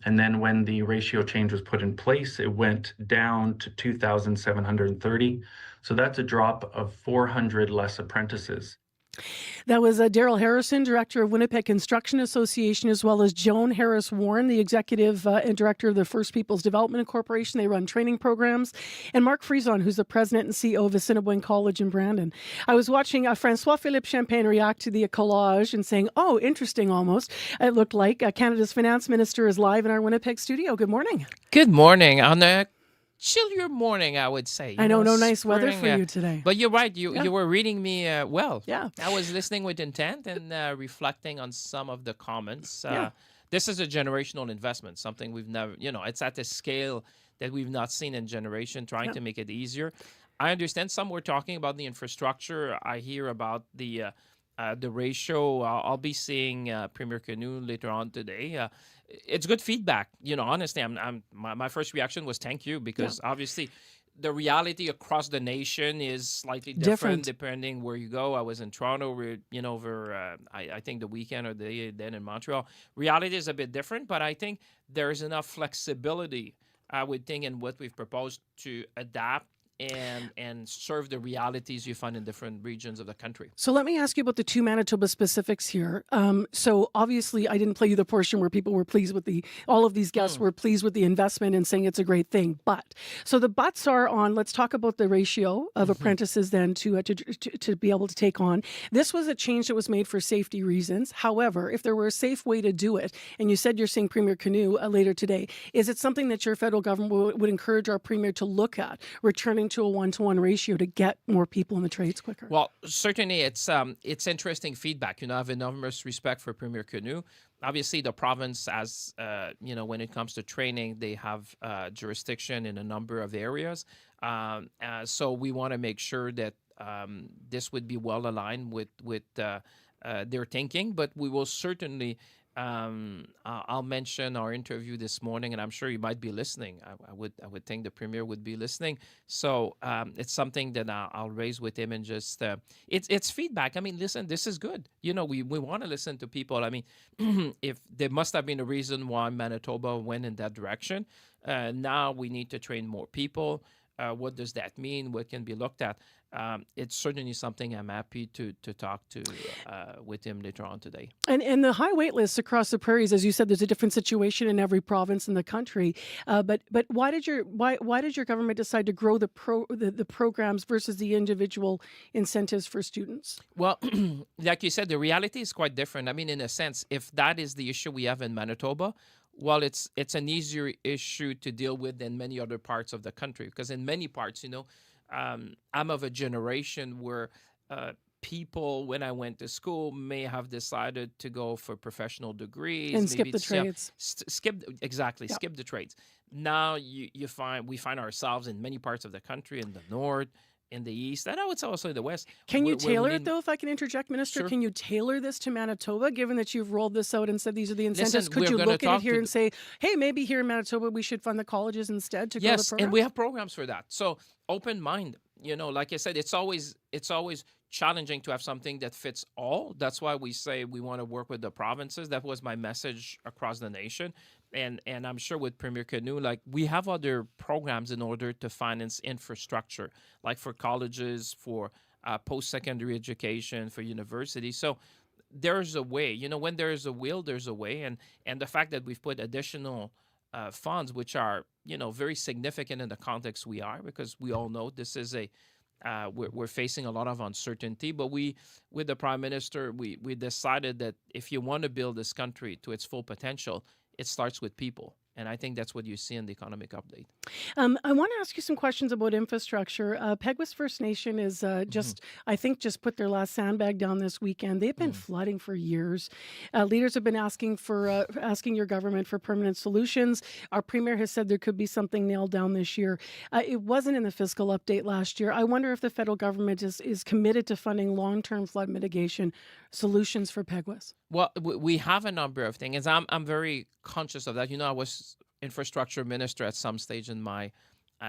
And then when the ratio change was put in place, it went down to 2,730. So that's a drop of 400 less apprentices. That was Daryl Harrison, Director of Winnipeg Construction Association, as well as Joan Harris-Warren, the Executive and Director of the First Peoples Development Corporation. They run training programs. And Mark Frison, who's the President and CEO of Assiniboine College in Brandon. I was watching François-Philippe Champagne react to the collage and saying, oh, interesting almost. It looked like Canada's Finance Minister is live in our Winnipeg studio. Good morning. Good morning. On a chillier morning, I would say. I know, no nice weather for you today. But you're right. You were reading me well. Yeah. I was listening with intent and reflecting on some of the comments. Yeah. This is a generational investment, something we've never, it's at a scale that we've not seen in generation, trying to make it easier. I understand some were talking about the infrastructure. I hear about the ratio. I'll be seeing Premier Canoe later on today. It's good feedback. Honestly, my first reaction was thank you, because obviously the reality across the nation is slightly different depending where you go. I was in Toronto, over I think the weekend or the day then in Montreal. Reality is a bit different, but I think there is enough flexibility, I would think, in what we've proposed to adapt and serve the realities you find in different regions of the country. So let me ask you about the two Manitoba specifics here. So obviously I didn't play you the portion where people were pleased with all of these guests were pleased with the investment and saying it's a great thing. So the buts are on, let's talk about the ratio of apprentices then to be able to take on. This was a change that was made for safety reasons. However, if there were a safe way to do it, and you said you're seeing Premier Canoe later today, is it something that your federal government would encourage our Premier to look at, returning to a 1-to-1 ratio to get more people in the trades quicker? Well, certainly it's interesting feedback. I have enormous respect for Premier Canoe. Obviously, the province has, when it comes to training, they have jurisdiction in a number of areas. So we want to make sure that this would be well aligned with their thinking, but we will certainly I'll mention our interview this morning, and I'm sure you might be listening. I would think the Premier would be listening. So it's something that I'll raise with him, and just it's feedback. I mean, listen, this is good. We want to listen to people. I mean, if there must have been a reason why Manitoba went in that direction. Now we need to train more people. What does that mean? What can be looked at? It's certainly something I'm happy to talk to with him later on today. And the high wait lists across the prairies, as you said, there's a different situation in every province in the country. But why did your government decide to grow the programs versus the individual incentives for students? Well, like you said, the reality is quite different. I mean, in a sense, if that is the issue we have in Manitoba, well, it's an easier issue to deal with than many other parts of the country, because in many parts, I'm of a generation where people, when I went to school, may have decided to go for professional degrees and skip the trades. Skip the trades. Now we find ourselves in many parts of the country, in the north, in the east, and I would say also in the west. Can you tailor it, though, if I can interject, Minister? Sure. Can you tailor this to Manitoba, given that you've rolled this out and said these are the incentives? Listen, could you look at it here and say, hey, maybe here in Manitoba we should fund the colleges instead to grow the program? Yes, and we have programs for that. So open mind. Like I said, it's always challenging to have something that fits all. That's why we say we want to work with the provinces. That was my message across the nation. And I'm sure with Premier Canoe, like we have other programs in order to finance infrastructure, like for colleges, for post-secondary education, for universities. So there's a way. When there is a will, there's a way. And the fact that we've put additional funds, which are, very significant in the context we are, because we all know this is we're facing a lot of uncertainty. But with the Prime Minister, we decided that if you want to build this country to its full potential, it starts with people. And I think that's what you see in the economic update. I want to ask you some questions about infrastructure. Peguis First Nation is I think, just put their last sandbag down this weekend. They've been flooding for years. Leaders have been asking your government for permanent solutions. Our premier has said there could be something nailed down this year. It wasn't in the fiscal update last year. I wonder if the federal government is committed to funding long-term flood mitigation solutions for Peguis. Well, we have a number of things. I'm very conscious of that. I was infrastructure minister at some stage in my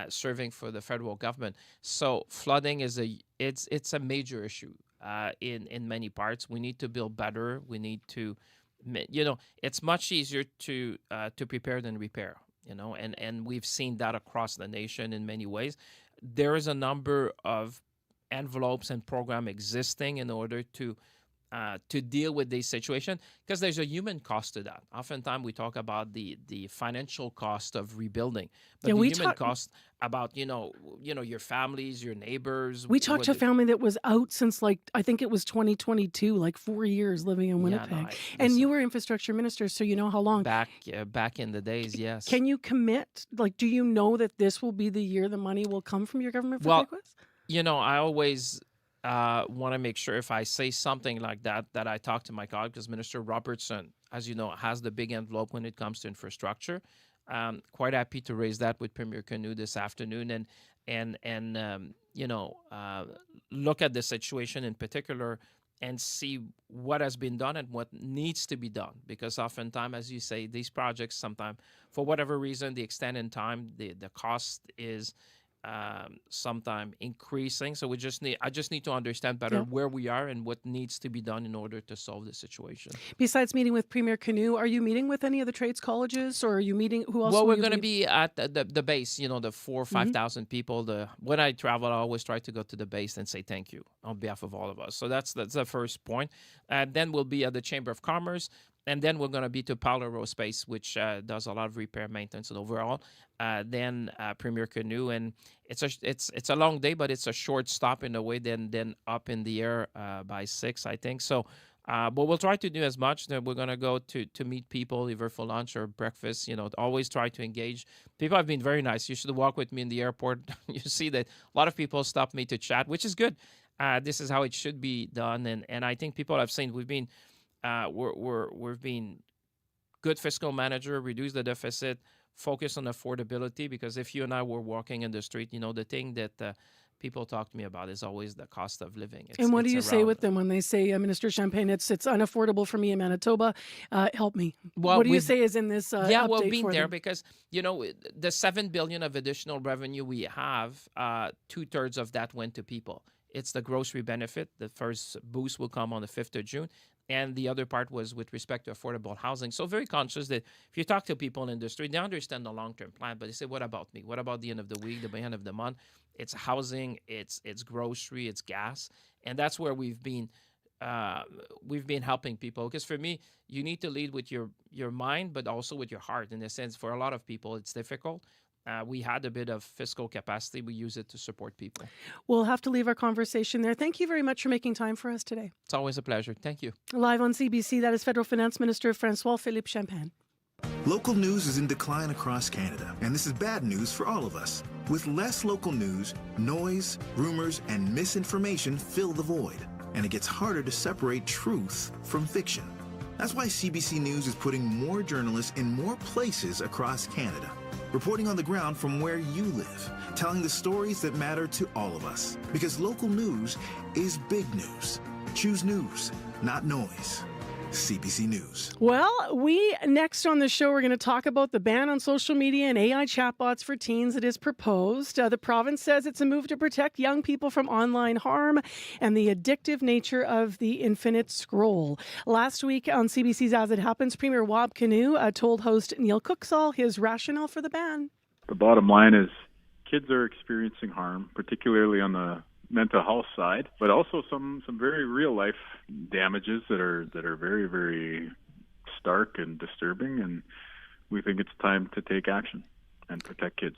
serving for the federal government. So flooding it's a major issue in many parts. We need to build better. We need to, it's much easier to prepare than repair. And we've seen that across the nation in many ways. There is a number of envelopes and program existing in order to deal with this situation, because there's a human cost to that. Oftentimes we talk about the financial cost of rebuilding, but the human cost about your families, your neighbors. We talked to a family that was out since I think it was 2022, 4 years living in Winnipeg. And you were infrastructure minister, so you know how long. Back in the days, yes. Can you commit? Do you know that this will be the year the money will come from your government for Peguis? I always want to make sure if I say something like that I talk to my colleague, because Minister Robertson, as you know, has the big envelope when it comes to infrastructure. Quite happy to raise that with Premier Canoe this afternoon and look at the situation in particular and see what has been done and what needs to be done. Because oftentimes, as you say, these projects sometimes, for whatever reason, the extent in time, the cost is sometime increasing. So I just need to understand better where we are and what needs to be done in order to solve the situation. Besides meeting with Premier Canoe, are you meeting with any of the trades colleges, or are you meeting who else? Well, we're going to be at the base, the 4,000 or 5,000 people. When I travel, I always try to go to the base and say thank you on behalf of all of us. So that's the first point. Then we'll be at the Chamber of Commerce. And then we're going to be to Paolo Aerospace, which does a lot of repair, maintenance, and overall. Then Premier Canoe, and it's a long day, but it's a short stop in a way. Then up in the air by 6, I think. So, but we'll try to do as much. Then we're going to go to meet people either for lunch or breakfast. Always try to engage. People have been very nice. You should walk with me in the airport. You see that a lot of people stop me to chat, which is good. This is how it should be done, and I think people have seen we've been. We've been good fiscal manager, reduce the deficit, focus on affordability, because if you and I were walking in the street, the thing that people talk to me about is always the cost of living. And what do you say with them when they say, Minister Champagne, it's unaffordable for me in Manitoba, help me? Well, what do you say is in this update well, being for there them? Because, the $7 billion of additional revenue we have, 2/3 of that went to people. It's the grocery benefit. The first boost will come on the 5th of June. And the other part was with respect to affordable housing. So very conscious that if you talk to people in the industry, they understand the long-term plan, but they say, what about me? What about the end of the week, the end of the month? It's housing, it's grocery, it's gas. And that's where we've been helping people. Because for me, you need to lead with your mind, but also with your heart. In a sense, for a lot of people, it's difficult. We had a bit of fiscal capacity. We use it to support people. We'll have to leave our conversation there. Thank you very much for making time for us today. It's always a pleasure. Thank you. Live on CBC, that is Federal Finance Minister François-Philippe Champagne. Local news is in decline across Canada, and this is bad news for all of us. With less local news, noise, rumors, and misinformation fill the void. and it gets harder to separate truth from fiction. That's why CBC News is putting more journalists in more places across Canada, reporting on the ground from where you live, telling the stories that matter to all of us. Because local news is big news. Choose news, not noise. CBC News. Well, next on the show, we're going to talk about the ban on social media and AI chatbots for teens that is proposed. The province says it's a move to protect young people from online harm and the addictive nature of the infinite scroll. Last week on CBC's As It Happens, Premier Wab Kinew told host Neil Cooksall his rationale for the ban. The bottom line is kids are experiencing harm, particularly on the mental health side, but also some very real life damages that are very, very stark and disturbing, and we think it's time to take action and protect kids.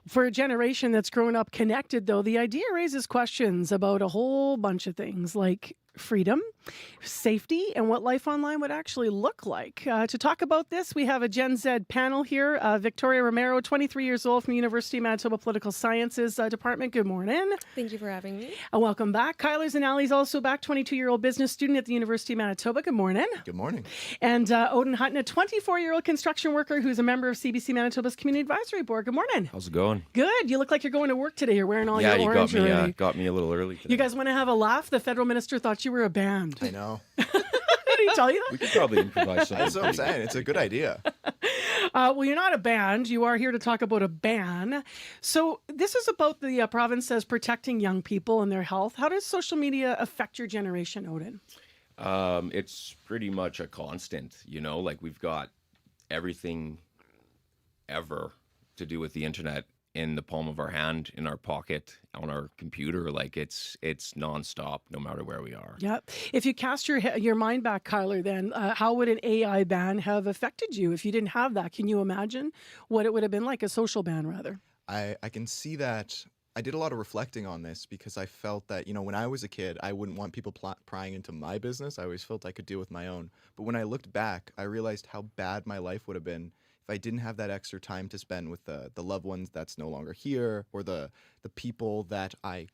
For a generation that's grown up connected, though, the idea raises questions about a whole bunch of things like freedom, safety, and what life online would actually look like. To talk about this, we have a Gen Z panel here. Victoria Romero, 23 years old, from University of Manitoba Political Sciences Department. Good morning. Thank you for having me. Welcome back. Kyler Zanelli's also back, 22-year-old business student at the University of Manitoba. Good morning. Good morning. And Odin Hutton, a 24-year-old construction worker who's a member of CBC Manitoba's Community Advisory Board. Good morning. How's it going? Good. You look like you're going to work today. You're wearing all your orange already. Yeah, got me a little early today. You guys want to have a laugh? The federal minister thought you were a band. I know. Did he tell you that? We could probably improvise something. That's what I'm saying. It's a good idea. Well, you're not a band. You are here to talk about a ban. So this is about the province says protecting young people and their health. How does social media affect your generation, Odin? It's pretty much a constant, like we've got everything ever to do with the internet in the palm of our hand, in our pocket, on our computer. Like it's nonstop, no matter where we are. Yep. If you cast your mind back, Kyler, then how would an AI ban have affected you if you didn't have that? Can you imagine what it would have been like, a social ban, rather? I can see that. I did a lot of reflecting on this because I felt that, when I was a kid, I wouldn't want people prying into my business. I always felt I could deal with my own. But when I looked back, I realized how bad my life would have been if I didn't have that extra time to spend with the loved ones that's no longer here, or the people that I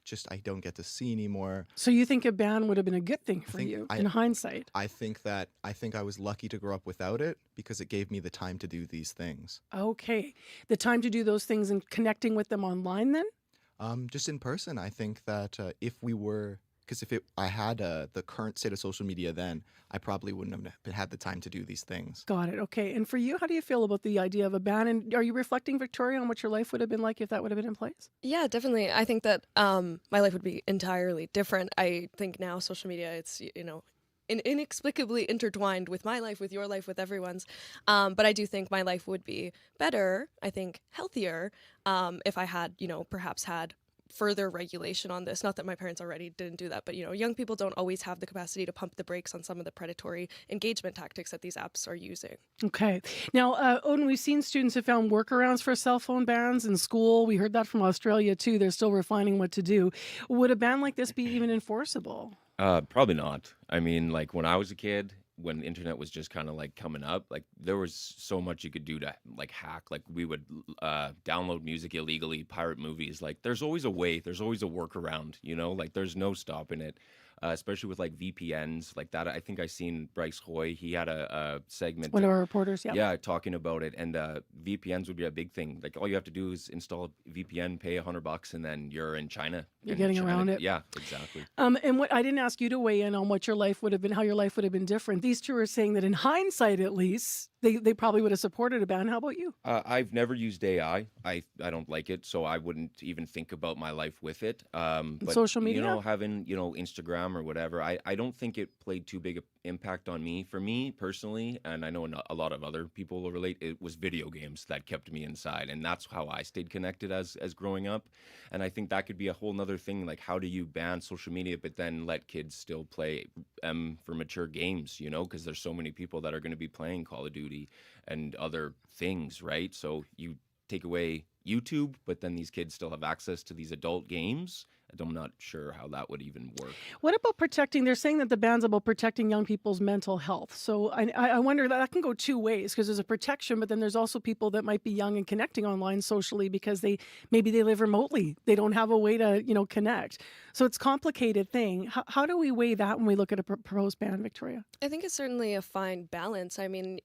don't get to see anymore. So you think a ban would have been a good thing for you in hindsight? I think I was lucky to grow up without it because it gave me the time to do these things. Okay. The time to do those things and connecting with them online then? Just in person. I think that if I had the current state of social media then, I probably wouldn't have had the time to do these things. Got it. Okay. And for you, how do you feel about the idea of a ban? And are you reflecting, Victoria, on what your life would have been like if that would have been in place? Yeah, definitely. I think that my life would be entirely different. I think now social media, it's, inexplicably intertwined with my life, with your life, with everyone's. But I do think my life would be better, I think healthier, if I had, perhaps had further regulation on this. Not that my parents already didn't do that, but young people don't always have the capacity to pump the brakes on some of the predatory engagement tactics that these apps are using. Okay. Now, Odin, we've seen students have found workarounds for cell phone bans in school. We heard that from Australia too. They're still refining what to do. Would a ban like this be even enforceable? Probably not. I mean, like when I was a kid, when the internet was just kind of like coming up, like there was so much you could do to like hack. Like we would download music illegally, pirate movies. Like there's always a way, there's always a workaround, like there's no stopping it. Especially with like VPNs like that. I think I seen Bryce Hoy. He had a segment. One of our reporters, Yeah, talking about it. And VPNs would be a big thing. Like all you have to do is install a VPN, pay $100, and then you're in China. You're getting around it. Yeah, exactly. And what I didn't ask you to weigh in on what your life would have been, how your life would have been different. These two are saying that in hindsight, at least, they probably would have supported a ban. How about you? I've never used AI. I don't like it, so I wouldn't even think about my life with it. But social media? Having, Instagram or whatever, I don't think it played too big an impact on me. For me personally, and I know a lot of other people will relate, it was video games that kept me inside, and that's how I stayed connected as growing up. And I think that could be a whole nother thing, like how do you ban social media but then let kids still play for mature games, because there's so many people that are going to be playing Call of Duty and other things, right? So you take away YouTube, but then these kids still have access to these adult games. I'm not sure how that would even work. What about protecting? They're saying that the ban's about protecting young people's mental health. So I wonder that can go two ways, because there's a protection, but then there's also people that might be young and connecting online socially because maybe they live remotely. They don't have a way to connect. So it's a complicated thing. How do we weigh that when we look at a proposed ban, Victoria? I think it's certainly a fine balance. I mean,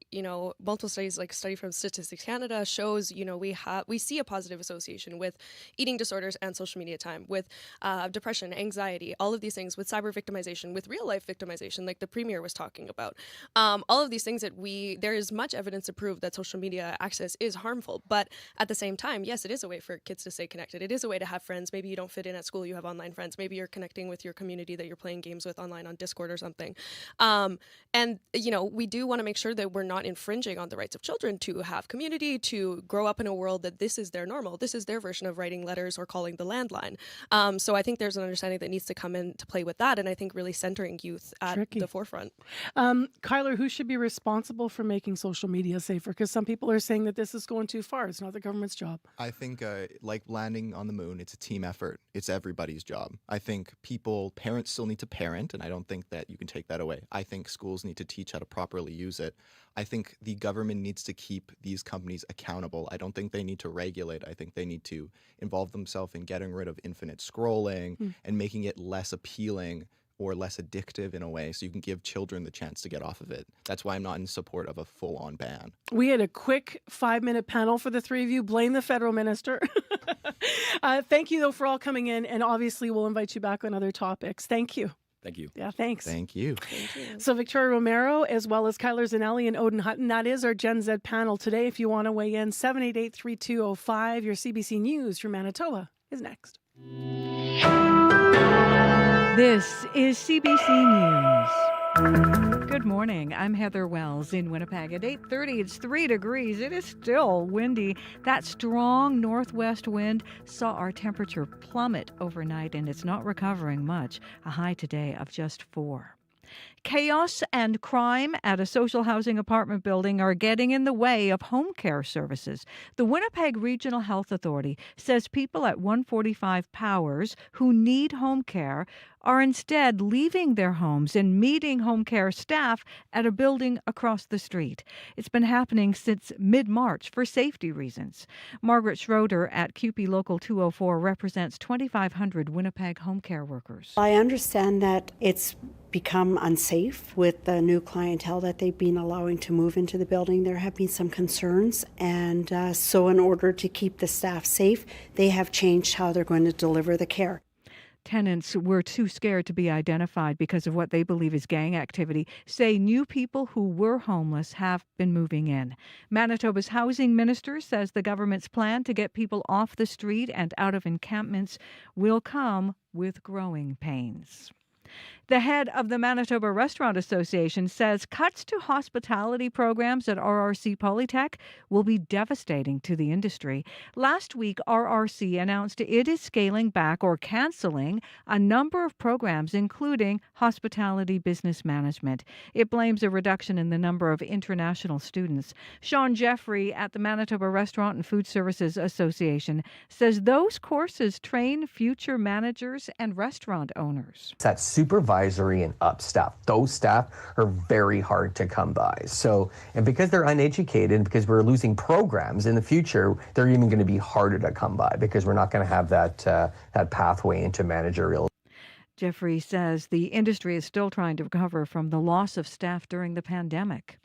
multiple studies, like a study from Statistics Canada, shows we see a positive association with eating disorders and social media time, with depression, anxiety, all of these things, with cyber victimization, with real life victimization, like the Premier was talking about. All of these things there is much evidence to prove that social media access is harmful. But at the same time, yes, it is a way for kids to stay connected. It is a way to have friends. Maybe you don't fit in at school, you have online friends. Maybe you're connecting with your community that you're playing games with online on Discord or something. And we do want to make sure that we're not infringing on the rights of children to have community, to grow up in a world that this is their normal. This is their version of writing letters or calling the landline. So I think there's an understanding that needs to come into play with that, and I think really centering youth at the forefront. Kyler, who should be responsible for making social media safer? Because some people are saying that this is going too far. It's not the government's job. I think like landing on the moon, it's a team effort. It's everybody's job. I think parents still need to parent, and I don't think that you can take that away. I think schools need to teach how to properly use it. I think the government needs to keep these companies accountable. I don't think they need to regulate. I think they need to involve themselves in getting rid of infinite scrolling and making it less appealing or less addictive in a way, so you can give children the chance to get off of it. That's why I'm not in support of a full-on ban. We had a quick 5-minute panel for the three of you. Blame the federal minister. Thank you, though, for all coming in, and obviously we'll invite you back on other topics. Thank you. Thank you. Yeah, thanks. Thank you. So Victoria Romero, as well as Kyler Zanelli and Odin Hutton, that is our Gen Z panel today. If you want to weigh in, 788-3205. Your CBC News from Manitoba is next. This is CBC News. Good morning. I'm Heather Wells in Winnipeg. At 8:30, it's 3 degrees. It is still windy. That strong northwest wind saw our temperature plummet overnight, and it's not recovering much. A high today of just 4. Chaos and crime at a social housing apartment building are getting in the way of home care services. The Winnipeg Regional Health Authority says people at 145 Powers who need home care are instead leaving their homes and meeting home care staff at a building across the street. It's been happening since mid-March for safety reasons. Margaret Schroeder at QP Local 204 represents 2,500 Winnipeg home care workers. I understand that it's become unsafe with the new clientele that they've been allowing to move into the building. There have been some concerns, and so in order to keep the staff safe, they have changed how they're going to deliver the care. Tenants were too scared to be identified because of what they believe is gang activity, say new people who were homeless have been moving in. Manitoba's housing minister says the government's plan to get people off the street and out of encampments will come with growing pains. The head of the Manitoba Restaurant Association says cuts to hospitality programs at RRC Polytech will be devastating to the industry. Last week, RRC announced it is scaling back or canceling a number of programs, including hospitality business management. It blames a reduction in the number of international students. Sean Jeffrey at the Manitoba Restaurant and Food Services Association says those courses train future managers and restaurant owners. That supervisory and up staff, those staff are very hard to come by. So, and because they're uneducated, because we're losing programs in the future, they're even going to be harder to come by because we're not going to have that pathway into managerial. Jeffrey says the industry is still trying to recover from the loss of staff during the pandemic.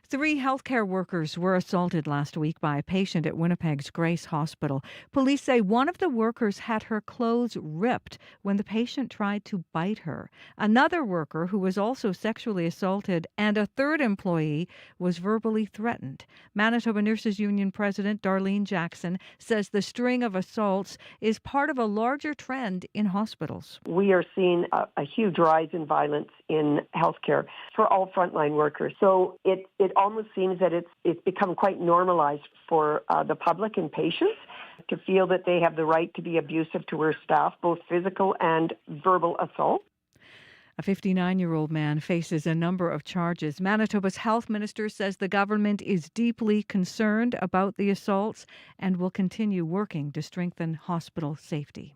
3 healthcare workers were assaulted last week by a patient at Winnipeg's Grace Hospital. Police say one of the workers had her clothes ripped when the patient tried to bite her. Another worker, who was also sexually assaulted, and a third employee was verbally threatened. Manitoba Nurses Union President Darlene Jackson says the string of assaults is part of a larger trend in hospitals. We are seeing a huge rise in violence in healthcare for all frontline workers. So it almost seems that it's become quite normalized for the public and patients to feel that they have the right to be abusive to their staff, both physical and verbal assault. A 59-year-old man faces a number of charges. Manitoba's health minister says the government is deeply concerned about the assaults and will continue working to strengthen hospital safety.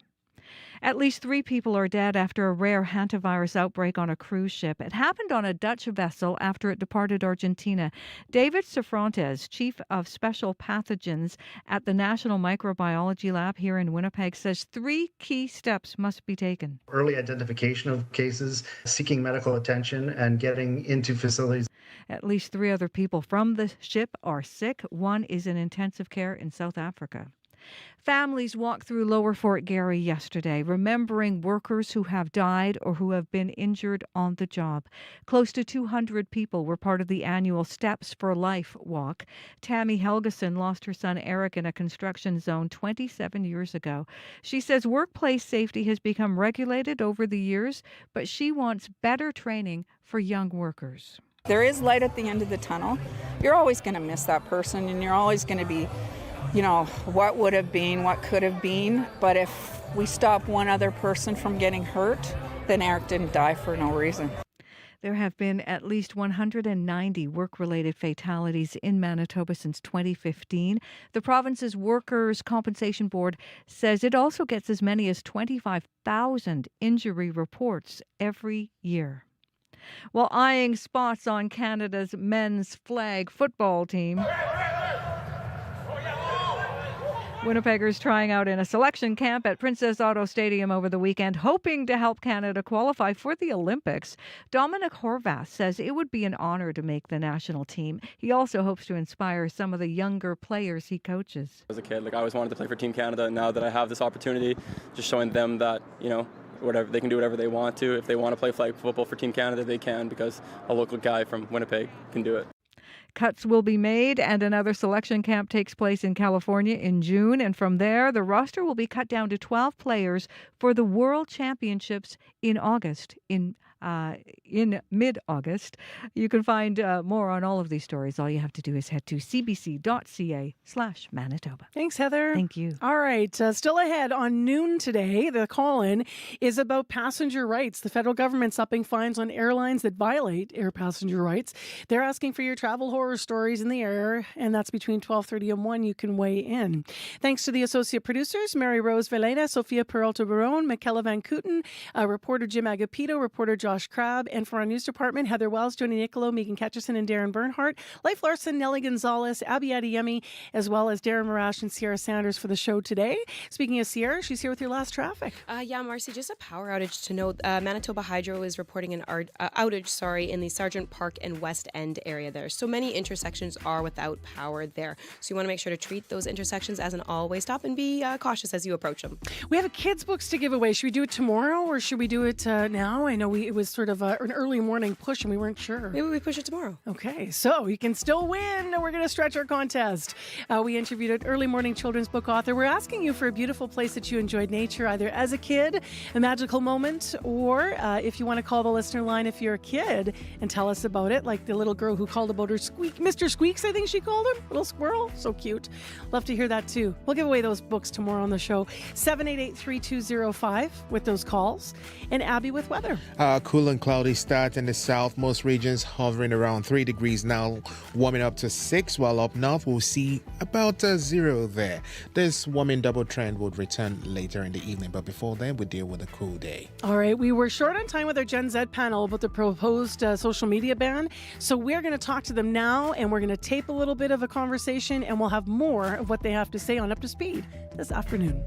At least 3 people are dead after a rare hantavirus outbreak on a cruise ship. It happened on a Dutch vessel after it departed Argentina. David Cifuentes, Chief of Special Pathogens at the National Microbiology Lab here in Winnipeg, says 3 key steps must be taken. Early identification of cases, seeking medical attention, and getting into facilities. At least 3 other people from the ship are sick. 1 is in intensive care in South Africa. Families walked through Lower Fort Garry yesterday, remembering workers who have died or who have been injured on the job. Close to 200 people were part of the annual Steps for Life walk. Tammy Helgeson lost her son Eric in a construction zone 27 years ago. She says workplace safety has become regulated over the years, but she wants better training for young workers. There is light at the end of the tunnel. You're always going to miss that person, and you're always going to be, what would have been, what could have been. But if we stop one other person from getting hurt, then Eric didn't die for no reason. There have been at least 190 work-related fatalities in Manitoba since 2015. The province's Workers' Compensation Board says it also gets as many as 25,000 injury reports every year. While eyeing spots on Canada's men's flag football team, Winnipeggers trying out in a selection camp at Princess Auto Stadium over the weekend, hoping to help Canada qualify for the Olympics. Dominic Horvath says it would be an honor to make the national team. He also hopes to inspire some of the younger players he coaches. As a kid, I always wanted to play for Team Canada, and now that I have this opportunity, just showing them that, whatever they can do whatever they want to. If they want to play flag football for Team Canada, they can, because a local guy from Winnipeg can do it. Cuts will be made, and another selection camp takes place in California in June. And from there, the roster will be cut down to 12 players for the World Championships in August, in mid-August. You can find more on all of these stories. All you have to do is head to cbc.ca/Manitoba. Thanks, Heather. Thank you. All right. Still ahead on noon today, the call-in is about passenger rights. The federal government's upping fines on airlines that violate air passenger rights. They're asking for your travel horror stories in the air, and that's between 12:30 and 1. You can weigh in. Thanks to the associate producers, Mary Rose Velena, Sophia Peralta-Barone, Michaela Van Kooten, reporter Jim Agapito, reporter Josh Crabb, and for our news department, Heather Wells, Joni Nicolo, Megan Ketchison, and Darren Bernhardt, Leif Larson, Nellie Gonzalez, Abby Adeyemi, as well as Darren Marash and Sierra Sanders for the show today. Speaking of Sierra, she's here with your last traffic. Yeah, Marcy, just a power outage to note. Manitoba Hydro is reporting an outage, in the Sargent Park and West End area there. So many intersections are without power there. So you want to make sure to treat those intersections as an all-way stop and be cautious as you approach them. We have a kids' books to give away. Should we do it tomorrow or should we do it now? I know it was sort of an early morning push and we weren't sure. Maybe we push it tomorrow. Okay, so you can still win. We're going to stretch our contest. We interviewed an early morning children's book author. We're asking you for a beautiful place that you enjoyed nature, either as a kid, a magical moment, or if you want to call the listener line if you're a kid and tell us about it, like the little girl who called about her squeak, Mr. Squeaks, I think she called him. Little squirrel. So cute. Love to hear that too. We'll give away those books tomorrow on the show. 788-3205 with those calls. And Abby with weather. Cool and cloudy start in the south. Most regions hovering around 3 degrees now, warming up to 6, while up north we'll see about 0 there. This warming double trend would return later in the evening, but before then we deal with a cool day. All right, we were short on time with our Gen Z panel about the proposed social media ban, so we're going to talk to them now, and we're going to tape a little bit of a conversation, and we'll have more of what they have to say on Up to Speed this afternoon.